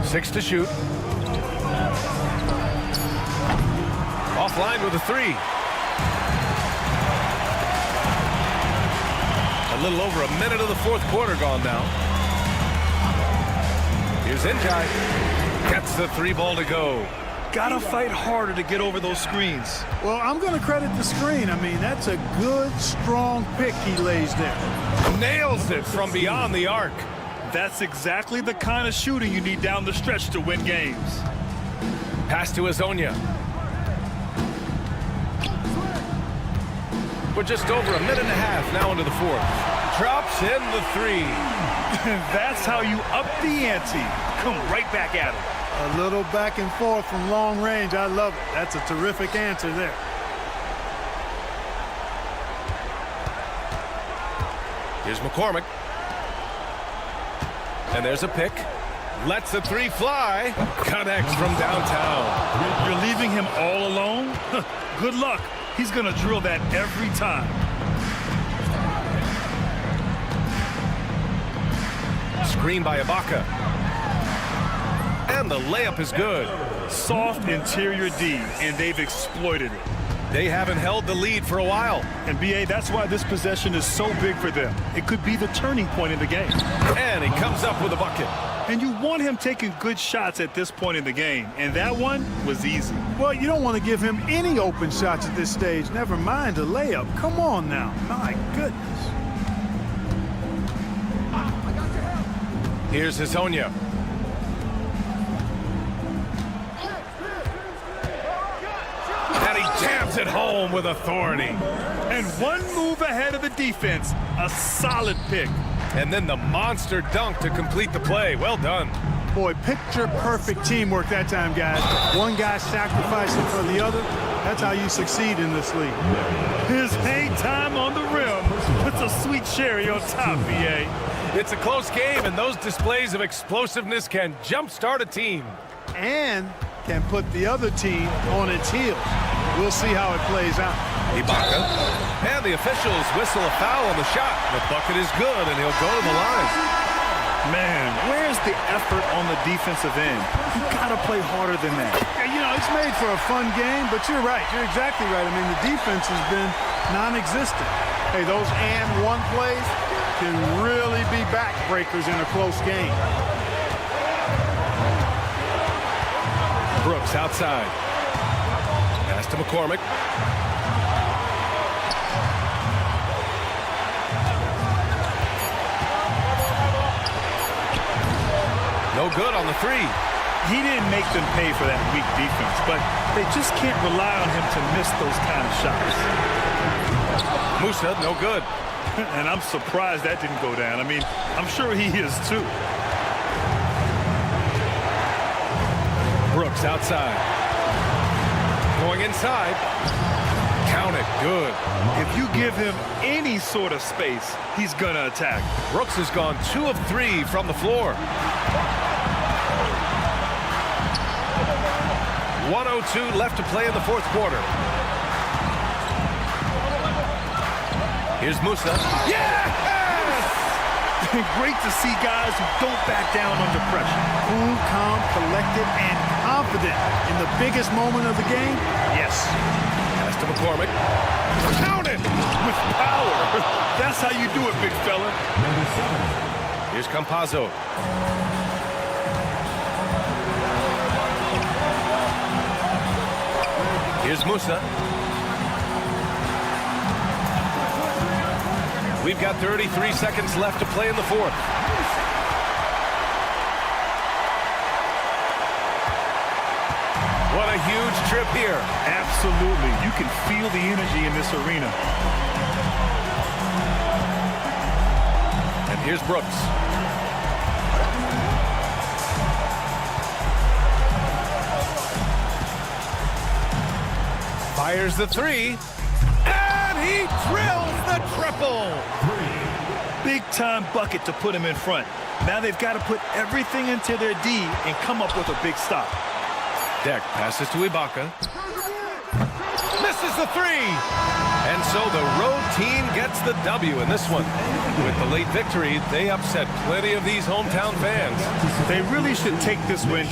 Six to shoot. Offline with a three. A little over a minute of the fourth quarter gone now. Here's Njai. Gets the three ball to go. Gotta fight harder to get over those screens. Well, I'm going to credit the screen. I mean, that's a good, strong pick he lays there. Nails it from beyond the arc. That's exactly the kind of shooting you need down the stretch to win games. Pass to Azonia. We're just over a minute and a half now into the fourth. Drops in the three. That's how you up the ante. Come right back at him. A little back and forth from long range. I love it. That's a terrific answer there. Here's McCormick. And there's a pick. Lets the three fly. Connects from downtown. You're leaving him all alone? Good luck. He's going to drill that every time. Screen by Ibaka. And the layup is good. Soft interior D, and they've exploited it. They haven't held the lead for a while. And B.A., that's why this possession is so big for them. It could be the turning point in the game. And he comes up with a bucket. And you want him taking good shots at this point in the game. And that one was easy. Well, you don't want to give him any open shots at this stage. Never mind a layup. Come on now. My goodness. Here's Hezonja. And he jams it home with authority. And one move ahead of the defense. A solid pick. And then the monster dunk to complete the play. Well done. Boy, picture-perfect teamwork that time, guys. One guy sacrificing for the other. That's how you succeed in this league. His hang time on the rim puts a sweet cherry on top, B.A. It's a close game, and those displays of explosiveness can jumpstart a team. And can put the other team on its heels. We'll see how it plays out. Ibaka. And the officials whistle a foul on the shot. The bucket is good, and he'll go to the line. Man, where's the effort on the defensive end? You got to play harder than that. Yeah, you know, it's made for a fun game, but you're right. You're exactly right. I mean, the defense has been non-existent. Hey, those and one plays can really be backbreakers in a close game. Brooks outside. Pass to McCormick. No good on the three. He didn't make them pay for that weak defense, but they just can't rely on him to miss those kind of shots. Musa, no good. And I'm surprised that didn't go down. I mean, I'm sure he is too. Brooks outside. Going inside. Count it. Good. If you give him any sort of space, he's going to attack. Brooks has gone 2 of 3 from the floor. 1:02 left to play in the fourth quarter. Here's Musa. Yes! Great to see guys who don't back down under pressure. Cool, calm, collected, and confident in the biggest moment of the game. Yes. Pass to McCormick. Count it! With power. That's how you do it, big fella. Here's Campazzo. Here's Musa. We've got 33 seconds left to play in the fourth. What a huge trip here. Absolutely. You can feel the energy in this arena. And here's Brooks. Fires the three. And he drills the triple. Big time bucket to put him in front. Now they've got to put everything into their D and come up with a big stop. Deck passes to Ibaka. Misses the three. And so the road team gets the W in this one. With the late victory, they upset plenty of these hometown fans. They really should take this win.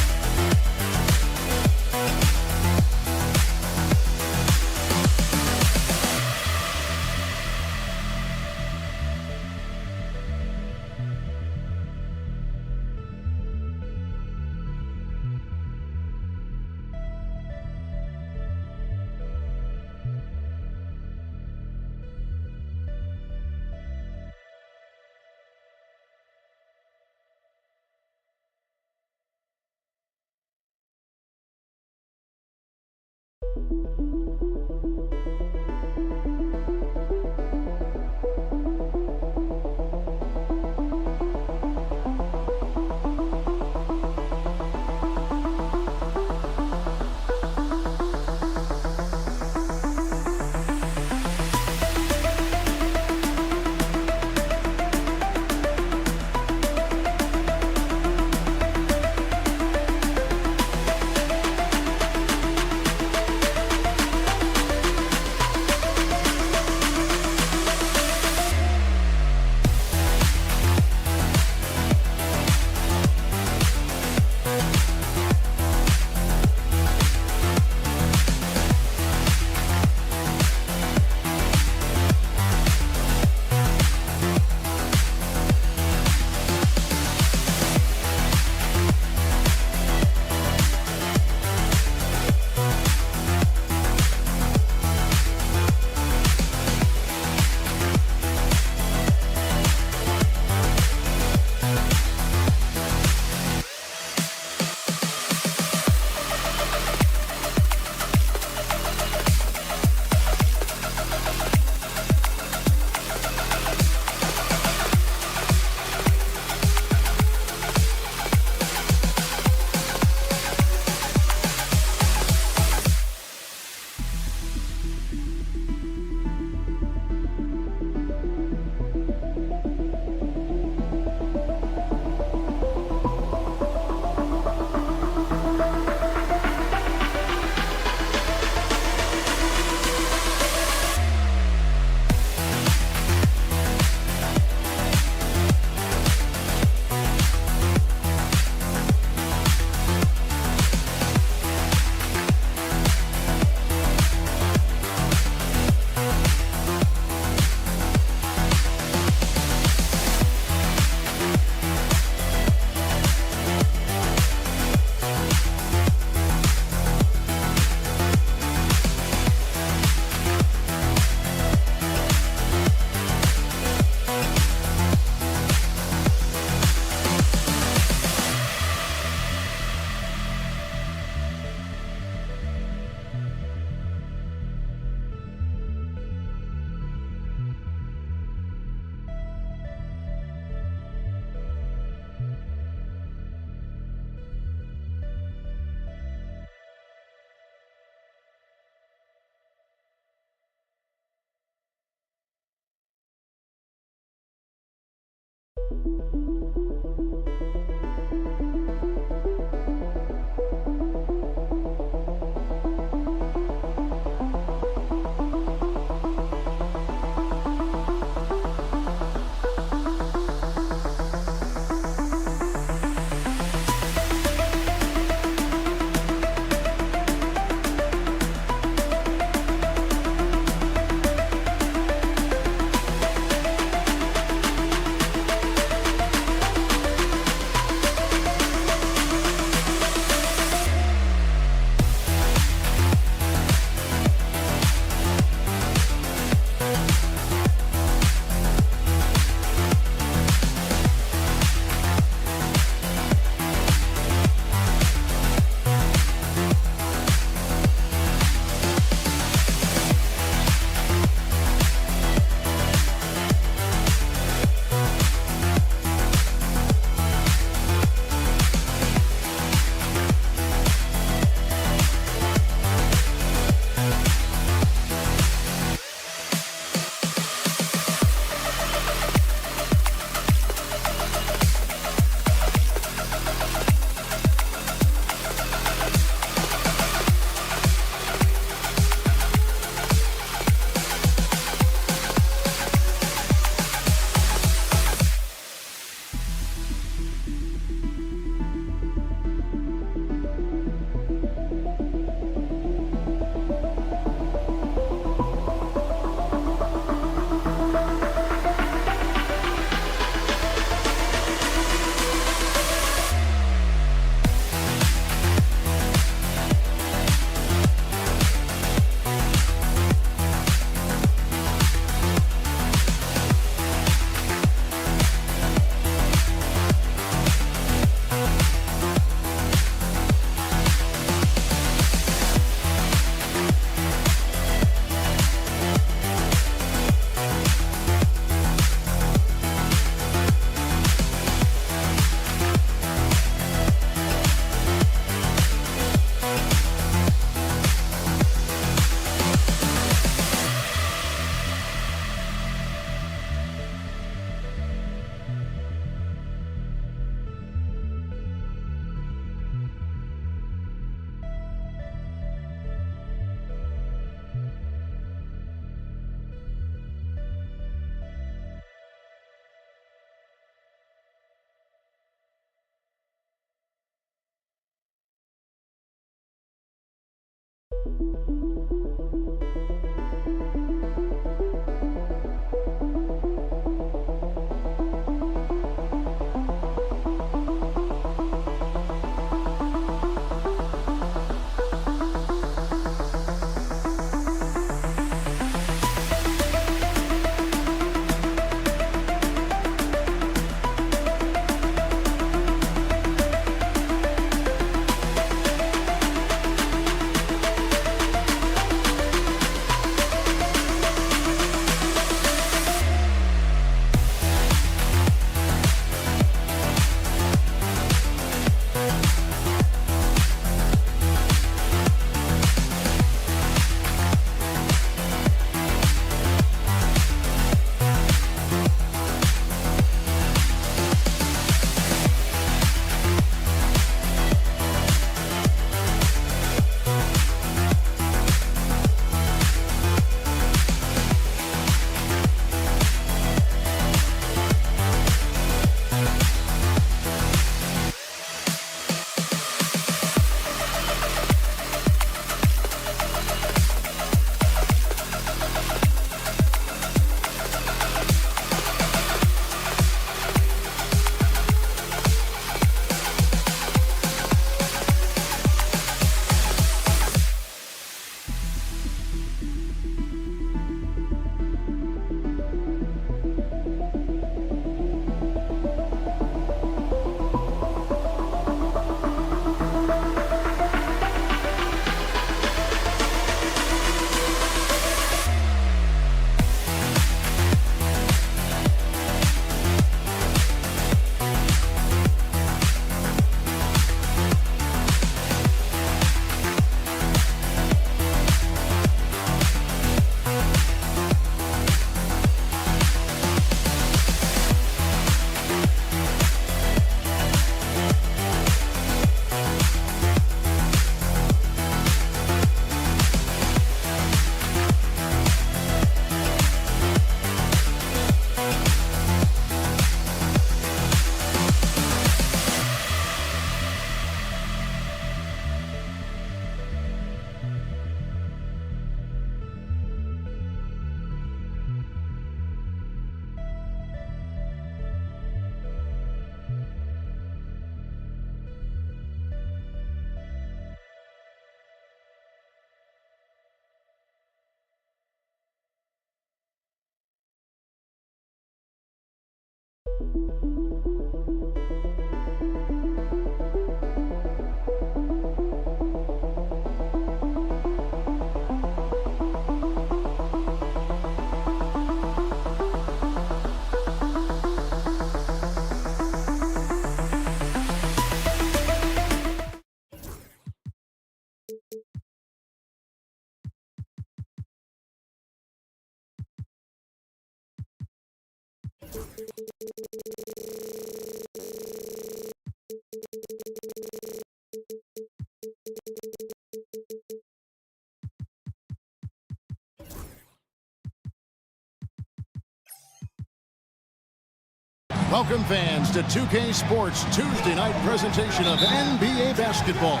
Welcome fans to 2K Sports Tuesday night presentation of NBA basketball.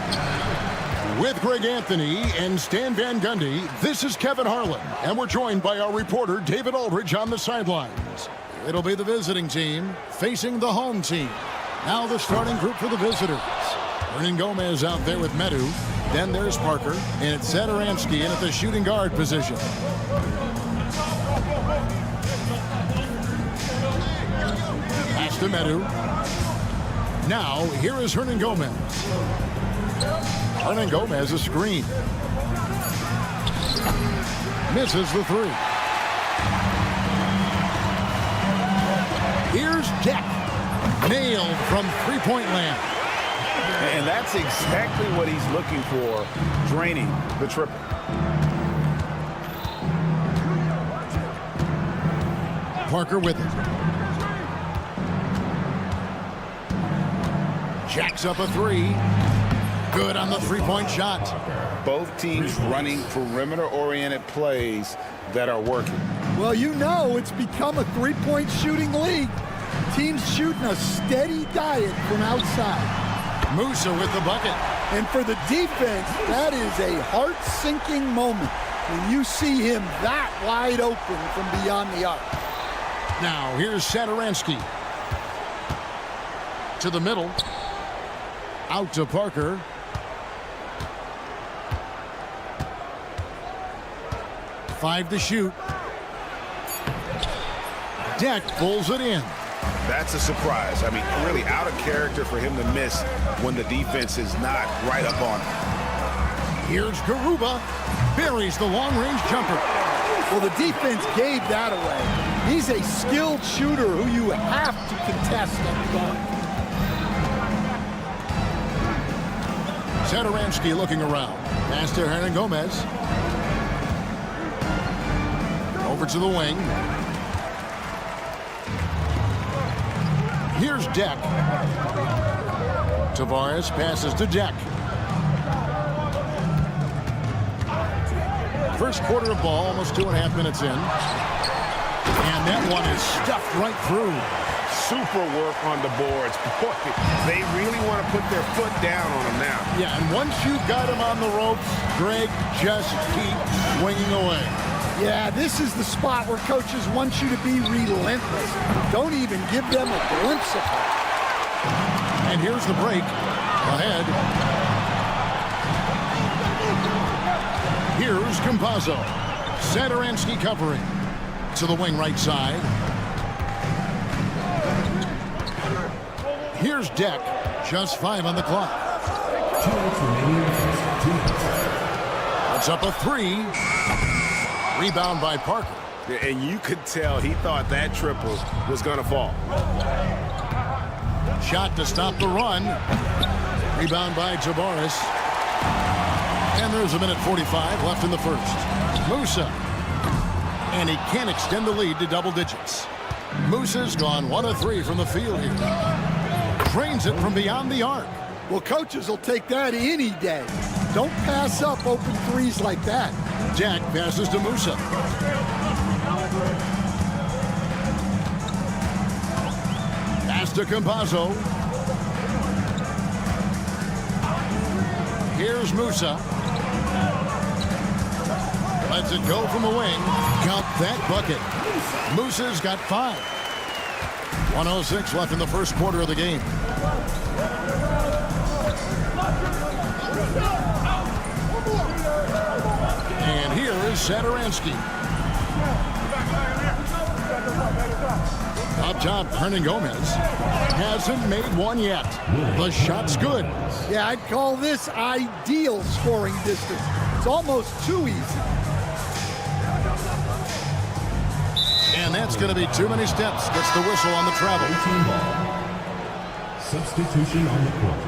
With Greg Anthony and Stan Van Gundy, this is Kevin Harlan, and we're joined by our reporter David Aldridge on the sidelines. It'll be the visiting team facing the home team. Now the starting group for the visitors. Hernan Gomez out there with Medu. Then there's Parker, and it's Satoransky in at the shooting guard position. Pass to Medu. Now, here is Hernan Gomez. Hernan Gomez a screen. Misses the three. Here's Deck. Nailed from three-point land. And that's exactly what he's looking for, draining the triple. Parker with it. Jacks up a three. Good on the three-point shot. Both teams running perimeter-oriented plays that are working. Well, you know it's become a three-point shooting league. Teams shooting a steady diet from outside. Musa with the bucket. And for the defense, that is a heart-sinking moment when you see him that wide open from beyond the arc. Now, here's Satoransky. To the middle. Out to Parker. Five to shoot. Deck pulls it in. That's a surprise. I mean, really out of character for him to miss when the defense is not right up on him. Here's Garuba. Buries the long-range jumper. Well, the defense gave that away. He's a skilled shooter who you have to contest at the arc. Satoransky looking around. Pass to Hernan Gomez. Over to the wing. Here's Deck. Tavares passes to Deck. First quarter of ball, almost 2.5 minutes in. And that one is stuffed right through. Super work on the boards. Boy, they really want to put their foot down on him now. Yeah, and once you've got him on the ropes, Greg, just keep swinging away. Yeah, this is the spot where coaches want you to be relentless. Don't even give them a glimpse of it. And here's the break. Ahead. Here's Campazzo. Satoransky covering. To the wing right side. Here's Deck. Just 5 on the clock. That's up a 3. Rebound by Parker. And you could tell he thought that triple was going to fall. Shot to stop the run. Rebound by Tavares. And there's a minute 45 left in the first. Musa. And he can't extend the lead to double digits. Musa's gone 1 of 3 from the field here. Drains it from beyond the arc. Well, coaches will take that any day. Don't pass up open threes like that. Jack passes to Musa. Pass to Campazzo. Here's Musa. Lets it go from the wing. Count that bucket. Musa's got 5. 1:06 left in the first quarter of the game. And here is Satoransky. Up top, Hernan Gomez hasn't made one yet. The shot's good. Yeah, I'd call this ideal scoring distance. It's almost too easy. And that's going to be too many steps. Gets the whistle on the travel. Substitution on the court.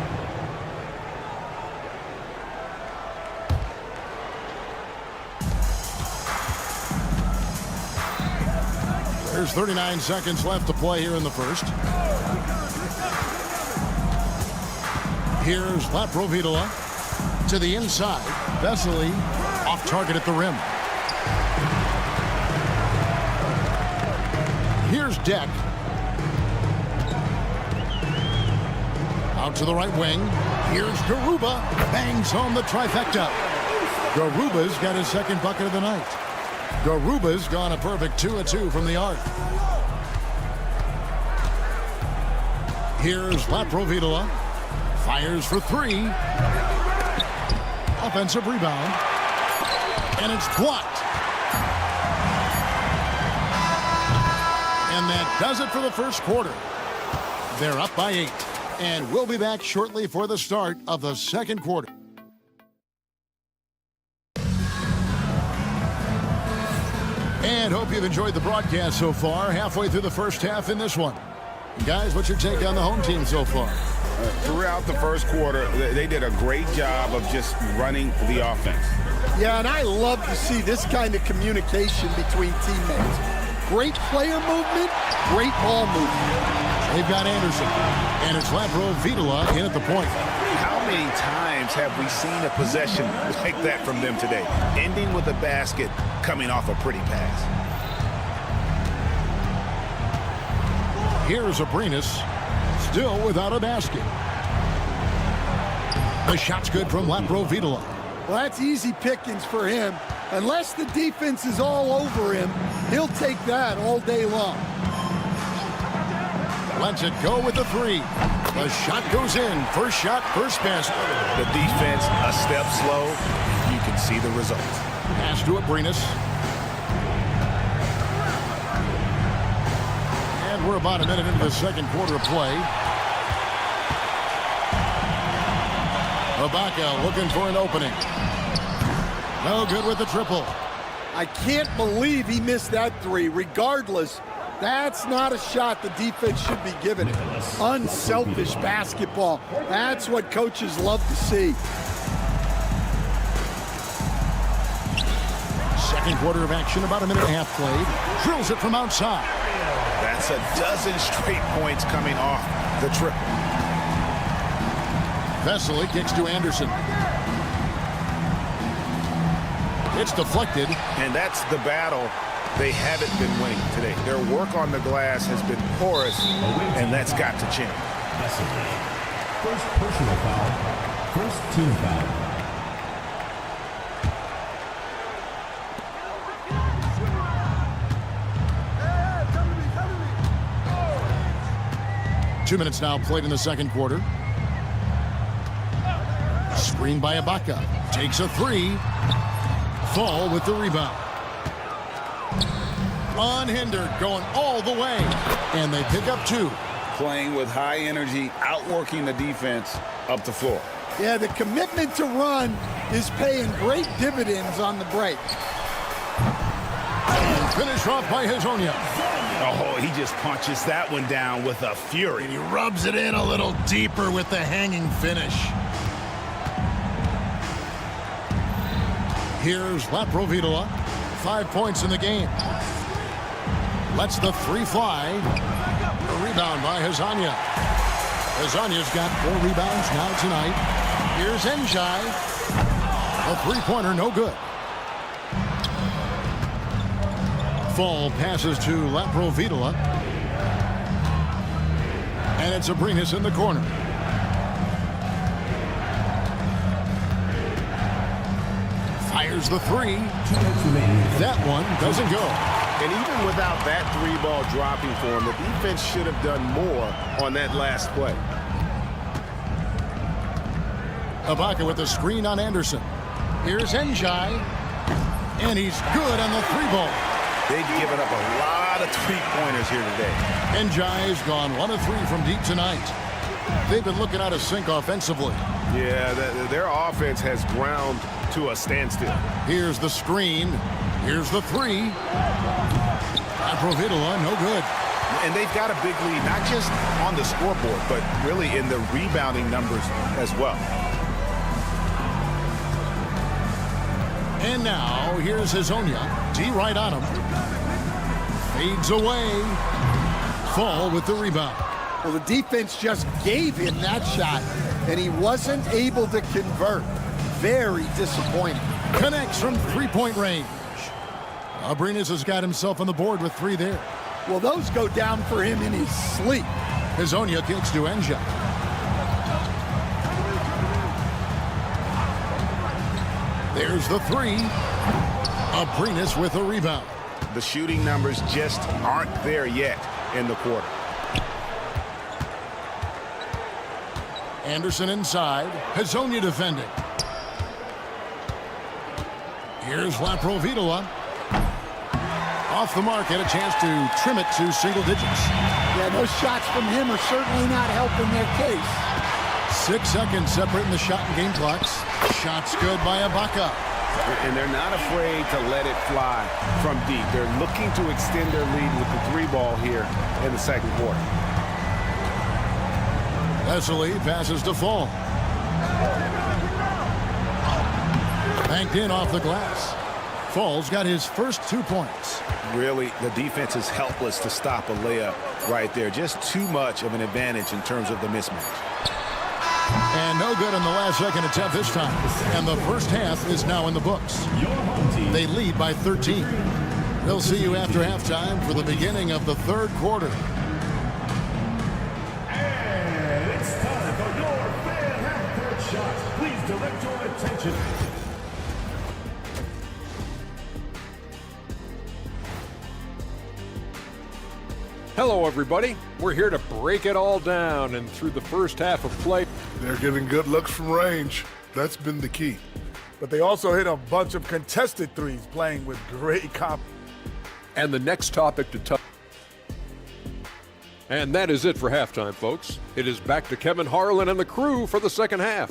There's 39 seconds left to play here in the first. Here's Laprovitola to the inside. Vesely off target at the rim. Here's Deck. Out to the right wing. Here's Garuba. Bangs home the trifecta. Garuba's got his second bucket of the night. Garuba's gone a perfect 2 of 2 from the arc. Here's Laprovitola. Fires for 3. Offensive rebound. And it's blocked. And that does it for the first quarter. They're up by 8. And we'll be back shortly for the start of the second quarter. And hope you've enjoyed the broadcast so far. Halfway through the first half in this one. Guys, what's your take on the home team so far? Throughout the first quarter, they did a great job of just running the offense. Yeah, and I love to see this kind of communication between teammates. Great player movement, great ball movement. They've got Anderson, and it's Laprovitola in at the point. How many times have we seen a possession like that from them today? Ending with a basket, coming off a pretty pass. Here's Abrinas, still without a basket. The shot's good from Laprovitola. Well, that's easy pickings for him. Unless the defense is all over him, he'll take that all day long. Lets it go with the three. The shot goes in. First shot, first basket. The defense a step slow. You can see the result. Pass to Abrinas. And we're about a minute into the second quarter of play. Ibaka looking for an opening. No good with the triple. I can't believe he missed that three. Regardless, that's not a shot the defense should be giving it. Unselfish basketball. That's what coaches love to see. Second quarter of action, about a minute and a half played. Drills it from outside. That's a dozen straight points coming off the triple. Vesely kicks to Anderson. It's deflected. And that's the battle they haven't been winning today. Their work on the glass has been porous, and that's got to change. First personal foul. First team foul. 2 minutes now played in the second quarter. Screen by Ibaka. Takes a three. Fall with the rebound. Unhindered, going all the way. And they pick up two. Playing with high energy, outworking the defense up the floor. Yeah, the commitment to run is paying great dividends on the break. And finish off by Hezonja. Oh, he just punches that one down with a fury. And he rubs it in a little deeper with the hanging finish. Here's Laprovitola. 5 points in the game. Lets the three fly. A rebound by Hezonja. Hezonja's got 4 rebounds now tonight. Here's Njai. A three-pointer, no good. Fall passes to Laprovitola. And it's Abrinas in the corner. Fires the three. That one doesn't go. And even without that three ball dropping for him, the defense should have done more on that last play. Ibaka with the screen on Anderson. Here's Njai. And he's good on the three ball. They've given up a lot of three-pointers here today. Njai's gone 1 of 3 from deep tonight. They've been looking out of sync offensively. Yeah, their offense has ground to a standstill. Here's the screen. Here's the three. Laprovitola, no good. And they've got a big lead, not just on the scoreboard, but really in the rebounding numbers as well. And now, here's Hezonja. D right on him. Fades away. Fall with the rebound. Well, the defense just gave him that shot, and he wasn't able to convert. Very disappointing. Connects from three-point range. Abrinas has got himself on the board with 3 there. Well, those go down for him in his sleep. Hezonja kicks to Njai. There's the three. Abrinas with a rebound. The shooting numbers just aren't there yet in the quarter. Anderson inside. Hezonja defending. Here's Laprovitola. Off the mark, had a chance to trim it to single digits. Yeah, those shots from him are certainly not helping their case. 6 seconds separating the shot and game clocks. Shots good by Ibaka. And they're not afraid to let it fly from deep. They're looking to extend their lead with the three ball here in the second quarter. Vesely passes to Fall. Banked in off the glass. Fall's got his first 2 points. Really, the defense is helpless to stop a layup right there. Just too much of an advantage in terms of the mismatch. And no good in the last second attempt this time. And the first half is now in the books. They lead by 13. We'll see you after halftime for the beginning of the third quarter. And it's time for your fan half-court shot. Attention. Hello, everybody. We're here to break it all down, and through the first half of play, They're getting good looks from range. That's been the key. But they also hit a bunch of contested threes, playing with great confidence. and the next topic to touch. And that is it for halftime, folks. It is back to Kevin Harlan and the crew for the second half.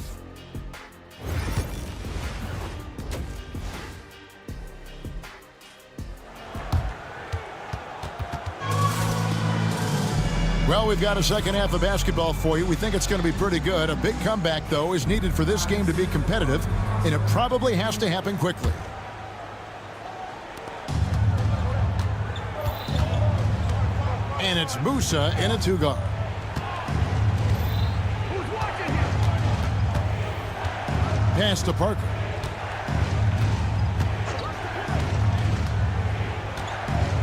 Well, we've got a second half of basketball for you. We think it's going to be pretty good. A big comeback, though, is needed for this game to be competitive, and it probably has to happen quickly. And it's Musa in a two-guard. Pass to Parker.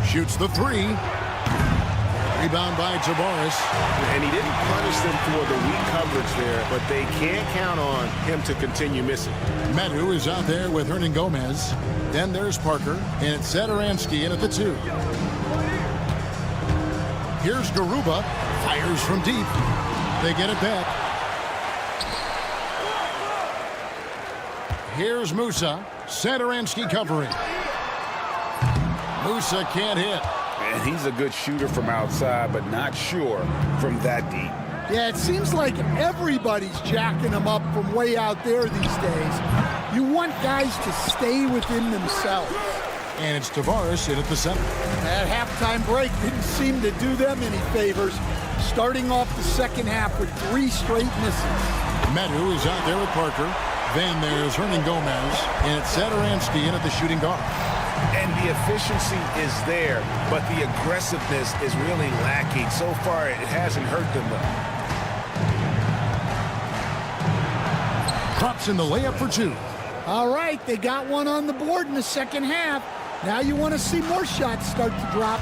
Shoots the three. Rebound by Tavares. And he didn't punish them for the weak coverage there, but they can't count on him to continue missing. Medu is out there with Hernan Gomez. Then there's Parker, and it's Satoransky in at the two. Here's Garuba. Fires from deep. They get it back. Here's Musa. Satoransky covering. Musa can't hit. And he's a good shooter from outside, but not sure from that deep. Yeah, it seems like everybody's jacking them up from way out there these days. You want guys to stay within themselves. And it's Tavares in at the center. That halftime break didn't seem to do them any favors, starting off the second half with 3 straight misses. Medu is out there with Parker. Then there's Hernan Gomez, and it's Satoransky in at the shooting guard. And the efficiency is there, but the aggressiveness is really lacking. So far, it hasn't hurt them, though. Drops in the layup for 2. All right, they got one on the board in the second half. Now you want to see more shots start to drop.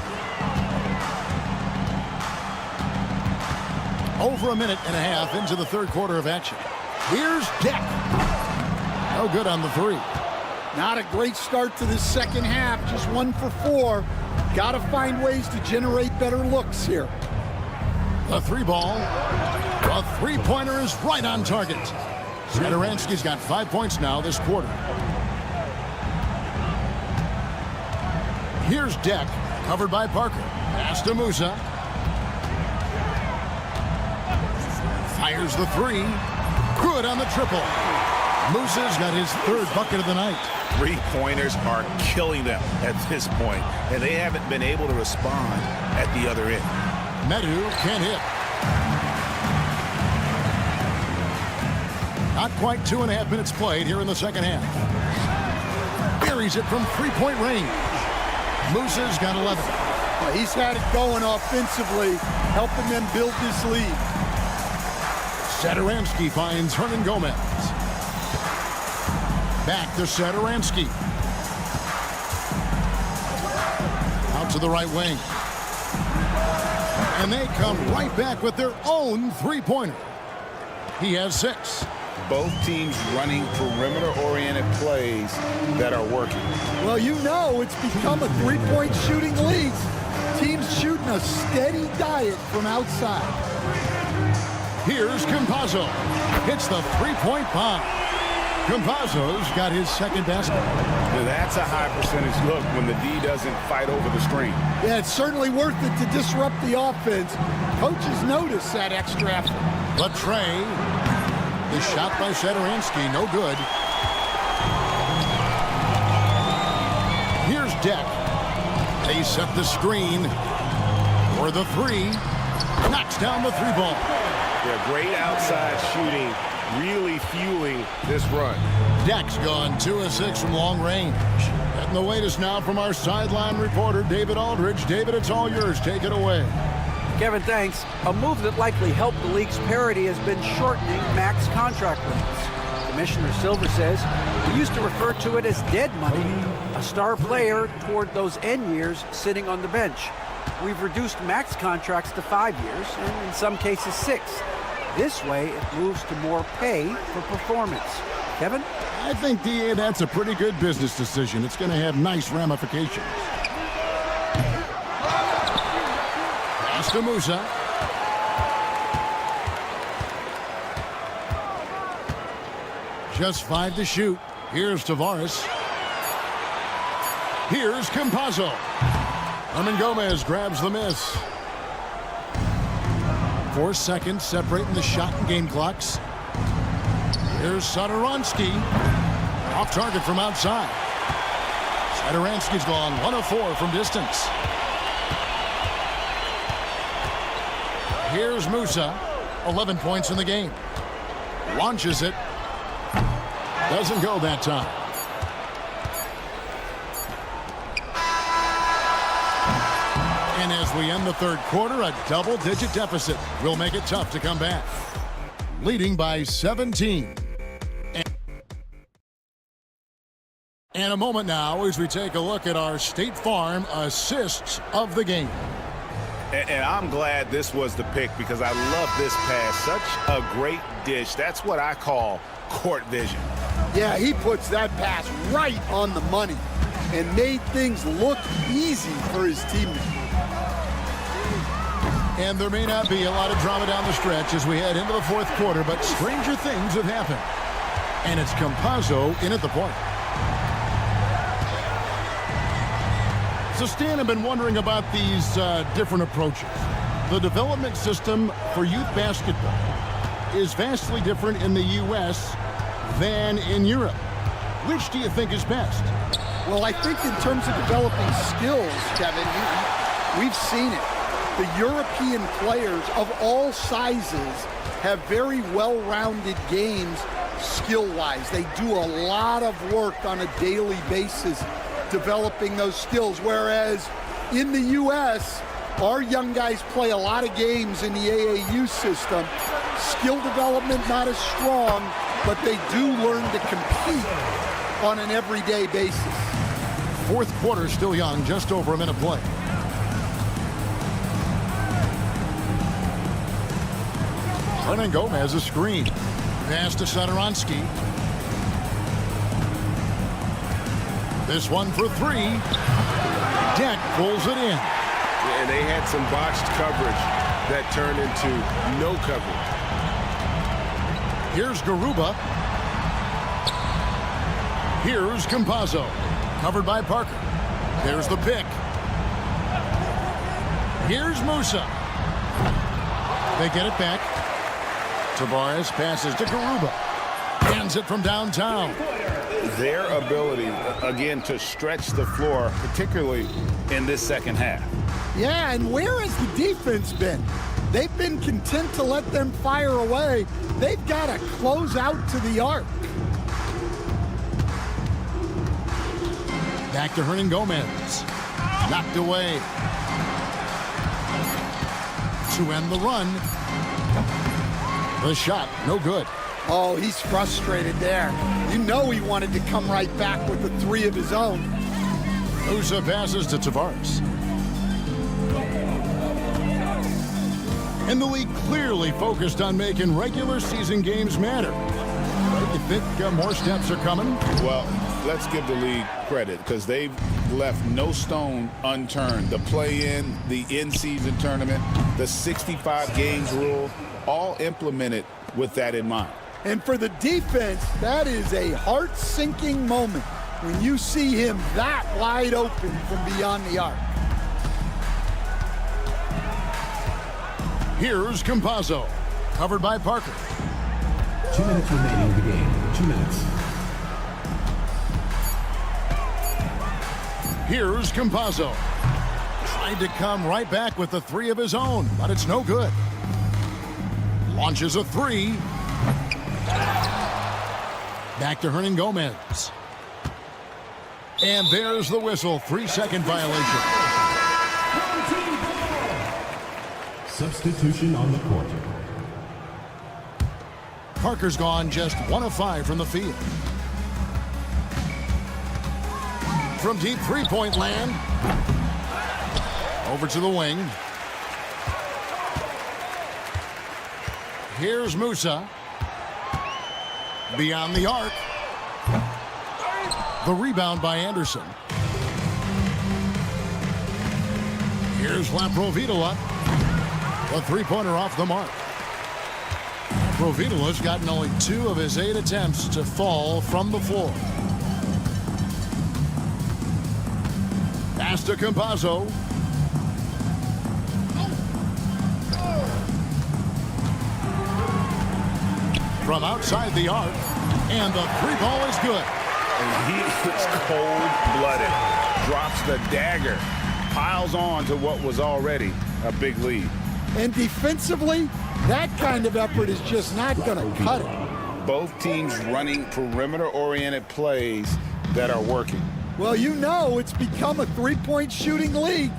Over a minute and a half into the third quarter of action. Here's Deck. No good on the 3. Not a great start to this second half, just 1 for 4. Got to find ways to generate better looks here. The 3 ball. The three-pointer is right on target. Satoransky's got 5 points now this quarter. Here's Deck, covered by Parker. Pass to Musa. Fires the 3. Good on the triple. Musa's got his 3rd bucket of the night. Three-pointers are killing them at this point, and they haven't been able to respond at the other end. Medu can't hit. Not quite 2.5 minutes played here in the second half. Buries it from 3-point range. Musa's got 11. He's had it going offensively, helping them build this lead. Satoransky finds Hernan Gomez. Back to Satoransky. Out to the right wing. And they come right back with their own three-pointer. He has 6. Both teams running perimeter-oriented plays that are working. Well, you know it's become a three-point shooting league. Teams shooting a steady diet from outside. Here's Campazzo. Hits the three-point bomb. Campazzo's got his 2nd basket. That's a high percentage look when the D doesn't fight over the screen. Yeah, it's certainly worth it to disrupt the offense. Coaches notice that extra effort. Latre. The shot by Satoransky, no good. Here's Deck. They set the screen for the 3. Knocks down the 3 ball. Yeah, great outside shooting, really fueling this run. Deck's gone 2 of 6 from long range. And the latest now from our sideline reporter, David Aldridge. David, it's all yours. Take it away. Kevin, thanks. A move that likely helped the league's parity has been shortening max contract limits. Commissioner Silver says we used to refer to it as dead money, a star player toward those end years sitting on the bench. We've reduced max contracts to 5 years, and in some cases 6. This way, it moves to more pay for performance. Kevin? I think, D.A., that's a pretty good business decision. It's going to have nice ramifications. Pass to Musa. Just 5 to shoot. Here's Tavares. Here's Campazzo. Hernan Gomez grabs the miss. 4 seconds separating the shot and game clocks. Here's Satoransky. Off target from outside. Satoransky's gone 1 of 4 from distance. Here's Musa. 11 points in the game. Launches it. Doesn't go that time. And as we end the third quarter, a double-digit deficit will make it tough to come back. Leading by 17. And a moment now as we take a look at our State Farm assists of the game. And I'm glad this was the pick because I love this pass. Such a great dish. That's what I call court vision. Yeah, he puts that pass right on the money and made things look easy for his teammate. And there may not be a lot of drama down the stretch as we head into the fourth quarter, but stranger things have happened. And it's Campazzo in at the point. So, Stan, I've been wondering about these different approaches. The development system for youth basketball is vastly different in the U.S. than in Europe. Which do you think is best? Well, I think in terms of developing skills, Kevin, we've seen it. The European players of all sizes have very well-rounded games skill-wise. They do a lot of work on a daily basis developing those skills, whereas in the U.S., our young guys play a lot of games in the AAU system. Skill development not as strong, but they do learn to compete on an everyday basis. Fourth quarter still young, just over a minute play. Hernan Gomez a screen. Pass to Satoransky. This one for 3. Deck pulls it in. And they had some botched coverage that turned into no coverage. Here's Garuba. Here's Campazzo. Covered by Parker. There's the pick. Here's Musa. They get it back. Tavares passes to Garuba. Hands it from downtown. Their ability, again, to stretch the floor, particularly in this second half. Yeah, and where has the defense been? They've been content to let them fire away. They've got to close out to the arc. Back to Hernan Gomez. Knocked away. To end the run. The shot, no good. Oh, he's frustrated there. You know he wanted to come right back with the 3 of his own. Musa passes to Tavares. And the league clearly focused on making regular season games matter. You think more steps are coming? Well, let's give the league credit because they've left no stone unturned. The play-in, the in-season tournament, the 65 games rule, all implemented with that in mind. And for the defense, that is a heart-sinking moment when you see him that wide open from beyond the arc. Here's Campazzo, covered by Parker. 2 minutes remaining in the game. 2 minutes. Here's Campazzo. Tried to come right back with the 3 of his own, but it's no good. Launches a 3. Back to Hernan Gomez. And there's the whistle. 3-second violation. Substitution on the court. Parker's gone just 1 of 5 from the field. From deep three-point land. Over to the wing. Here's Musa. Beyond the arc. The rebound by Anderson. Here's Laprovitola. The three-pointer off the mark. Laprovitola's gotten only 2 of his 8 attempts to fall from the floor. Pass to Campazzo. From outside the arc, and the 3-ball is good. And he is cold-blooded. Drops the dagger. Piles on to what was already a big lead. And defensively, that kind of effort is just not going to cut it. Both teams running perimeter-oriented plays that are working. Well, you know it's become a three-point shooting league.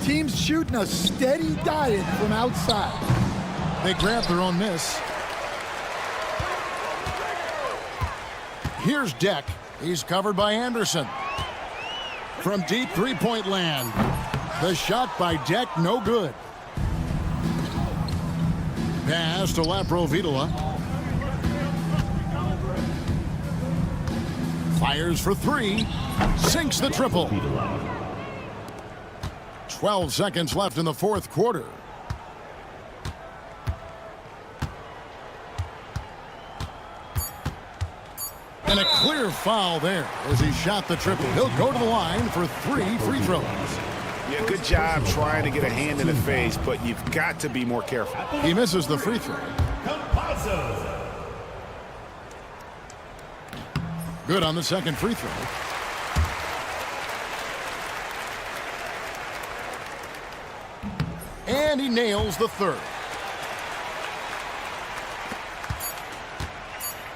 Teams shooting a steady diet from outside. They grab their own miss. Here's Deck. He's covered by Anderson. From deep three-point land. The shot by Deck, no good. Pass to Laprovitola. Fires for 3. Sinks the triple. 12 seconds left in the fourth quarter. And a clear foul there as he shot the triple. He'll go to the line for 3 free throws. Yeah, good job trying to get a hand in the face, but you've got to be more careful. He misses the free throw. Good on the second free throw. And he nails the third.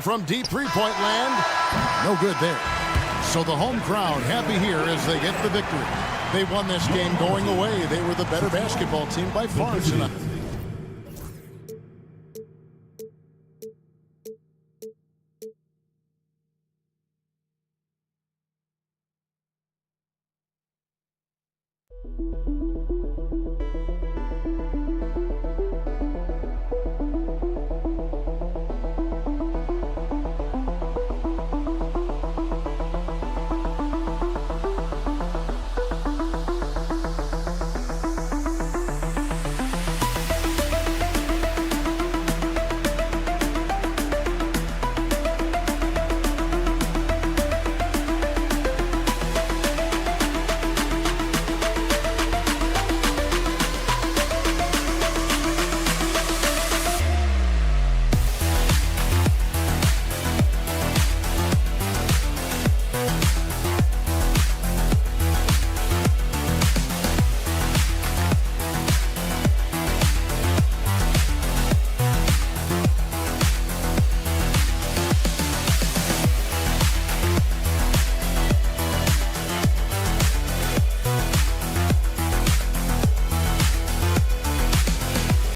From deep three-point land, no good there. So the home crowd happy here as they get the victory. They won this game going away. They were the better basketball team by far tonight.